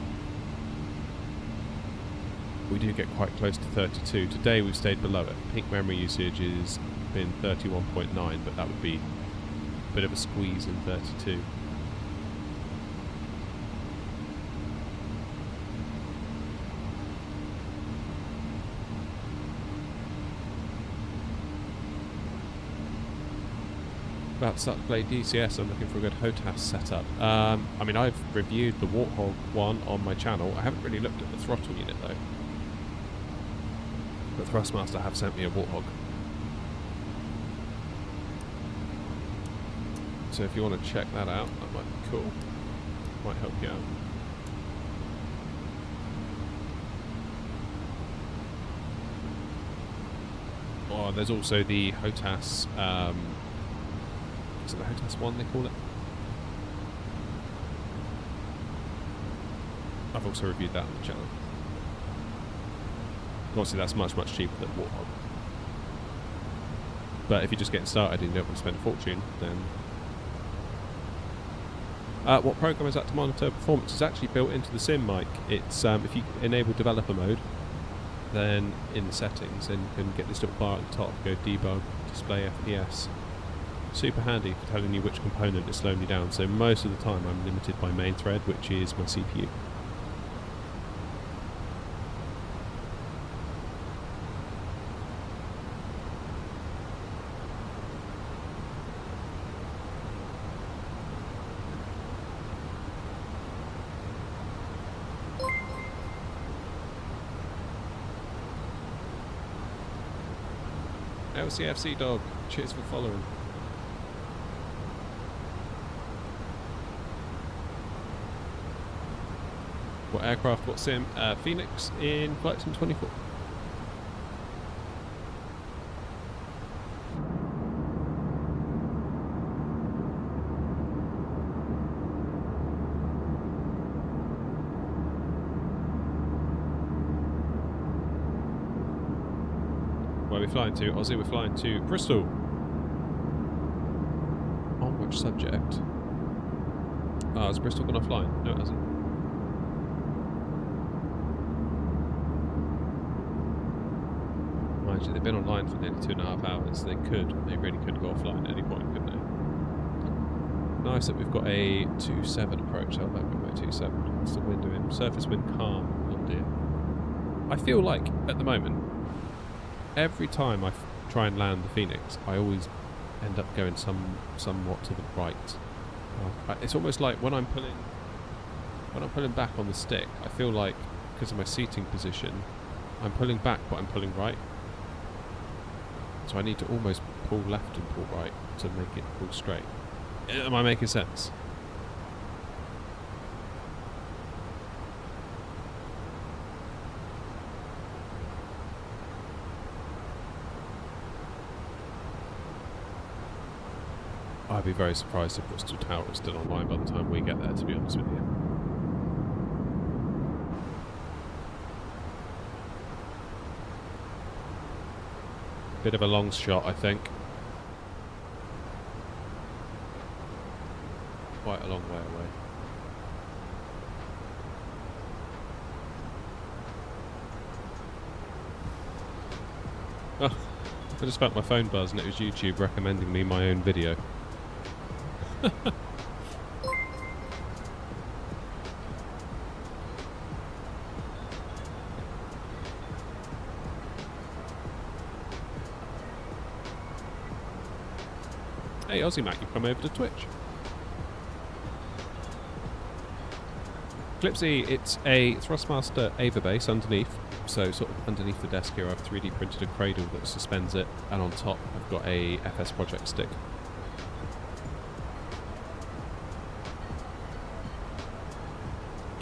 we do get quite close to 32. Today we've stayed below it. Peak memory usage has been 31.9, but that would be a bit of a squeeze in 32. about to start to play DCS. I'm looking for a good HOTAS setup. I mean, I've reviewed the Warthog one on my channel. I haven't really looked at the throttle unit though. But Thrustmaster have sent me a Warthog. So if you want to check that out, that might be cool. Might help you out. Oh, there's also the HOTAS, is it the HOTAS 1 they call it? I've also reviewed that on the channel. Obviously that's much, much cheaper than Warthog. But if you're just getting started and you don't want to spend a fortune, then... what program is that to monitor performance? It's actually built into the sim mic. It's if you enable developer mode, then in the settings, then you can get this little bar at the top, go debug, display FPS. Super handy for telling you which component is slowing you down. So most of the time I'm limited by main thread, which is my CPU. LCFC dog, cheers for following. What aircraft, what sim? Phoenix in Flight Sim 24. Where are we flying to? Aussie, we're flying to Bristol. On which subject? Ah, has Bristol gone offline? No, it hasn't. Mind you, they've been online for nearly 2.5 hours. They really could go offline at any point, couldn't they? Nice that we've got a 2-7 approach. How about we go 2-7? What's the wind doing? Surface wind calm. Oh dear. I feel like, at the moment, every time I try and land the Phoenix, I always end up going somewhat to the right. It's almost like when I'm pulling back on the stick, I feel like, because of my seating position, I'm pulling back, but I'm pulling right. So I need to almost pull left and pull right to make it pull straight. Am I making sense? I'd be very surprised if Bristol Tower is still online by the time we get there, to be honest with you. Bit of a long shot, I think. Quite a long way away. Oh, I just felt my phone buzz and it was YouTube recommending me my own video. Hey Aussie Mac, you've come over to Twitch. Clipsy, it's a Thrustmaster Ava base underneath, so sort of underneath the desk here I've 3D printed a cradle that suspends it, and on top I've got a FS project stick.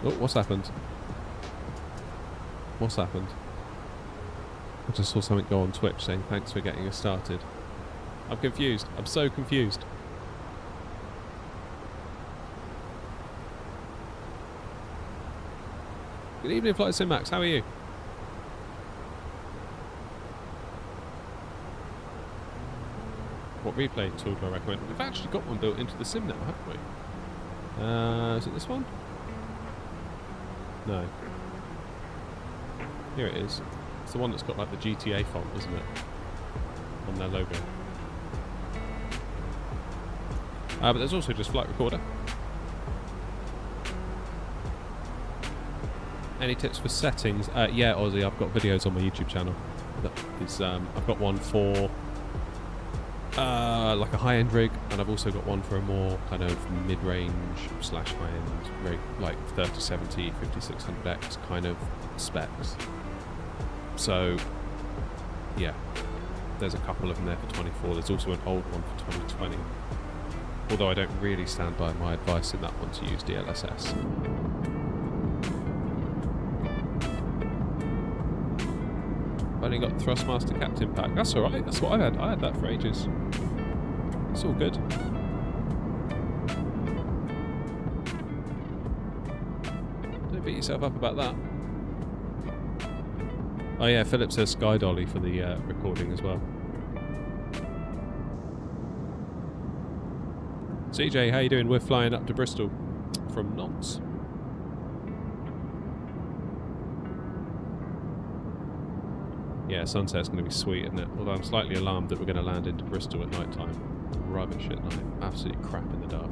Oh, what's happened? What's happened? I just saw something go on Twitch saying thanks for getting us started. I'm confused. I'm so confused. Good evening, Flight Sim Max. How are you? What replay tool do I recommend? We've actually got one built into the sim now, haven't we? Is it this one? No. Here it is. It's the one that's got like the GTA font, isn't it? On their logo. But there's also just Flight Recorder. Any tips for settings? Yeah, Aussie, I've got videos on my YouTube channel. That is, I've got one for like a high-end rig, and I've also got one for a more kind of mid-range / high-end rig, like 3070, 5600X kind of specs. So, yeah, there's a couple of them there for 24. There's also an old one for 2020. Although I don't really stand by my advice in that one to use DLSS. I've only got Thrustmaster Captain Pack. That's alright, that's what I've had. I had that for ages. It's all good. Don't beat yourself up about that. Oh yeah, Philip says Sky Dolly for the recording as well. CJ, how you doing? We're flying up to Bristol from Nantes. Yeah, sunset's going to be sweet, isn't it? Although I'm slightly alarmed that we're going to land into Bristol at night time. Rubbish at night. Absolutely crap in the dark.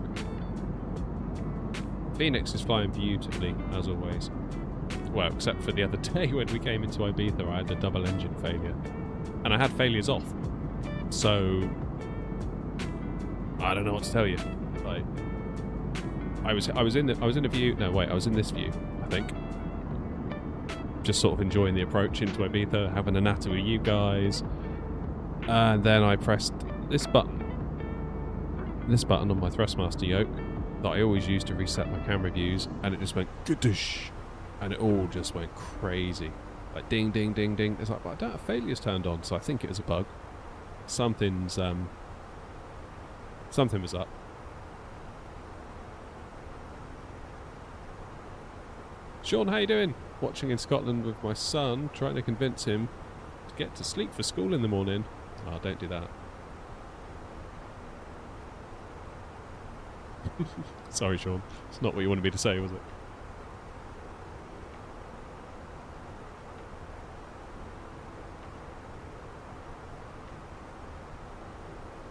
Phoenix is flying beautifully, as always. Well, except for the other day when we came into Ibiza, I had a double engine failure. And I had failures off. So I don't know what to tell you. Like, I was in a view. No, wait, I was in this view, I think. Just sort of enjoying the approach into Ibiza, having a natter with you guys, and then I pressed this button on my Thrustmaster yoke that I always use to reset my camera views, and it just went gadoosh, and it all just went crazy, like ding, ding, ding, ding. It's like, but I don't have failures turned on, so I think it was a bug. Something was up. Sean, how you doing? Watching in Scotland with my son, trying to convince him to get to sleep for school in the morning. Oh, don't do that. Sorry, Sean. It's not what you wanted me to say, was it?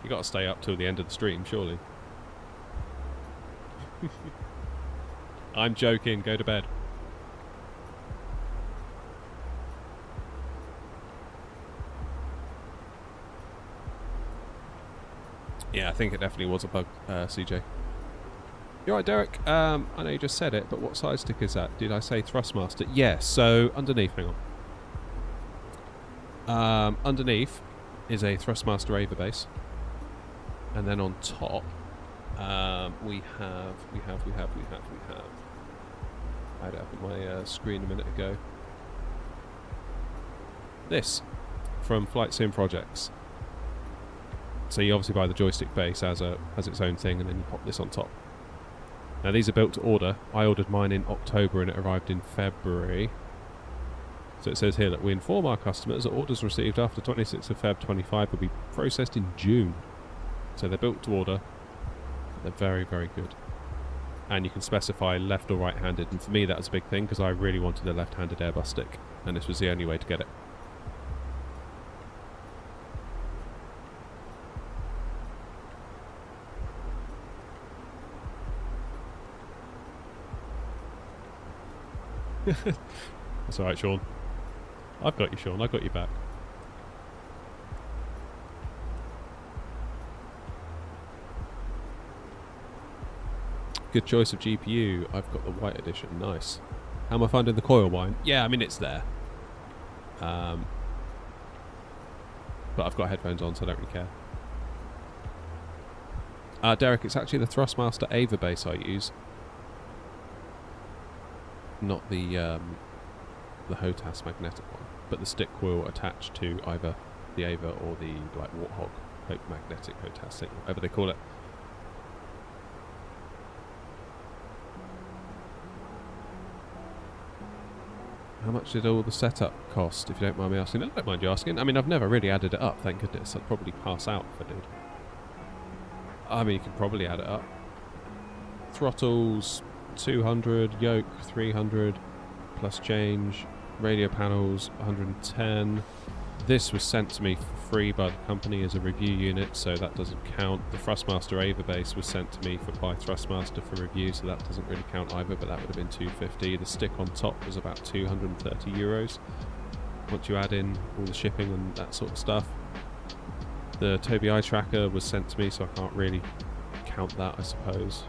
You got to stay up till the end of the stream, surely. I'm joking. Go to bed. Yeah, I think it definitely was a bug, CJ. You're right, Derek. I know you just said it, but what side stick is that? Did I say Thrustmaster? Yeah, so underneath, hang on. Underneath is a Thrustmaster Ava base. And then on top, we have. I had it up on my screen a minute ago. This, from Flight Sim Projects. So you obviously buy the joystick base as its own thing, and then you pop this on top. Now these are built to order. I ordered mine in October and it arrived in February. So it says here that we inform our customers that orders received after 26th of Feb 25 will be processed in June. So they're built to order. They're very, very good. And you can specify left or right-handed, and for me that was a big thing because I really wanted a left-handed Airbus stick, and this was the only way to get it. That's alright, Sean. I've got you, Sean. I've got you back. Good choice of GPU. I've got the white edition. Nice. How am I finding the coil wine? Yeah, I mean, it's there. But I've got headphones on, so I don't really care. Derek, it's actually the Thrustmaster Ava base I use. Not the HOTAS magnetic one, but the stick will attach to either the Ava or the like Warthog magnetic HOTAS thing, whatever they call it. How much did all the setup cost, if you don't mind me asking? I don't mind you asking. I mean, I've never really added it up, thank goodness. I'd probably pass out if I did. I mean, you can probably add it up. Throttles 200, yoke 300 plus change, radio panels 110. This was sent to me for free by the company as a review unit, so that doesn't count. The Thrustmaster Ava base was sent to me by Thrustmaster for review, so that doesn't really count either, but that would have been 250. The stick on top was about 230 euros once you add in all the shipping and that sort of stuff. The Tobii eye tracker was sent to me, so I can't really count that, I suppose.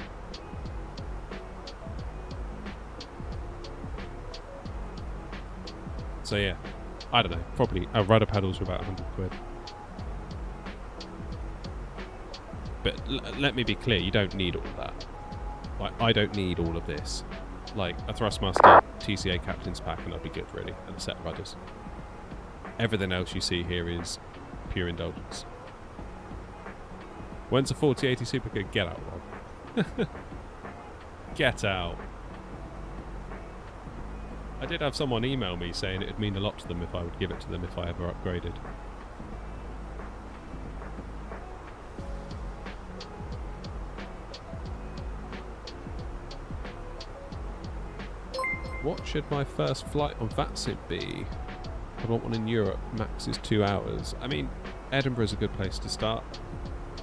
So yeah, I don't know, probably rudder pedals were about 100 quid. But let me be clear, you don't need all of that. Like, I don't need all of this. Like, a Thrustmaster TCA Captain's Pack and I'll be good, really, and a set of rudders. Everything else you see here is pure indulgence. When's a 4080 Super good? Get out, Rob. Get out. I did have someone email me saying it would mean a lot to them if I would give it to them if I ever upgraded. What should my first flight on VATSID be? I want one in Europe. Max is 2 hours. I mean, Edinburgh is a good place to start.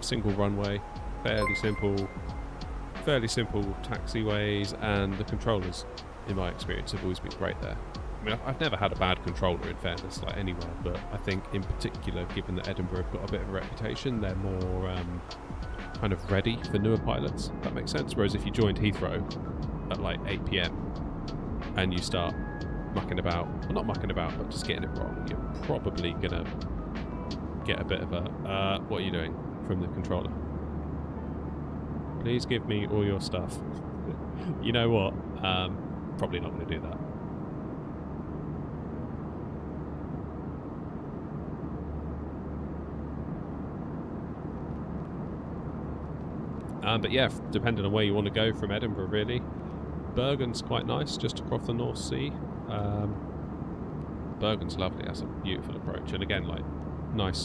Single runway, fairly simple taxiways, and the controllers, in my experience, have always been great there. I mean, I've never had a bad controller, in fairness, like anywhere, but I think in particular, given that Edinburgh have got a bit of a reputation, they're more kind of ready for newer pilots, if that makes sense. Whereas if you joined Heathrow at like 8 PM and you start mucking about, well, not mucking about, but just getting it wrong, you're probably gonna get a bit of a what are you doing from the controller? Please give me all your stuff. You know what, probably not going to do that. But yeah, depending on where you want to go from Edinburgh, really. Bergen's quite nice, just across the North Sea. Bergen's lovely, that's a beautiful approach. And again, like, nice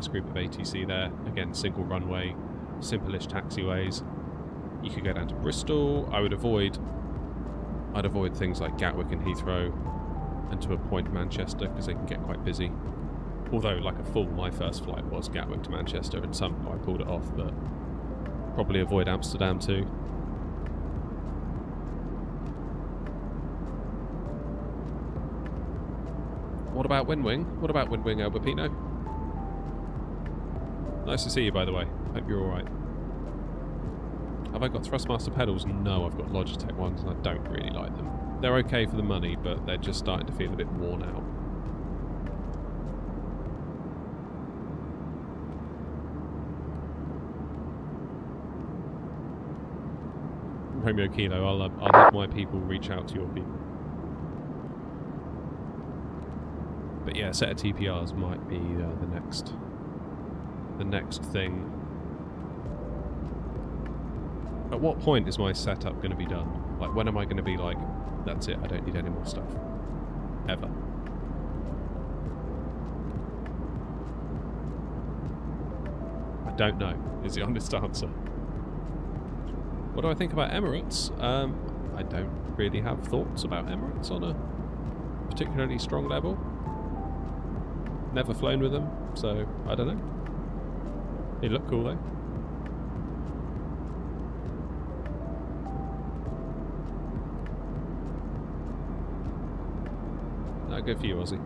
group of ATC there. Again, single runway, simple-ish taxiways. You could go down to Bristol. I'd avoid things like Gatwick and Heathrow, and to a point Manchester, because they can get quite busy. Although, like a fool, my first flight was Gatwick to Manchester, and somehow I pulled it off, but probably avoid Amsterdam too. What about Windwing? What about Windwing, Alberpino? Nice to see you, by the way. Hope you're alright. Have I got Thrustmaster pedals? No, I've got Logitech ones, and I don't really like them. They're okay for the money, but they're just starting to feel a bit worn out. Romeo Kilo, I'll have my people reach out to your people. But yeah, a set of TPRs might be the next thing. At what point is my setup going to be done? Like, when am I going to be like, that's it, I don't need any more stuff? Ever. I don't know, is the honest answer. What do I think about Emirates? I don't really have thoughts about Emirates on a particularly strong level. Never flown with them, so I don't know. They look cool though. No, good for you, Aussie.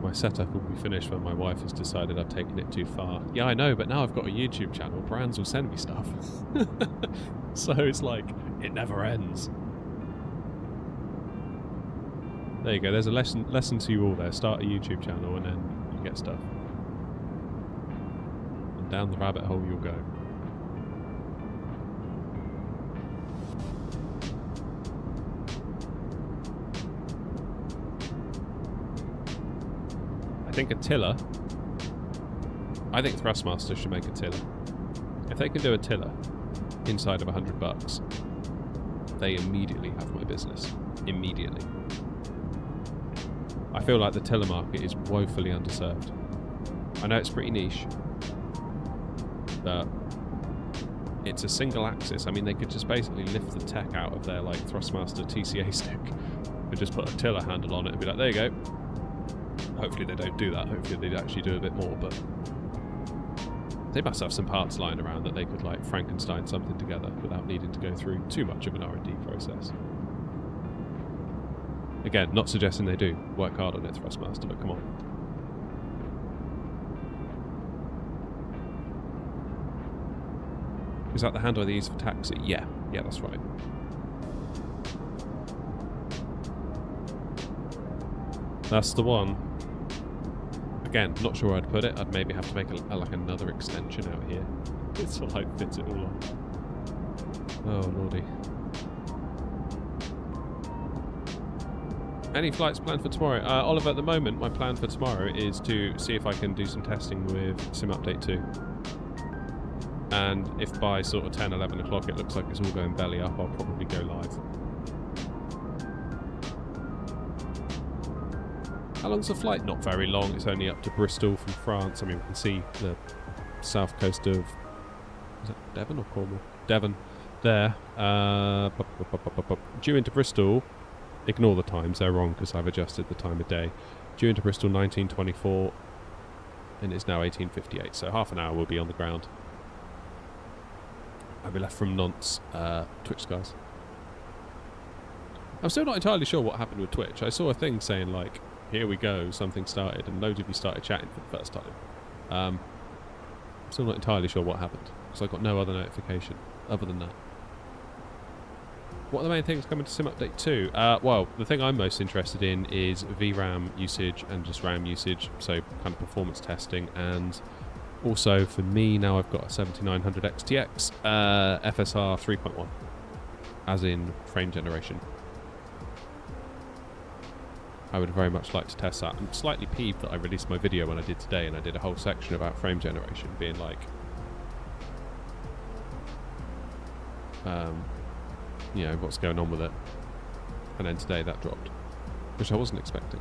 My setup will be finished when my wife has decided I've taken it too far. Yeah, I know, but now I've got a YouTube channel. Brands will send me stuff. So it's like, it never ends. There you go, there's a lesson to you all there. Start a YouTube channel and then you get stuff. And down the rabbit hole you'll go. I think a tiller. I think Thrustmaster should make a tiller. If they can do a tiller inside of $100, they immediately have my business. Immediately. I feel like the tiller market is woefully underserved. I know it's pretty niche, but it's a single axis. I mean, they could just basically lift the tech out of their like Thrustmaster TCA stick and just put a tiller handle on it and be like, there you go. Hopefully they don't do that. Hopefully they actually do a bit more, but They must have some parts lying around that they could like Frankenstein something together without needing to go through too much of an R&D process. Again, not suggesting they do. Work hard on it, Thrustmaster, but come on. Is that the handle they use for taxi? Yeah, that's right. That's the one. Again, not sure where I'd put it. I'd maybe have to make like another extension out here. It's to like fits it all on. Oh lordy. Any flights planned for tomorrow? Oliver, at the moment, my plan for tomorrow is to see if I can do some testing with Sim Update 2. And if by sort of 10, 11 o'clock it looks like it's all going belly up, I'll probably go live. How long's the flight? Not very long. It's only up to Bristol from France. I mean, we can see the south coast of... is that Devon or Cornwall? Devon. There. Due into Bristol... Ignore the times, they're wrong because I've adjusted the time of day. Due into Bristol 19:24 and it's now 18:58, so half an hour we'll be on the ground. I'll be left from Nantes, Twitch skies. I'm still not entirely sure what happened with Twitch. I saw a thing saying like, here we go, something started, and loads of you started chatting for the first time. I'm still not entirely sure what happened because I got no other notification other than that. What are the main things coming to Sim Update 2? Well, the thing I'm most interested in is VRAM usage and just RAM usage, so kind of performance testing, and also for me now I've got a 7900 XTX FSR 3.1, as in frame generation. I would very much like to test that. I'm slightly peeved that I released my video when I did today and I did a whole section about frame generation, being like... you know, what's going on with it. And then today that dropped, which I wasn't expecting.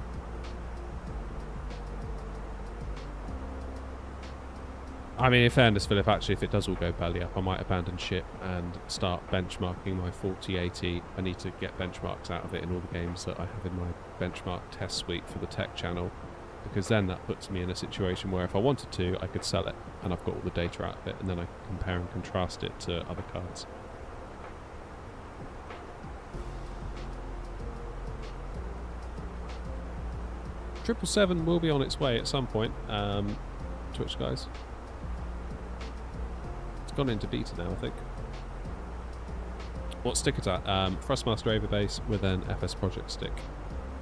I mean, in fairness, Philip, actually, if it does all go belly up, I might abandon ship and start benchmarking my 4080. I need to get benchmarks out of it in all the games that I have in my benchmark test suite for the tech channel, because then that puts me in a situation where if I wanted to, I could sell it, and I've got all the data out of it, and then I can compare and contrast it to other cards. Triple 7 will be on its way at some point, Twitch guys. It's gone into beta now, I think. What stick is that? Thrustmaster Overbase with an FS Project stick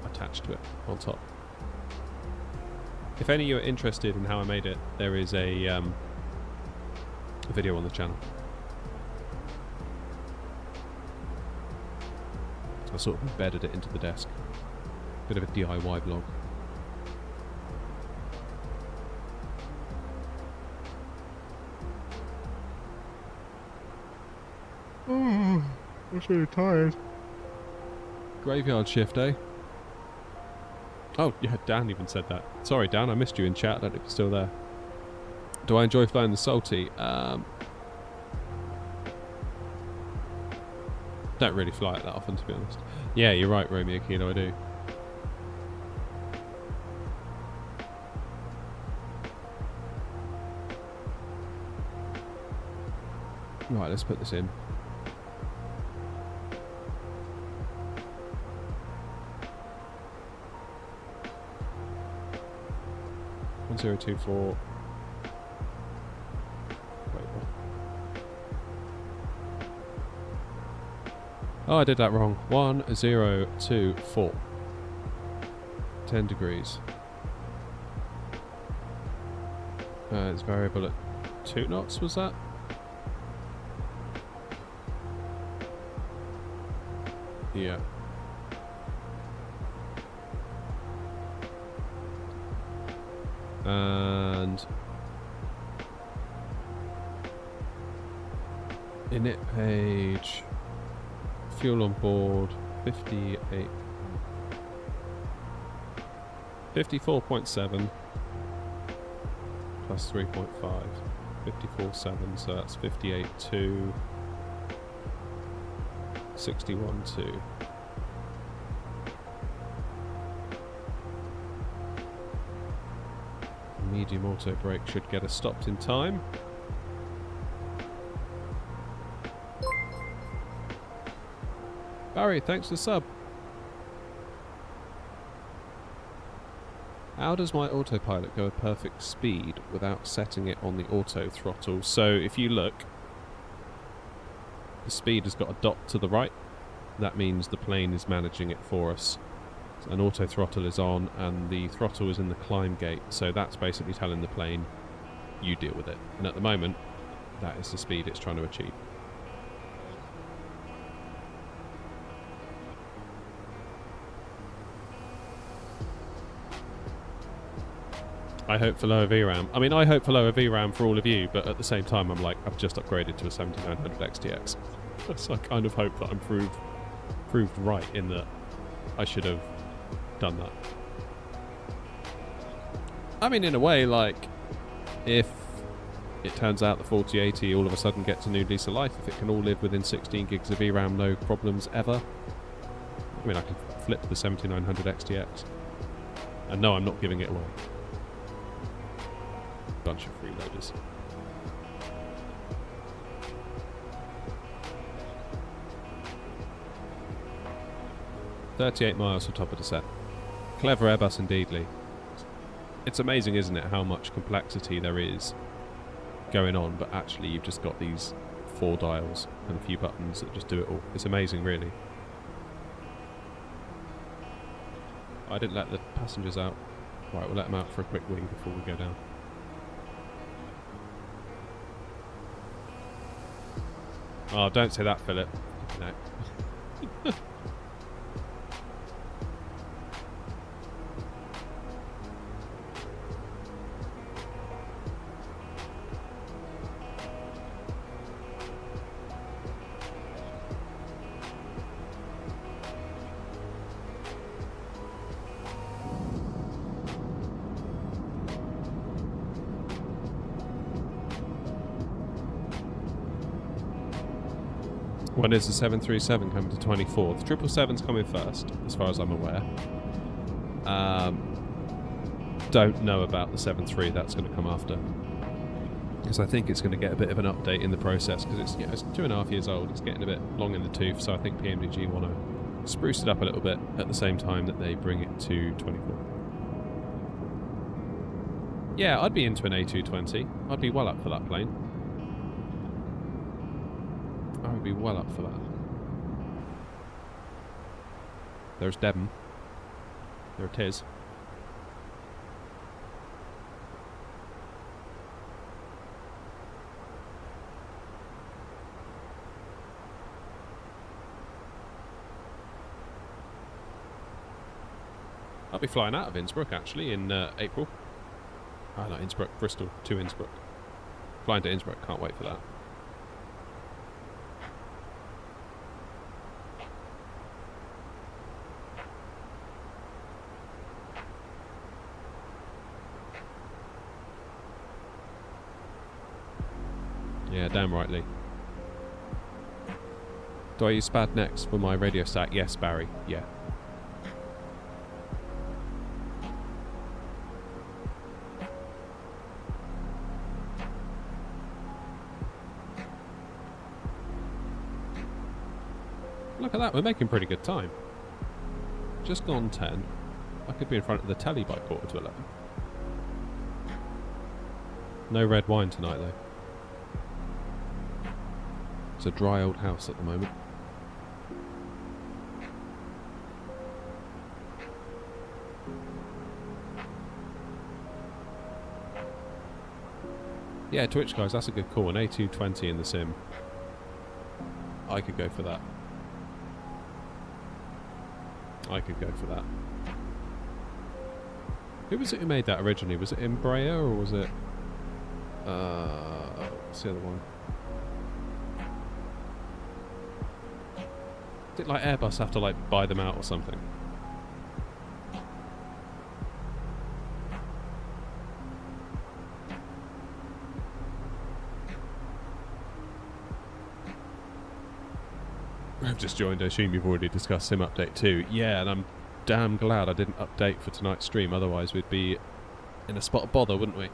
attached to it on top. If any of you are interested in how I made it, there is a video on the channel. So I sort of embedded it into the desk. Bit of a DIY blog. Oh, I'm so tired. Graveyard shift, eh? Oh, yeah, Dan even said that. Sorry, Dan, I missed you in chat. I don't know if you're still there. Do I enjoy flying the Salty? Don't really fly it that often, to be honest. Yeah, you're right, Romeo Kilo, I do. Right, let's put this in. One 024. Wait, what? Oh, I did that wrong. 1024. 10 degrees. It's variable at 2 knots, was that? Yeah. And init page, fuel on board, 54.7 plus 3.5, 54.7, so that's 58.2, 61.2. Medium auto brake should get us stopped in time. Barry, thanks for the sub. How does my autopilot go at perfect speed without setting it on the auto throttle? So if you look, the speed has got a dot to the right. That means the plane is managing it for us. An auto throttle is on and the throttle is in the climb gate, so that's basically telling the plane, you deal with it. And at the moment, that is the speed it's trying to achieve. I hope for lower VRAM. I mean, I hope for lower VRAM for all of you, but at the same time, I'm like, I've just upgraded to a 7900 XTX. So I kind of hope that I'm proved right in that I should have done that. I mean, in a way, like, if it turns out the 4080 all of a sudden gets a new lease of life, if it can all live within 16 gigs of VRAM, no problems ever. I mean, I can flip the 7900 XTX. And no, I'm not giving it away. Bunch of freeloaders. $38 miles from top of the set. Clever Airbus indeedly. It's amazing, isn't it, how much complexity there is going on, but actually you've just got these 4 dials and a few buttons that just do it all. It's amazing, really. I didn't let the passengers out. Right, we'll let them out for a quick wing before we go down. Oh, don't say that, Philip. No. When is the 737 coming to 24? The 777's coming first, as far as I'm aware. Don't know about the 73, that's going to come after. Because I think it's going to get a bit of an update in the process, because it's 2.5 years old, it's getting a bit long in the tooth, so I think PMDG want to spruce it up a little bit at the same time that they bring it to 24. Yeah, I'd be into an A320. I'd be well up for that plane. I would be well up for that. There's Devon. There it is. I'll be flying out of Innsbruck actually in April. Ah, not Innsbruck, Bristol to Innsbruck. Flying to Innsbruck, can't wait for that. Yeah, damn rightly. Do I use SPAD next for my radio stack? Yes, Barry. Yeah. Look at that, we're making pretty good time. Just gone 10. I could be in front of the telly by 11:15. No red wine tonight though. It's a dry old house at the moment. Yeah, Twitch guys, that's a good call. An A220 in the sim. I could go for that. I could go for that. Who was it who made that originally? Was it Embraer or was it... what's the other one? Did like Airbus have to like buy them out or something? I've just joined. I assume you've already discussed Sim Update 2. Yeah, and I'm damn glad I didn't update for tonight's stream, otherwise we'd be in a spot of bother, wouldn't we?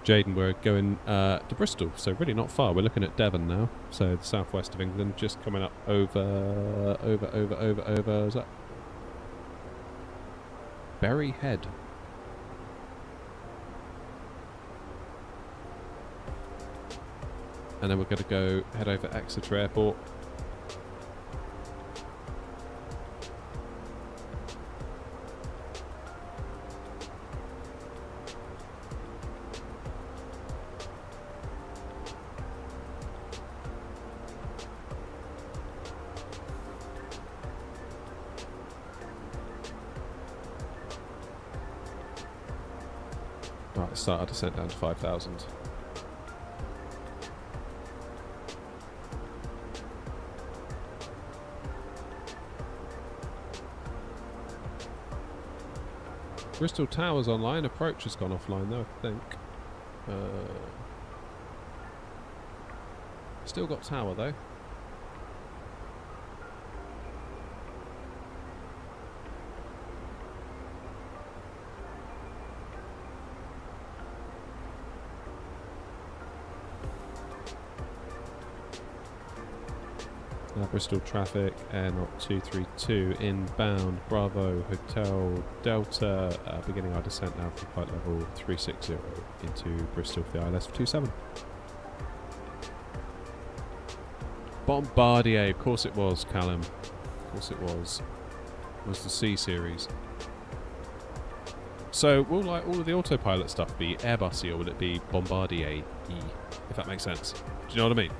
Jaden, we're going to Bristol, so really not far. We're looking at Devon now, so the southwest of England, just coming up over, is that Berry Head? And then we're going to head over Exeter Airport. Right, start our descent down to 5,000. Bristol Tower's online. Approach has gone offline though, I think. Still got tower though. Bristol traffic, Air 232 inbound, Bravo Hotel Delta, beginning our descent now from flight level 360 into Bristol for the ILS 27. Bombardier, of course it was, Callum. Of course it was. It was the C series. So will like all of the autopilot stuff be Airbusy or will it be Bombardier-y, if that makes sense? Do you know what I mean?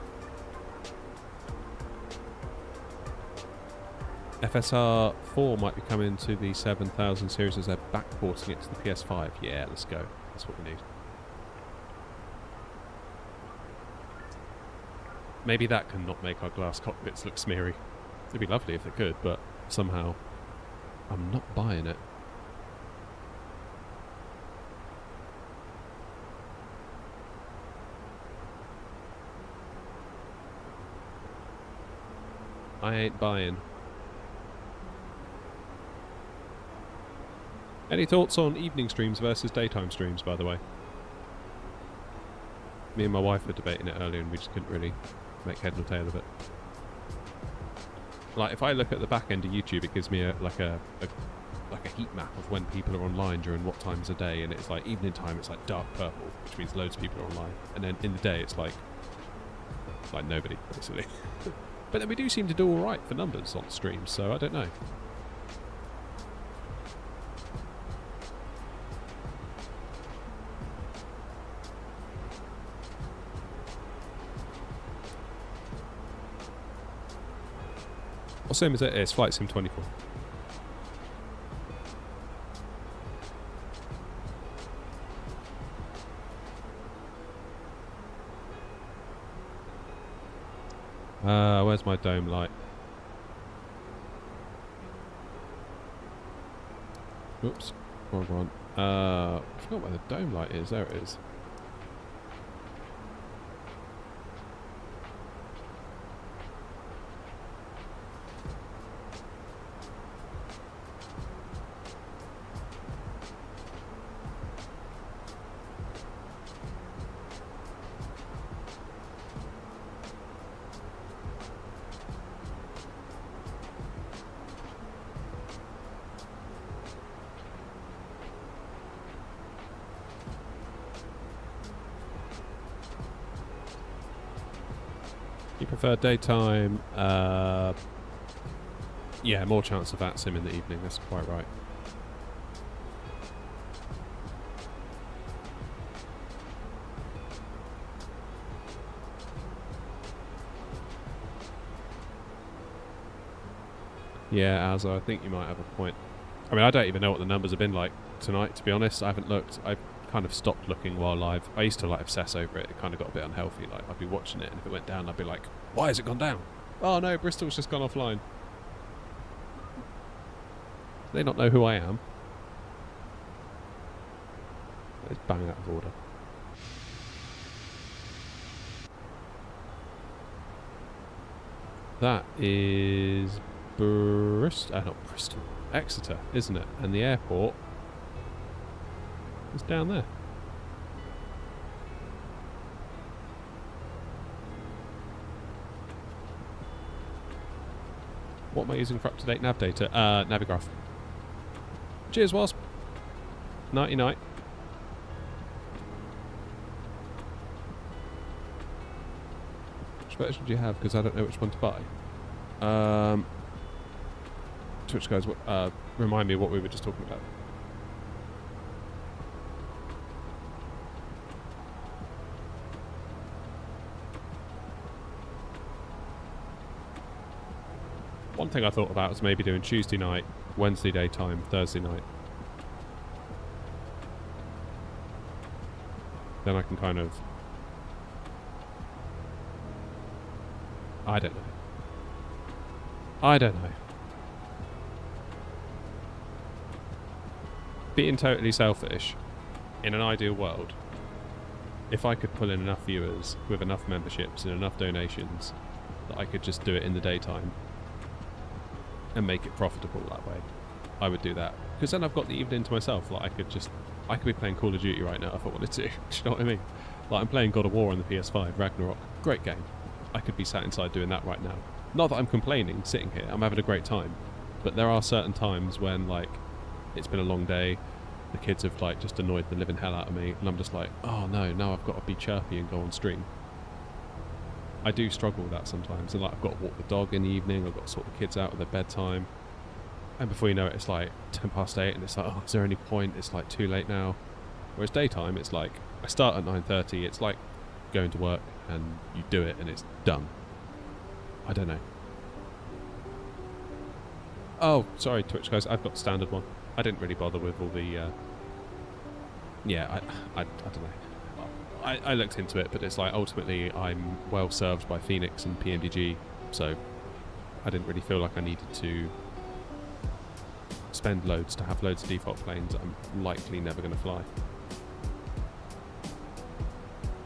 FSR 4 might be coming to the 7000 series as they're backporting it to the PS5. Yeah, let's go. That's what we need. Maybe that can not make our glass cockpits look smeary. It'd be lovely if it could, but somehow I'm not buying it. I ain't buying. Any thoughts on evening streams versus daytime streams, by the way? Me and my wife were debating it earlier and we just couldn't really make head or tail of it. Like, if I look at the back end of YouTube, it gives me like a heat map of when people are online during what times of day, and it's like evening time, it's like dark purple, which means loads of people are online, and then in the day it's like nobody, basically. But then we do seem to do alright for numbers on streams, so I don't know. What sim is it? It's Flight Sim 24. Where's my dome light? Oops, wrong one. I forgot where the dome light is. There it is. You prefer daytime? Yeah, more chance of that sim in the evening, that's quite right. Yeah, Azza, I think you might have a point. I mean, I don't even know what the numbers have been like tonight, to be honest. I haven't looked. I've kind of stopped looking while live. I used to like obsess over it. It kind of got a bit unhealthy. Like, I'd be watching it, and if it went down, I'd be like, why has it gone down? Oh no, Bristol's just gone offline. They not know who I am. It's bang out of order. That is not Bristol, Exeter, isn't it? And the airport is down there. What am I using for up-to-date nav data? Navigraph. Cheers, Wasp. Nighty night. Which version do you have? Because I don't know which one to buy. Twitch guys, remind me what we were just talking about. One thing I thought about was maybe doing Tuesday night, Wednesday daytime, Thursday night. Then I can kind of... I don't know. Being totally selfish, in an ideal world, if I could pull in enough viewers with enough memberships and enough donations that I could just do it in the daytime and make it profitable that way, I would do that. Because then I've got the evening to myself. Like I could be playing Call of Duty right now if I wanted to. Do you know what I mean? Like I'm playing God of War on the PS5, Ragnarok. Great game. I could be sat inside doing that right now. Not that I'm complaining, sitting here. I'm having a great time. But there are certain times when, like, it's been a long day, the kids have, like, just annoyed the living hell out of me, and I'm just like, oh no, now I've got to be chirpy and go on stream. I do struggle with that sometimes, and like I've got to walk the dog in the evening, I've got to sort the kids out at their bedtime, and before you know it, it's like 8:10, and it's like, oh, is there any point? It's like too late now. Whereas daytime, it's like, I start at 9:30, it's like going to work, and you do it, and it's done. I don't know. Oh, sorry, Twitch guys, I've got the standard one. I didn't really bother with all the, yeah, I don't know. I looked into it, but it's like ultimately I'm well served by Phoenix and PMDG, so I didn't really feel like I needed to spend loads to have loads of default planes that I'm likely never going to fly.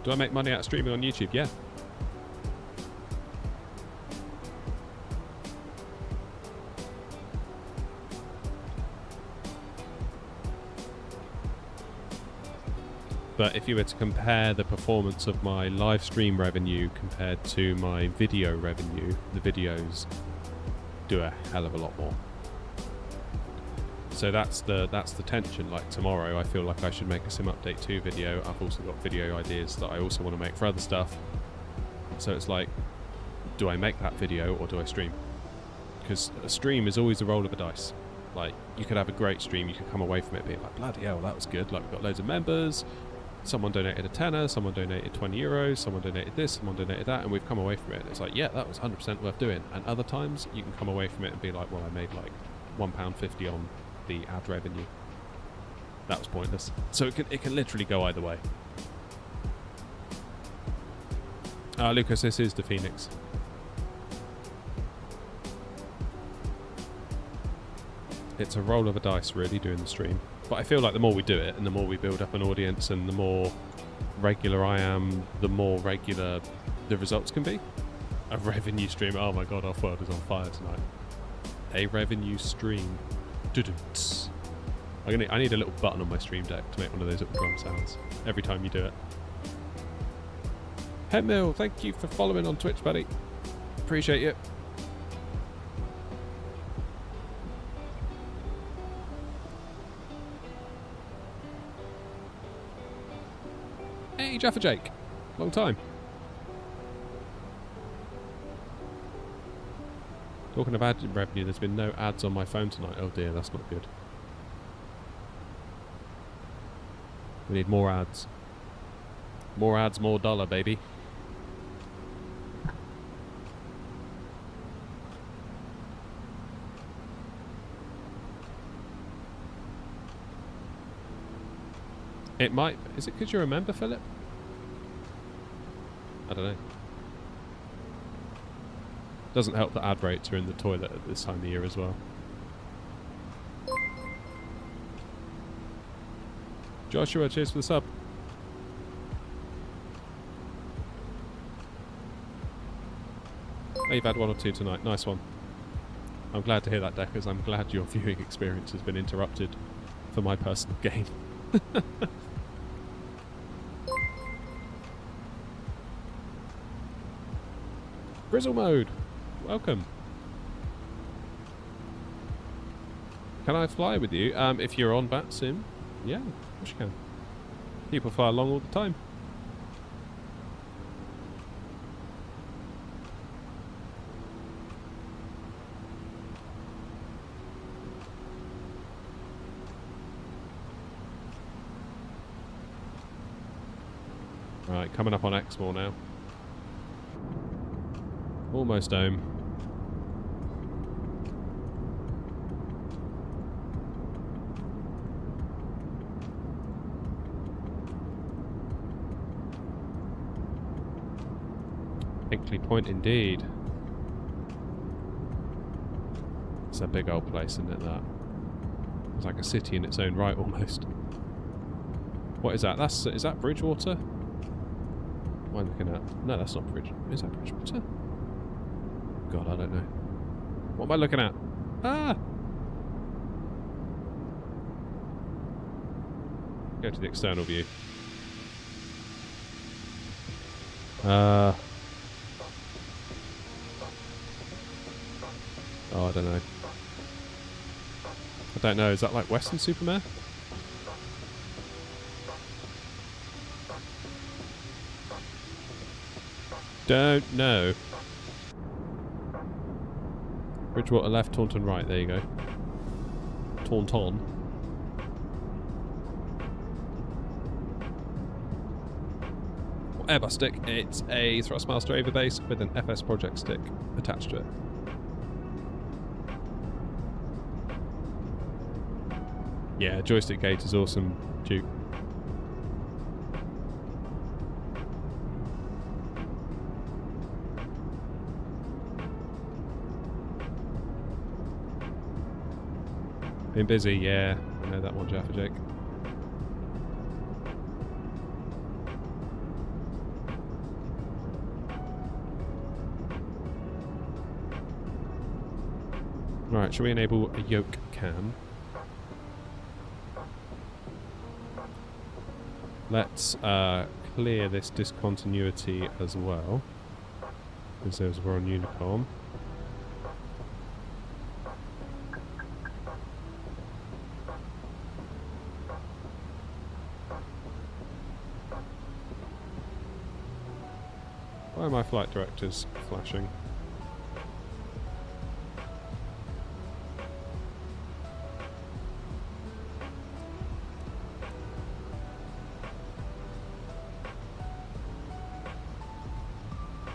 Do I make money out of streaming on YouTube? Yeah. But if you were to compare the performance of my live stream revenue compared to my video revenue, the videos do a hell of a lot more. So that's the tension. Like tomorrow, I feel like I should make a Sim Update 2 video. I've also got video ideas that I also want to make for other stuff. So it's like, do I make that video or do I stream? Because a stream is always a roll of a dice. Like, you could have a great stream, you could come away from it being like, bloody hell, that was good. Like, we've got loads of members. Someone donated a tenner, someone donated 20 euros, someone donated this, someone donated that, and we've come away from it. And it's like, yeah, that was 100% worth doing. And other times, you can come away from it and be like, well, I made like £1.50 on the ad revenue. That was pointless. So it can literally go either way. Lucas, this is the Phoenix. It's a roll of a dice, really, doing the stream. But I feel like the more we do it, and the more we build up an audience, and the more regular I am, the more regular the results can be. A revenue stream. Oh my god, Off-World is on fire tonight. A revenue stream. I need a little button on my stream deck to make one of those little drum sounds every time you do it. Hemmill, thank you for following on Twitch, buddy. Appreciate you. Hey, Jaffa Jake. Long time. Talking of ad revenue, there's been no ads on my phone tonight. Oh dear, that's not good. We need more ads. More ads, more dollar, baby. It might... Is it because you're a member, Philip? I don't know. Doesn't help that ad rates are in the toilet at this time of year as well. Joshua, cheers for the sub. Oh, you've had one or two tonight. Nice one. I'm glad to hear that, Deckers. I'm glad your viewing experience has been interrupted for my personal gain. Brizzle mode, welcome. can I fly with you? If you're on Bat Sim, yeah, of course you can. People fly along all the time. Right, coming up on Exmoor now. Almost home. Hinkley Point indeed. It's a big old place, isn't it, that? It's like a city in its own right almost. What is that? Is that Bridgewater? What am I looking at? No, that's not Bridge. Is that Bridgewater? God, I don't know. What am I looking at? Ah! Go to the external view. Oh, I don't know. I don't know. Is that like Western-super-Mare? Don't know. Bridgewater left, Taunton right. There you go. Taunton. Airbus stick. It's a Thrustmaster Averbase with an FS project stick attached to it. Yeah, joystick gate is awesome, Duke. Been busy, yeah. I know that one, Jaffa Jake. Right, shall we enable a yoke cam? Let's clear this discontinuity as well, because we're on Unicom. Why are my flight directors flashing?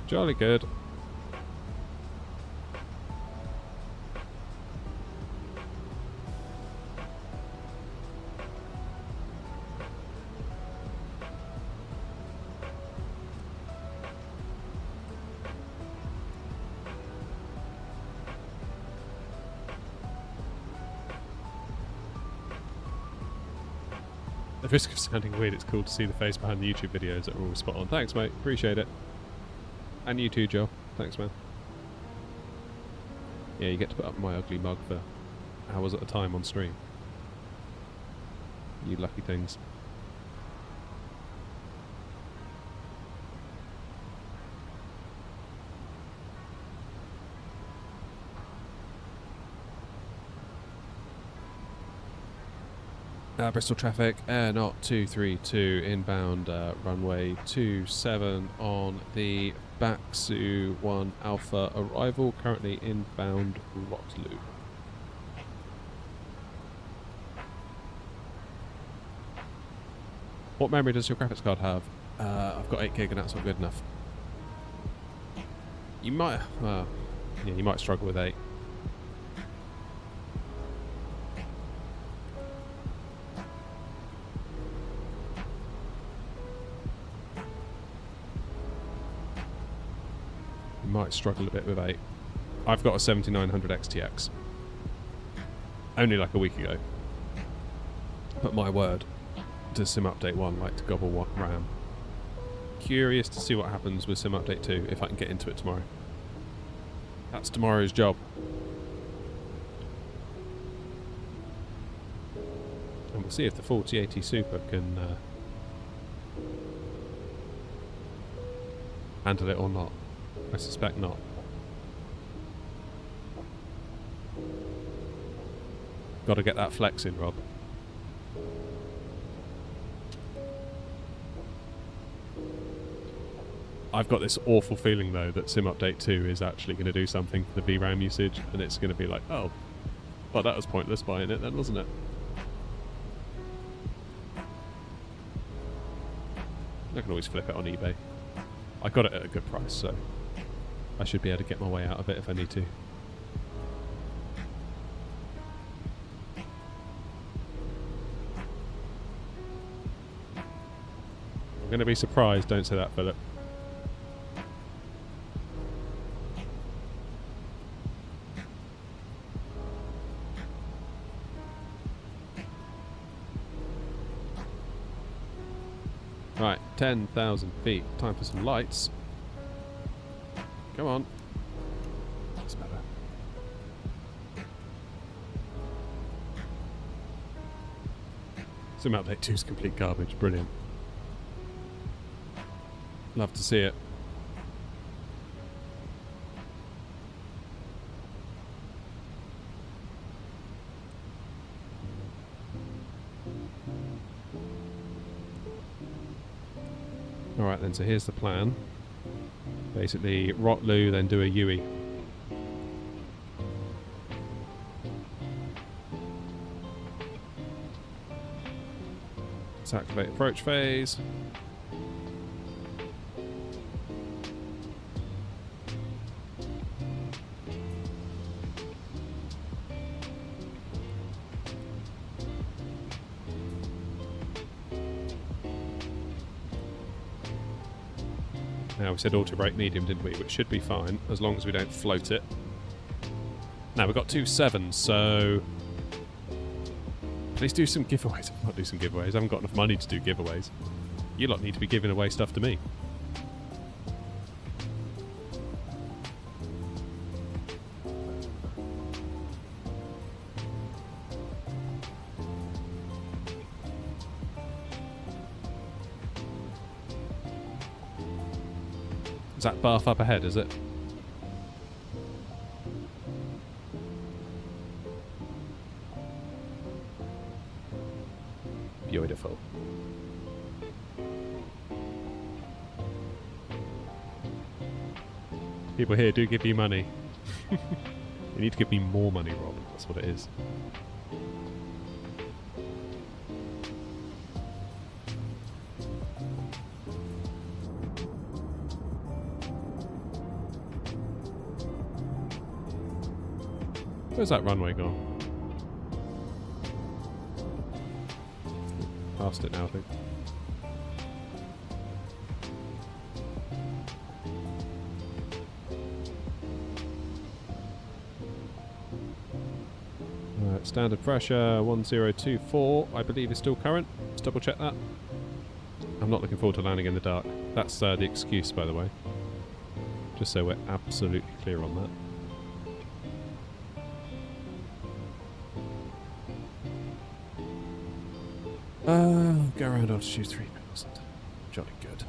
Jolly good. At risk of sounding weird, it's cool to see the face behind the YouTube videos that are all spot on. Thanks, mate. Appreciate it. And you too, Joe. Thanks, man. Yeah, you get to put up my ugly mug for hours at a time on stream. You lucky things. Bristol traffic, Air Knot 232 inbound runway 27 on the Baksu 1 Alpha arrival, currently inbound Waterloo. What memory does your graphics card have? I've got 8 gig and that's not good enough. You might, yeah, you might struggle with 8. Might struggle a bit with 8. I've got a 7900 XTX. Only like a week ago. But my word, does Sim Update 1 like to gobble what RAM? Curious to see what happens with Sim Update 2 if I can get into it tomorrow. That's tomorrow's job. And we'll see if the 4080 Super can handle it or not. I suspect not. Got to get that flex in, Rob. I've got this awful feeling, though, that Sim Update 2 is actually going to do something for the VRAM usage, and it's going to be like, oh, well, that was pointless buying it then, wasn't it? I can always flip it on eBay. I got it at a good price, so I should be able to get my way out of it if I need to. I'm going to be surprised, don't say that, Philip. Right, 10,000 feet. Time for some lights. Come on. That's better. Sim Update 2 is complete garbage. Brilliant. Love to see it. Alright then, so here's the plan. Basically, Rotloo, then do a UE. Let's activate approach phase. Now, we said auto brake medium, didn't we? Which should be fine, as long as we don't float it. Now, we've got 2 7s, so... Please do some giveaways. I can't do some giveaways. I haven't got enough money to do giveaways. You lot need to be giving away stuff to me. Is that bath up ahead, is it? Beautiful. People here do give you money. You need to give me more money, Rob. That's what it is. Where's that runway gone? Past it now, I think. Standard pressure 1024, I believe, is still current. Let's double check that. I'm not looking forward to landing in the dark. That's the excuse, by the way. Just so we're absolutely clear on that. Go around altitude 3000. Jolly good.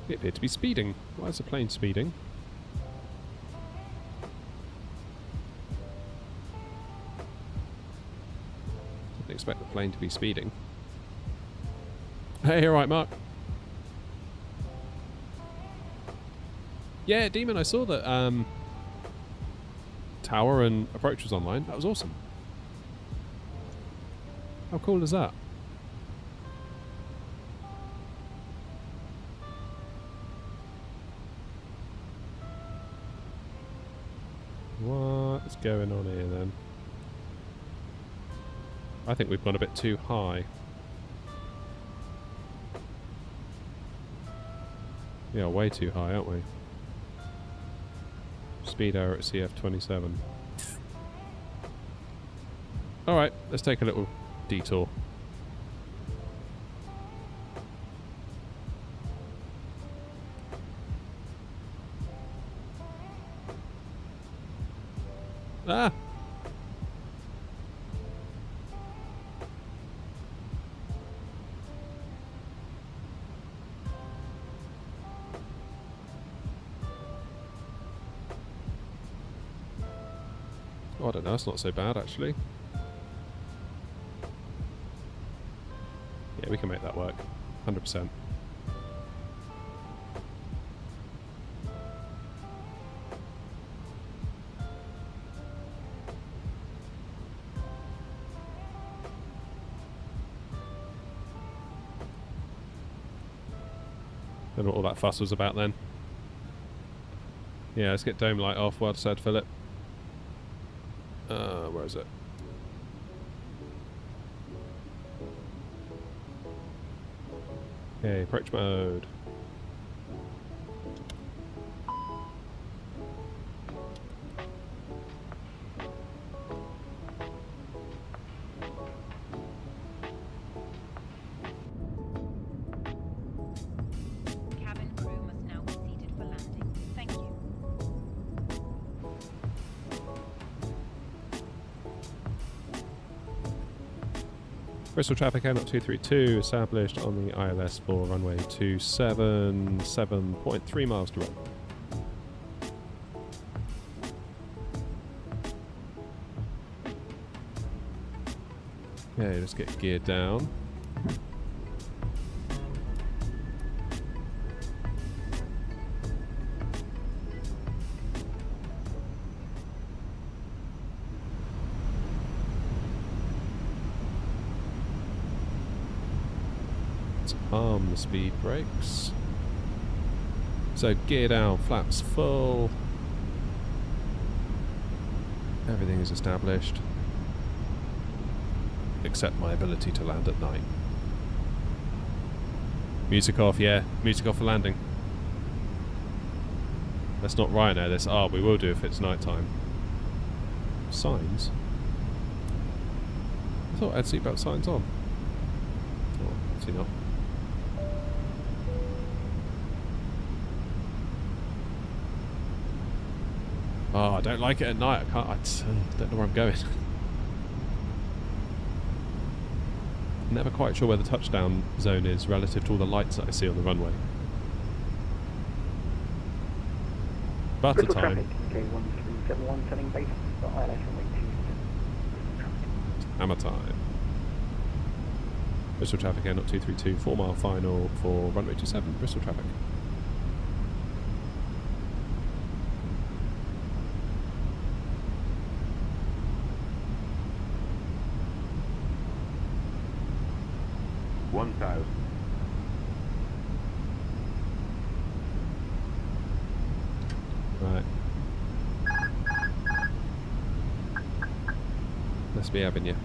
It appeared to be speeding. Why is the plane speeding? Expect the plane to be speeding. Hey, alright, Mark. Yeah, Demon, I saw that tower and approach was online. That was awesome. How cool is that? What's going on here then? I think we've gone a bit too high. Yeah, way too high, aren't we? Speed error at CF27. Alright, let's take a little detour. Ah! Oh, I don't know, it's not so bad actually. Yeah, we can make that work. 100%. Don't know what all that fuss was about then. Yeah, let's get dome light off. Well said, Philip. Where is it? Okay, approach mode. Cabin crew must now be seated for landing. Thank you. Bristol traffic out 232 established on the ILS for runway 27, 7.3 miles to run. Okay, let's get geared down. Arm the speed brakes. So gear down, flaps full. Everything is established. Except my ability to land at night. Music off, yeah. Music off for landing. That's not Ryanair this. Ah, we will do if it's night time. Signs? I thought I had seatbelt signs on. Oh, obviously not. Oh, I don't like it at night. I don't know where I'm going. Never quite sure where the touchdown zone is relative to all the lights that I see on the runway. Butter Bristol time. traffic, K1371 sending base for ILS runway 27. Hammer time. Bristol traffic Air 232, 4 mile final for runway 27. Bristol traffic. Right. Let's be having you.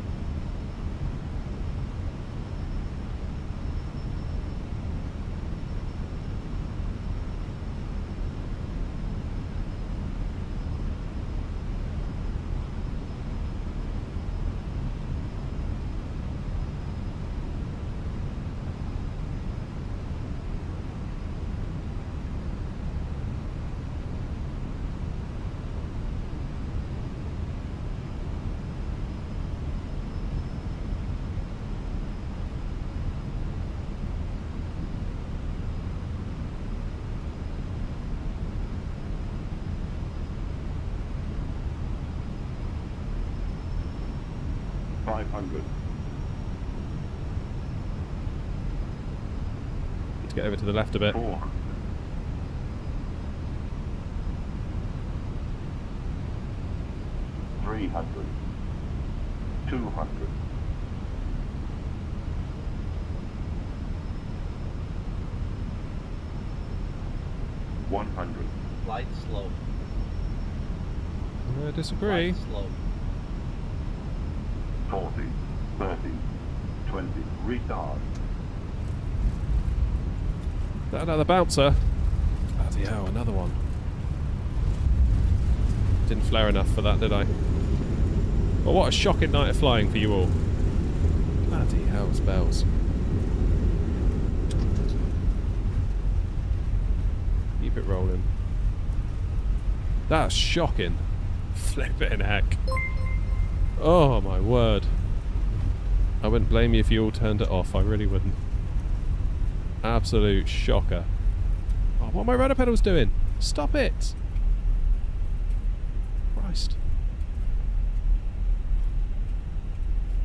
Need to get over to the left a bit. 400. 300. 200. 100. Light slow. I disagree. Light slow. 40. 30. 20. Retard. Is that another bouncer? Bloody hell, another one. Didn't flare enough for that, did I? Well, what a shocking night of flying for you all. Bloody hell's bells. Keep it rolling. That's shocking. Flipping heck. Oh my word. I wouldn't blame you if you all turned it off, I really wouldn't. Absolute shocker. Oh, what are my rudder pedals doing? Stop it! Christ.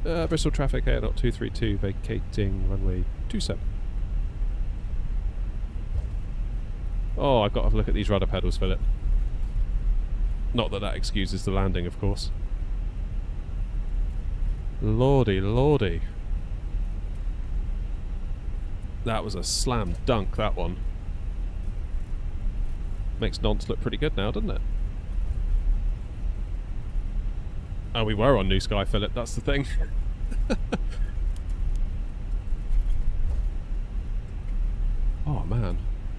Bristol traffic, Air 232, vacating runway 27. Oh, I've got to have a look at these rudder pedals, Philip. Not that that excuses the landing, of course. Lordy, lordy. That was a slam dunk, that one. Makes Nonce look pretty good now, doesn't it? Oh, we were on New Sky, Philip, that's the thing. Oh, man.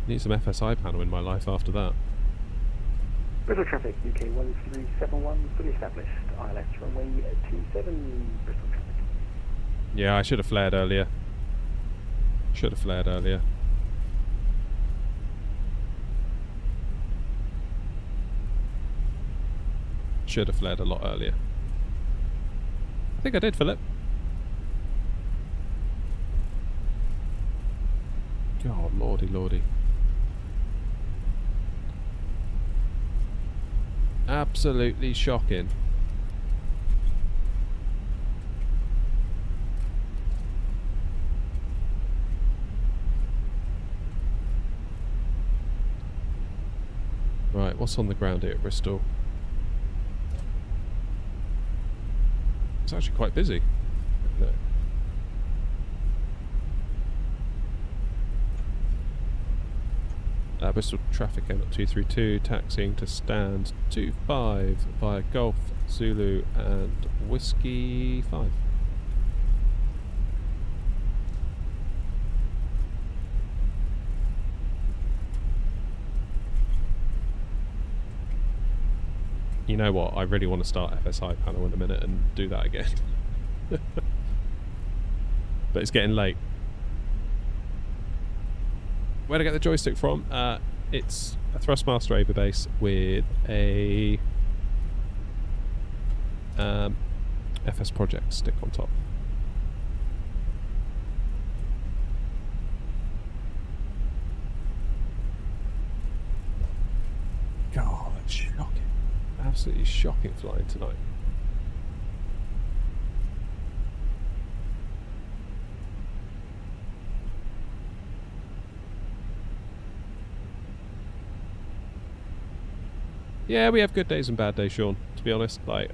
Need some FSI panel in my life after that. Bristol traffic, UK 1371, fully established. ILS runway 27, Bristol traffic. Yeah, I should have flared earlier. Should have flared earlier. Should have flared a lot earlier. I think I did, Philip. God, lordy, lordy. Absolutely shocking. Right, what's on the ground here at Bristol? It's actually quite busy. No. Bristol traffic end at 232, taxiing to stand 25 via Golf, Zulu and Whiskey 5. You know what, I really want to start FSI panel in a minute and do that again. But it's getting late. Where'd I get the joystick from? It's a Thrustmaster Overbase with a FS Project stick on top. God, that's shocking. Absolutely shocking flying tonight. Yeah, we have good days and bad days, Sean, to be honest. Like,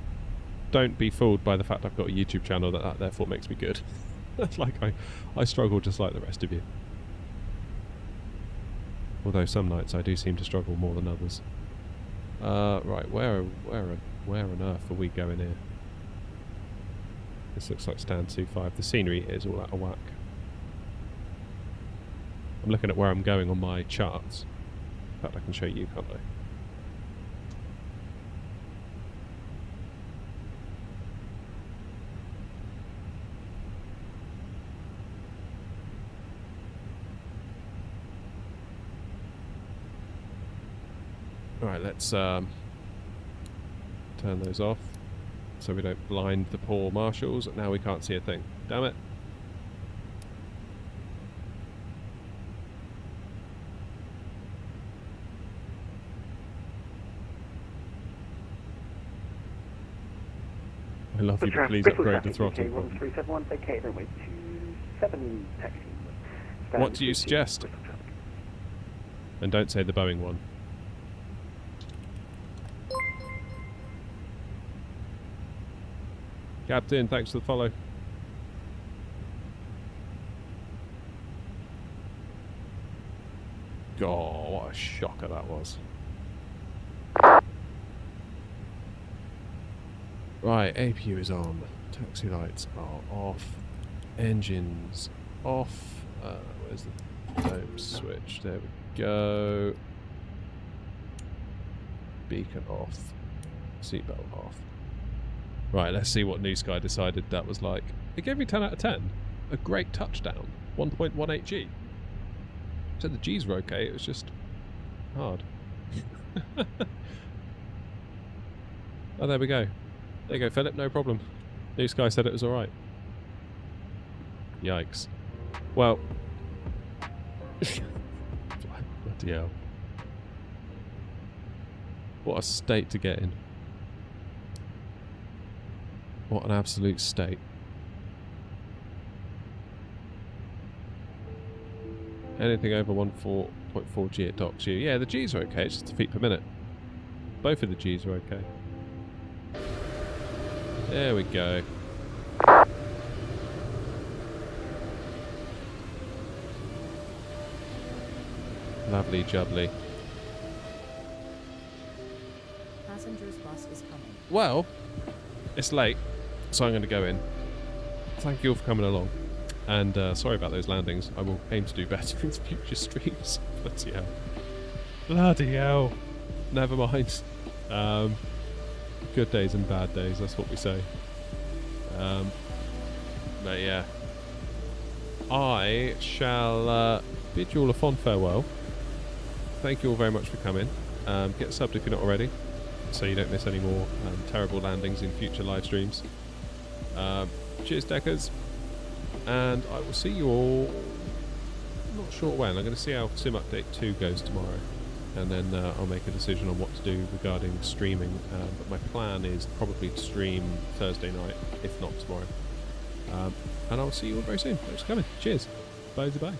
don't be fooled by the fact I've got a YouTube channel that therefore makes me good. Like, I struggle just like the rest of you. Although some nights I do seem to struggle more than others. Right, where on earth are we going here? This looks like stand 25. The scenery is all out of whack. I'm looking at where I'm going on my charts. In fact, I can show you, can't I? Alright, let's turn those off so we don't blind the poor marshals. Now we can't see a thing. Damn it. I love you, but please upgrade the throttle. 1371, vacate runway 27, taxi. What do you suggest? And don't say the Boeing one. Captain, thanks for the follow. God, what a shocker that was. Right, APU is on. Taxi lights are off. Engines off. Where's the dome switch? There we go. Beacon off. Seatbelt off. Right, let's see what New Sky decided that was like. It gave me 10 out of 10. A great touchdown. 1.18 G. Said the G's were okay, it was just hard. Oh, there we go. There you go, Philip, no problem. Blue Sky said it was alright. Yikes. Well... bloody hell. What a state to get in. What an absolute state. Anything over 14.4 G at docks you. Yeah, the Gs are okay, it's just a feet per minute. Both of the Gs are okay. There we go. Lovely jubbly. Passengers bus is coming. Well, it's late, so I'm going to go in. Thank you all for coming along. And sorry about those landings. I will aim to do better in future streams. Bloody hell. Bloody hell. Never mind. Good days and bad days, that's what we say. But yeah. I shall bid you all a fond farewell. Thank you all very much for coming. Get subbed if you're not already, so you don't miss any more terrible landings in future live streams. Cheers, Deckers. And I will see you all, not sure when. I'm going to see how Sim Update 2 goes tomorrow. And then I'll make a decision on what to do regarding streaming. But my plan is probably to stream Thursday night, if not tomorrow. And I'll see you all very soon. Thanks for coming. Cheers. Bye-bye.